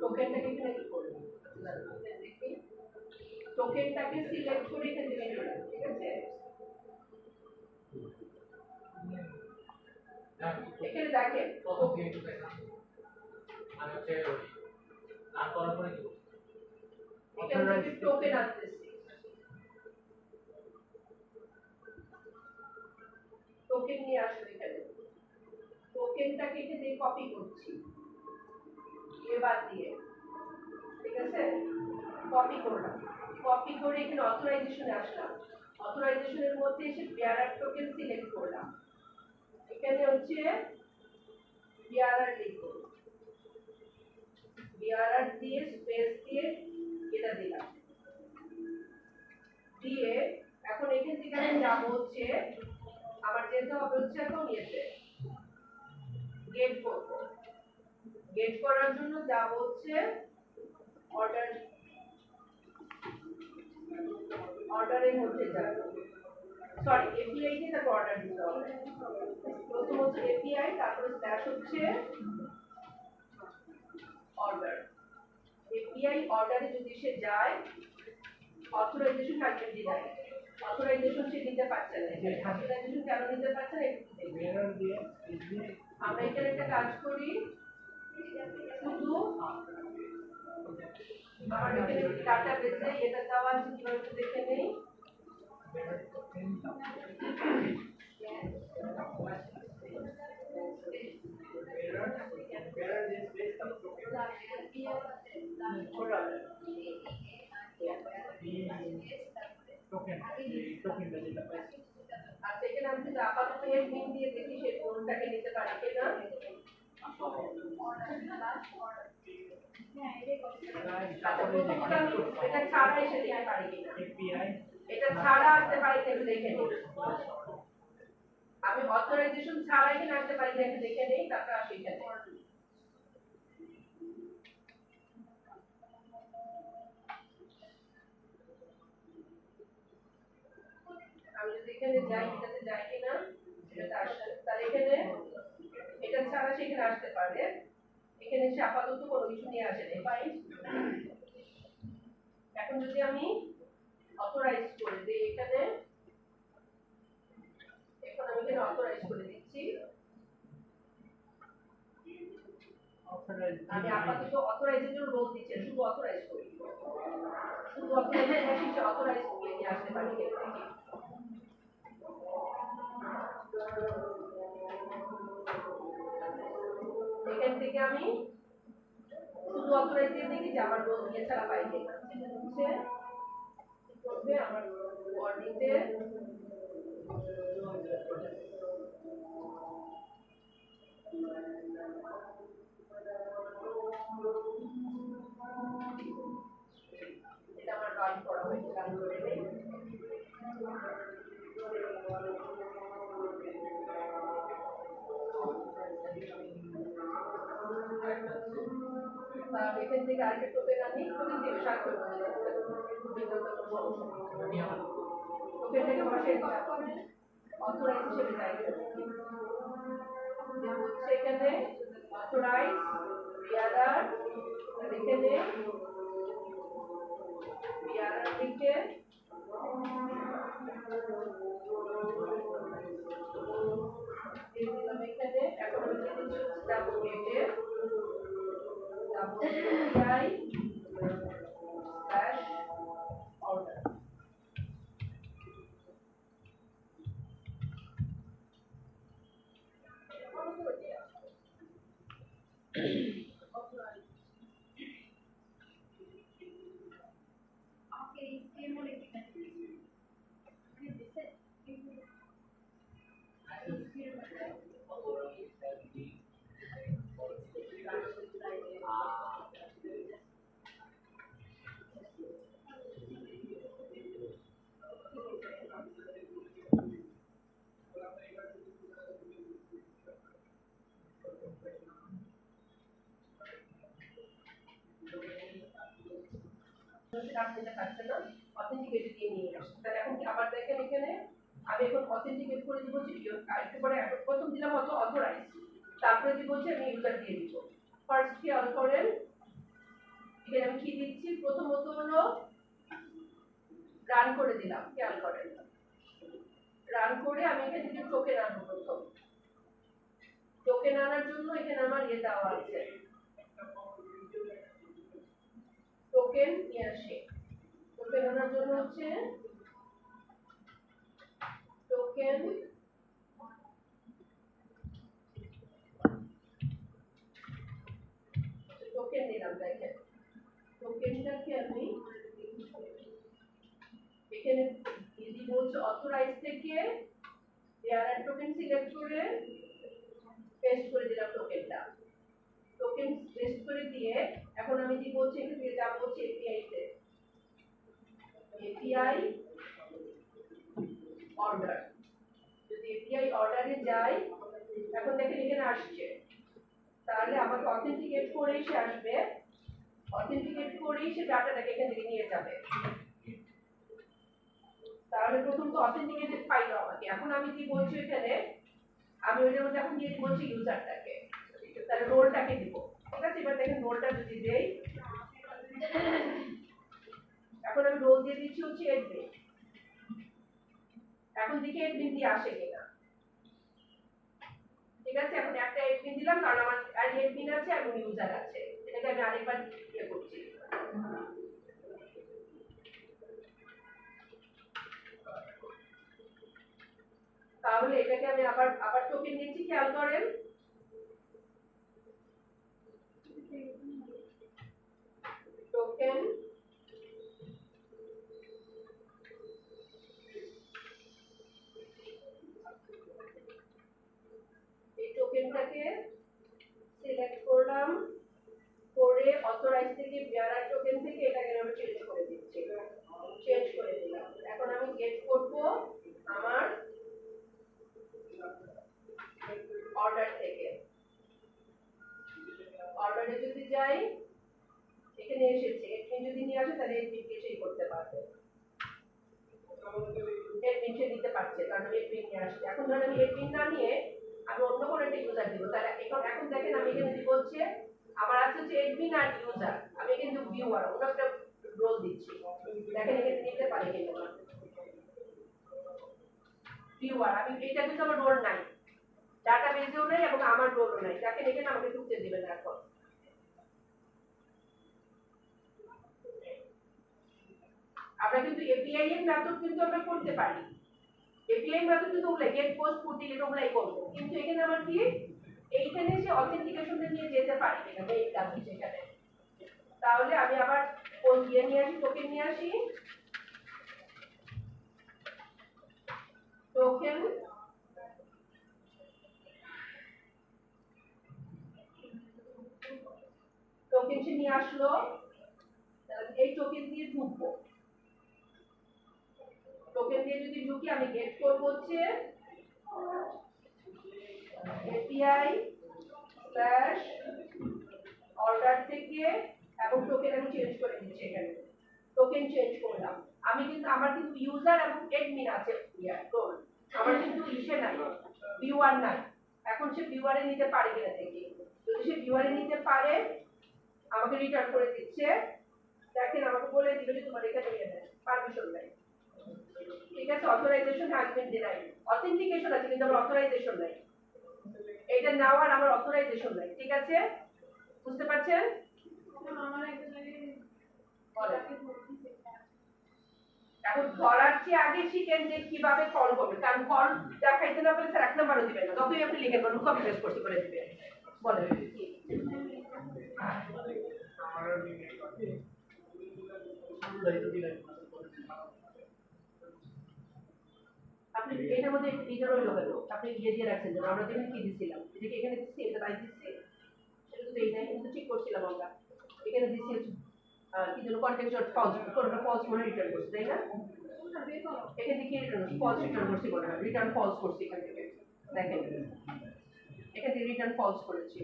টোকেনটাকে এখানে কি করব, টোকেনটাকে সিলেক্ট করে এখানে দিয়ে দিলাম, ঠিক আছে। এখানে দেখেন টোকেন আসতেছি, টোকেন নিয়ে আসলে এখানে টোকেনটাকে এখানে কপি করছি এবার দিয়ে, ঠিক আছে। কপি করলাম, কপি করে এখানে অথরাইজেশনে আসলাম, অথরাইজেশনের মধ্যে এসে বিআরআর টোকেন সিলেক্ট করলাম, এখানে হচ্ছে বিআরআর লিখব, বিআরআর দিয়ে স্পেস দিয়ে এটা দিলাম, দিয়ে এখন এখান থেকে আমি যাব হচ্ছে আমার যেতে হবে হচ্ছে এখন ইয়েতে গেট করব, গেট করার জন্য যাব হচ্ছে অর্ডারের মধ্যে যাব, সরি এপিআই দিয়ে তারপর অর্ডার দিতে হবে। প্রথম হচ্ছে এপিআই, তারপরে স্ল্যাশ হচ্ছে অর্ডার। এপিআই অর্ডারে যদি সে যায় অথরাইজেশন থাকবে দিলাই, অথরাইজেশন সে নিতে পারছে না, অথরাইজেশন কেন নিতে পারছে না আমরা এখানে একটা কাজ করি, শুধু আমার এখানে ডাটাবেসে এটা দেওয়া আছে কিভাবে দেখে নেই। আচ্ছা এখানে আমি যদি আপাতত এর মিন দিয়ে দেখি সে কোনটাকে নিতে পারে কিনা। এটা ছাড়া এসে দিতে পারি কিনা, এটা ছাড়া আসতে পারি কিনা দেখে নিই, আমি অথরাইজেশন ছাড়া এখানে আসতে পারি কিনা দেখে নেই, তারপর আসি এখানে। আমি যদি এখানে যাই এটাতে যাই কিনা এটা আসছে, তাহলে এখানে এটা ছাড়া সেখানে আসতে পারে, এখানে সে আপাতত কোনো কিছু নিয়ে আসে নাই, ফাইন। এখন যদি আমি অথরাইজ করে দিই এখানে, এখন আমি এখানে অথরাইজ করে দিচ্ছি, আমি আপাতত অথরাইজের জন্য রোল দিচ্ছি, শুধু অথরাইজ করি, শুধু অথরাইজ করে নিয়ে আসতে পারি কিনা দেখি। থেকে আমি শুধু অথরাইজ দিয়ে দেখি যে আমার রোল দিয়ে ছাড়া পাই কিনা। সেটা হচ্ছে করবে আমার বডিতে এটা আমার রান করা হয়েছে, রান করে নেই। এখান থেকে আরেকটা টোকেন আমি টোকেন দিয়ে সাহায্য করে দিলাম। টোকেনটাকে বসিয়ে দিলাম অথরাইজ হিসেবে যাই হচ্ছে এখানে অথরাইজ বিয়ারার, এখানে বিয়ারার দিকে এখানে এখন আমি দিয়ে দিচ্ছি ডাবল গেটে API order. Okay, HTML authenticate দিয়ে নিয়ে আসছে। তাহলে এখন কি আবার দেখেন এখানে আমি এখন অথেন্টিকেট করে দিব যে আরেকটু পরে প্রথম দিলাম অথরাইজ, তারপরে দিব হচ্ছে আমি ইউজার দিয়ে দিব। ফার্স্ট খেয়াল করেন এখানে আমি কি দিচ্ছি, প্রথমত হলো রান করে দিলাম, খেয়াল করেন রান করে আমি এখানে কিছু টোকেন আনবো। প্রথম টোকেন আনার জন্য এখানে আমার ইয়ে দেওয়া আছে, টোকেন নিয়ে আসে। টোকেন আনার জন্য হচ্ছে টোকেন টোকেন দিলাম। দেখেন টোকেনটাকে আমি এখানে যদি বলছে অথরাইজ থেকে বেয়ারার টোকেন সিলেক্ট করে পেস্ট করে দিলাম টোকেনটা। টোকেন পেস্ট করে দিয়ে এখন আমি কি বলছি এখান থেকে যাব হচ্ছে এপিআই তে, এপিআই অর্ডার। যদি এপিআই অর্ডারে যাই এখন দেখেন এখানে আসছে, তাহলে আমাকে অথেন্টিকেট করেই সে আসবে, অথেন্টিকেট করেই সে ডাটাটাকে এখান থেকে নিয়ে যাবে। তাহলে প্রথম তো অথেন্টিকেটেড পাইলো আমাকে। এখন আমি কি বলছি এখানে আমি ওইটার মধ্যে এখন দিয়ে বলছি ইউজারটাকে, তাহলে রোলটাকে দিব। ঠিক আছে, এবার দেখেন রোলটা যদি দেই, এখন আমি রোল দিয়ে দিচ্ছি হচ্ছে এডমিন। এখন দেখি এডমিন দিয়ে আসে কিনা। ঠিক আছে, এখন একটা এডমিন দিলাম কারণ আমার আর এডমিন আছে এবং ইউজার আছে। এটাকে আমি আরেকবার ইয়ে করছি। তাহলে এটাকে আমি আবার আবার টোকেন দিচ্ছি, খেয়াল করেন টোকেন এই টোকেনটাকে সিলেক্ট করলাম করে অথরাইজ থেকে বেয়ারার টোকেন থেকে এটাকে আমি চেঞ্জ করে দিচ্ছি, চেঞ্জ করে দিলাম। এখন আমি গেট করব আমার অর্ডার থেকে। অর্ডারে যদি যাই এখানে এসেছে, এডমিন যদি নিয়ে আসে তাহলে এডমিনকে সেই করতে পারবে, এডমিন সে দিতে পারছে কারণ আমি এডমিন নিয়ে আসছি। এখন ধরেন আমি এডমিন না নিয়ে আমি অন্য কোনো একটা ইউজার দিব, তাহলে এখন দেখেন আমি এখানে দিব হচ্ছে আমার আছে হচ্ছে এডমিন আর ইউজার, আমি কিন্তু ভিউয়ার অন্য একটা রোল দিচ্ছি। দেখেন এখানে দিতে পারি কিন্তু ভিউয়ার, আমি এটা কিন্তু আমার রোল নাই, ডাটাবেজেও নাই এবং আমার রোলও নাই। দেখেন এখানে আমাকে ঢুকতে দিবেন না। এখন আমরা কিন্তু এপিআই এর মেথড কিন্তু আমরা করতে পারি, এপিআই মেথড কিন্তু ওগুলা গেট পোস্ট পুট ডিলিট ওগুলাই করব, কিন্তু এখানে আমার কি এইখানে সে অথেন্টিকেশনটা নিয়ে যেতে পারে কিনা মেইন কাজ হচ্ছে এখানে। তাহলে আমি আবার কোন দিয়ে নিয়ে আসি, টোকেন নিয়ে আসি, টোকেন টোকেন সে নিয়ে আসলো, এই টোকেন দিয়ে ঢুকবো, টোকেন দিয়ে যদি ঢুকি আমি গেট করব হচ্ছে API স্ল্যাশ অর্ডার থেকে, এবং টোকেন আমি চেঞ্জ করে দিচ্ছি, এখানে টোকেন চেঞ্জ করলাম। আমি কিন্তু আমার কিন্তু ইউজার এবং অ্যাডমিন আছে, রোল আমার কিন্তু ইসে নাই, ভিউয়ার নাই। এখন সে ভিউয়ারে নিতে পারে কিনা দেখি, যদি সে ভিউয়ারে নিতে পারে আমাকে রিটার্ন করে দিচ্ছে। দেখেন আমাকে বলে দিল যে তোমার এখানে নিয়ে নেন, পারমিশন নাই, ঠিক আছে, authorisation has been denied. Authentication আছে কিন্তু আমার অথরাইজেশন নাই, এটা নেওয়ার আমার অথরাইজেশন নাই, ঠিক আছে, বুঝতে পারছেন? আমার একটা জায়গায় এখন ধরার চেয়ে আগে শিখেন যে কিভাবে কল করবে, কারণ কল দেখাইতে না পারলে স্যার এক নাম্বারও দিবেন না, যতই আপনি লিখেন বলুন কপি পেস্ট করতে করে দিবেন। বলেন কি আপনি এটার মধ্যে এটা রইল কেন, আপনি দিয়ে রাখছেন যে আমরা যেখানে কি দিছিলাম, এটা কি এখানে দিচ্ছি, এটা তাই দিচ্ছি, সেটা তো এইটাই কিন্তু ঠিক করছিলাম আমরা, এখানে দিচ্ছি কি যেন কন্টেক্সচুয়াল ফলস, কোনটা ফলস মনে রিটার্ন করছে, তাই না? এখান থেকে রিটার্ন ফলস রিটার্ন করছি, বলে রিটার্ন ফলস করছি এখান থেকে, দেখেন এখান থেকে রিটার্ন ফলস করেছি।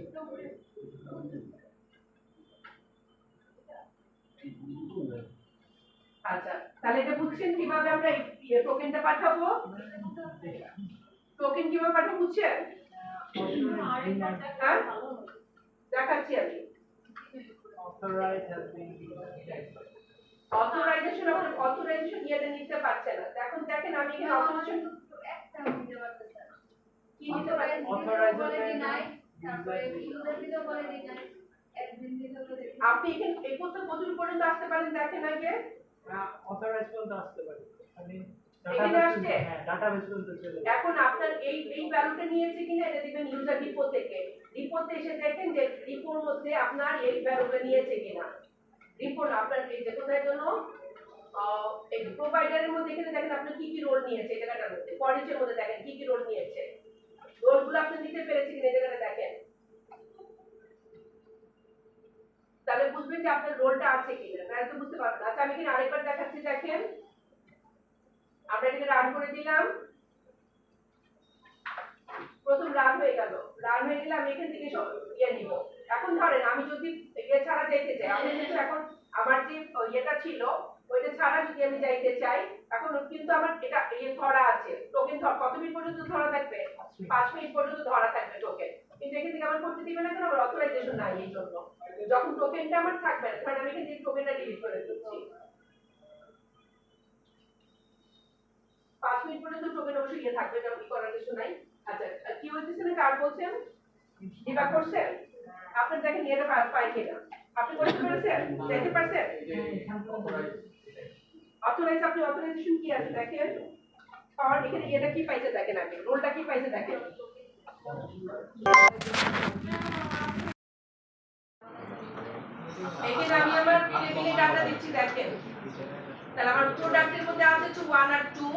আচ্ছা, তাহলে এটা বুঝছেন কিভাবে আমরা এই টোকেনটা পাঠাবো, টোকেন কিভাবে পাঠাবো বুঝছেন? হ্যাঁ দেখাচ্ছি আমি। অথরাইজেশন আপনার অথরাইজেশন ইয়েটা নিতে পারছে না, এখন দেখেন আমি এখানে অথরাইজেশন একটা দিতে পারতেছে না। কি নিতে পারছে, বলে ডিনাই, তারপরে ইউজার দিতে বলে ডিনাই, অ্যাডমিন দিতে বলে ডিনাই। আপনি এখানে এই কতদূর পর্যন্ত আসতে পারেন দেখেন আগে। অথরাইজ পর্যন্ত আসতে পারি, আমি এখানে আসছে, ডাটাবেস পর্যন্ত চলে যাই। এখন আপনার এই ভ্যালুটা নিয়েছে কিনা এটা দিবেন ইউজার ডিপো থেকে, ডিপোতে এসে দেখেন যে ডিপোর মধ্যে আপনার এই ভ্যালুটা নিয়েছে কিনা, ডিপো না আপনার এই যে কোথায় জন্য এই প্রোভাইডারের মধ্যে এখানে দেখেন আপনি কি কি রোল নিয়েছে, এই জায়গাটার মধ্যে ফরেজের মধ্যে দেখেন কি কি রোল নিয়েছে, রোলগুলো আপনি নিতে পেরেছেন কিনা এই জায়গাটা দেখেন, তাহলে বুঝবেন যে আপনার রোলটা আছে কিনা, তাহলে তো বুঝতে পারবেন। আচ্ছা আমি এখানে আরেকবার দেখাচ্ছি, দেখেন আমরা এটাকে রান করে দিলাম, প্রথম রান হয়ে গেল, রান হয়ে গেলে আমি এখান থেকে সব ইয়ে নিব। এখন ধরেন আমি যদি ইয়ে ছাড়া যেতে চাই, আমি কিন্তু এখন আমার যে ইয়েটা ছিল ওইটা ছাড়া যদি আমি যাইতে চাই, এখন কিন্তু আমার এটা ইয়ে ধরা আছে, টোকেন কত মিনিট পর্যন্ত ধরা থাকবে, 5 মিনিট পর্যন্ত ধরা থাকবে টোকেন, কিন্তু এখান থেকে আমার করতে দিবে না কেন, আমার অথরাইজেশন নাই, এই জন্য যখন টোকেনটা আমার থাকবে না তখন আমি এখান থেকে টোকেনটা ডিলিট করে দিচ্ছি। 5 মিনিট পর্যন্ত টোকেন অবশ্যই ইয়ে থাকবে, এটা কি করার কিছু নাই। আচ্ছা কি হইতেছে না কার বলছেন, ডিবাগ করছেন, আপনি দেখেন এটা পাই কিনা, আপনি করতে পেরেছেন, দেখতে পারছেন অথরাইজ, আপনি অথরাইজেশন কি আছে দেখেন, আর এখানে এটা কি পাইছে দেখেন, আপনি রোলটা কি পাইছে দেখেন, এখানে আমি আমার টেবিলে ডাটা দিচ্ছি দেখেন, তাহলে আমার প্রোডাক্টের মধ্যে আছে 1 আর 2,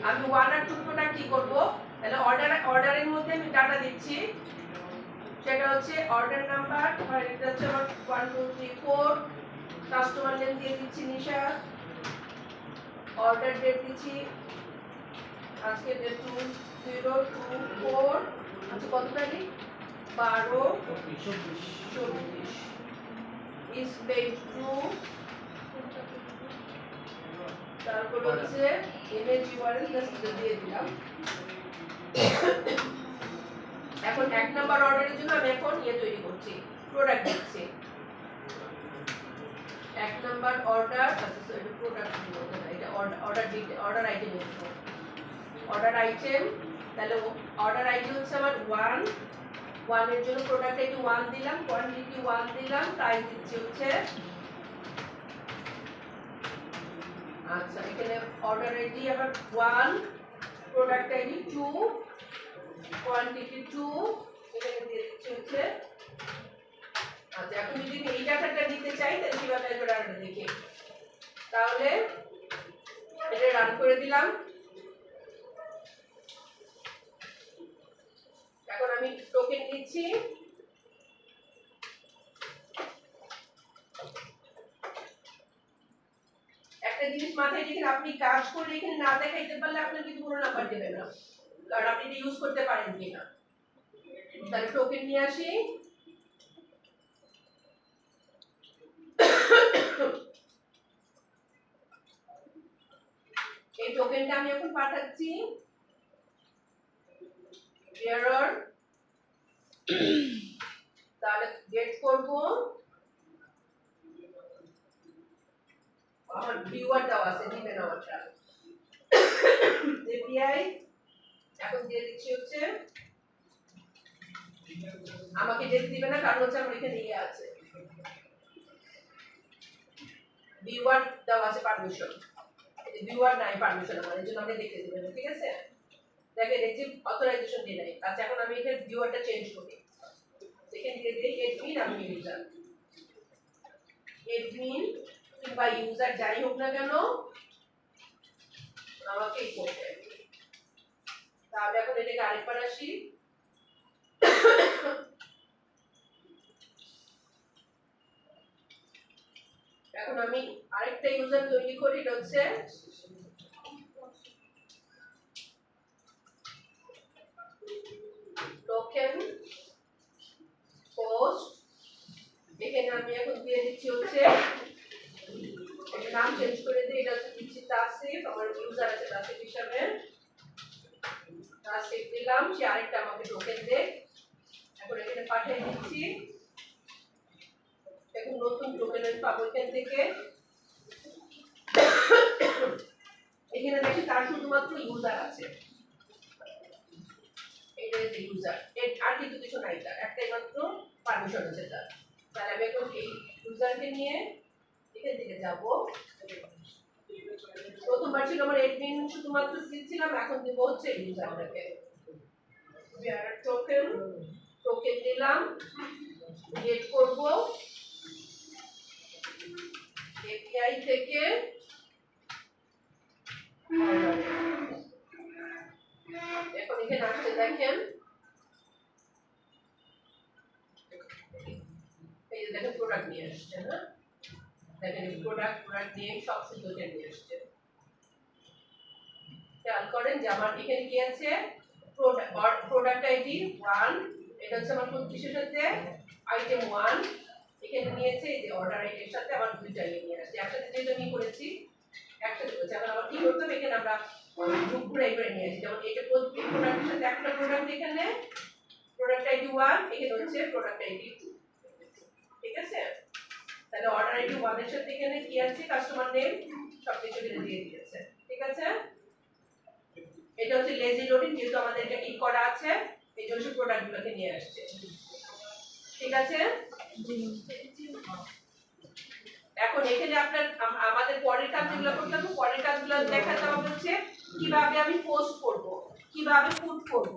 আমি 1 আর 2 প্রোডাক্ট কি করব, তাহলে অর্ডারের মধ্যে আমি ডাটা দিচ্ছি, সেটা হচ্ছে অর্ডার নাম্বার, এটা হচ্ছে আমার 1 2 3 4, কাস্টমার নেম দিয়ে দিচ্ছি নিশা, অর্ডার ডেট দিচ্ছি আজকে ডেট 2024, আচ্ছা কত তারিখ 12/24, is paid to, তারপর হচ্ছে ইমেজ ইউআরএল জাস্ট দিয়ে দিলাম। এখন 1 নাম্বার অর্ডারের জন্য আমি এখন ইয়ে তৈরি করছি, প্রোডাক্ট দিচ্ছি, 1 নাম্বার অর্ডার, আচ্ছা এটা প্রোডাক্ট বলতে না, এটা অর্ডার আইটেম, অর্ডার আইটেম, তাহলে অর্ডার আইটেম হচ্ছে আমার 1 এর জন্য প্রোডাক্ট আইডি 1 দিলাম, কোয়ান্টিটি 1 দিলাম, প্রাইস দিচ্ছি হচ্ছে, আচ্ছা এখানে অর্ডার আইডি আবার 1, প্রোডাক্ট আইডি 2, কোয়ান্টিটি 2, এখানে দিয়ে দিচ্ছি হচ্ছে আচ্ছা এখন যদি আমি এই ডাটাটা দিতে চাই তাহলে কিভাবে করে আমরা দেখি তাহলে এটা রান করে দিলাম এখন আমি টোকেন দিচ্ছি একটা জিনিস মাথায় রেখে আপনি কাজ করে এখানে না দেখাইতে পারলে আপনার কিন্তু কোনো নাম্বার দেবে না কারণ আপনি এটা ইউজ করতে পারেন কিনা তাহলে টোকেন নিয়ে আসি এই টোকেনটা আমি এখন পাঠাচ্ছি এরর তাহলে গেট করব আমার ভিউয়ার দাও আছে দিবেন আমারটা এপিআই এখন দিয়ে দিচ্ছি হচ্ছে আমাকে যেতে দিবে না কারণ হচ্ছে আমার এখানে ইয়ে আছে ভিউয়ার দাও আছে পারমিশন ভিউয়ার নাই পারমিশন আমার এর জন্য আমাকে দেখতে দিবেন ঠিক আছে দেখেন এই যে অথরাইজেশন দিয়ে নাই আচ্ছা এখন আমি এখানে ভিউয়ারটা চেঞ্জ করি এখানে দিয়ে দিই এডমিন আমি ইউজার এডমিন কিংবা ইউজার যাই হোক না কেন আমাকেই করতে তাহলে এখন এটাকে আরেকবার আসি এখন আমি আরেকটা ইউজার তৈরি করি এটা হচ্ছে টোকেন পোস্ট এখানে আমি এখন দিয়ে দিচ্ছি হচ্ছে এটা নাম চেঞ্জ করে দিই এটা হচ্ছে দিচ্ছি তাসিফ আমার ইউজার আছে তাসিফ হিসাবে তাসিফ দিলাম সে আরেকটা আমাকে টোকেন দেয় এখন এখানে পাঠিয়ে দিচ্ছি এখন নতুন টোকেন আমি পাবো এখান থেকে এখানে দেখি তার শুধুমাত্র ইউজার আছে এটা যে ইউজার এর আর কিন্তু কিছু নাই তার একটাই মাত্র পারমিশন আছে তার তাহলে আমি এখন এই ইউজারকে নিয়ে এখান থেকে যাব প্রথমবার ছিল আমার এডমিন শুধুমাত্র দিচ্ছিলাম এখন দিব হচ্ছে ইউজারটাকে টোকেন টোকেন দিলাম গেট করব এপিআই থেকে এখন এখানে আসছে দেখেন এই যে দেখেন প্রোডাক্ট নিয়ে আসছে না দেখেন প্রোডাক্ট নেম সব সুন্দর নিয়ে আসছে খেয়াল করেন যে আমার এখানে কি আছে প্রোডাক্ট আইডি 1 এটা হচ্ছে আমার কিসের সাথে আইটেম 1 এখানে নিয়েছে এই যে অর্ডার আইডির সাথে আমার দুইটা নিয়ে আসছে একসাথে যেটা নিয়ে করেছি একসাথে করেছি এখন আবার কি করতে হবে এখানে আমরা গ্রুপ করে নিয়ে আসি যেমন এটা প্রোডাক্টের সাথে একটা প্রোডাক্ট এখানে প্রোডাক্ট আইডি 1 এখানে হচ্ছে প্রোডাক্ট আইডি 2 ঠিক আছে তাহলে অর্ডার আইডি 1 এর সাথে এখানে কি আছে কাস্টমার নেম সব কিছু এখানে দিয়ে দিয়েছে ঠিক আছে এটা হচ্ছে লেজি লোডিং যেহেতু আমাদের এটা ঠিক করা আছে এই জন্য সব প্রোডাক্টগুলোকে নিয়ে আসছে ঠিক আছে এখন এখানে আপনার আমাদের পরের কাজ যেগুলো করতে হবে পরের কাজগুলো দেখাতে হবে হচ্ছে কিভাবে আমি পোস্ট করব কিভাবে পুট করব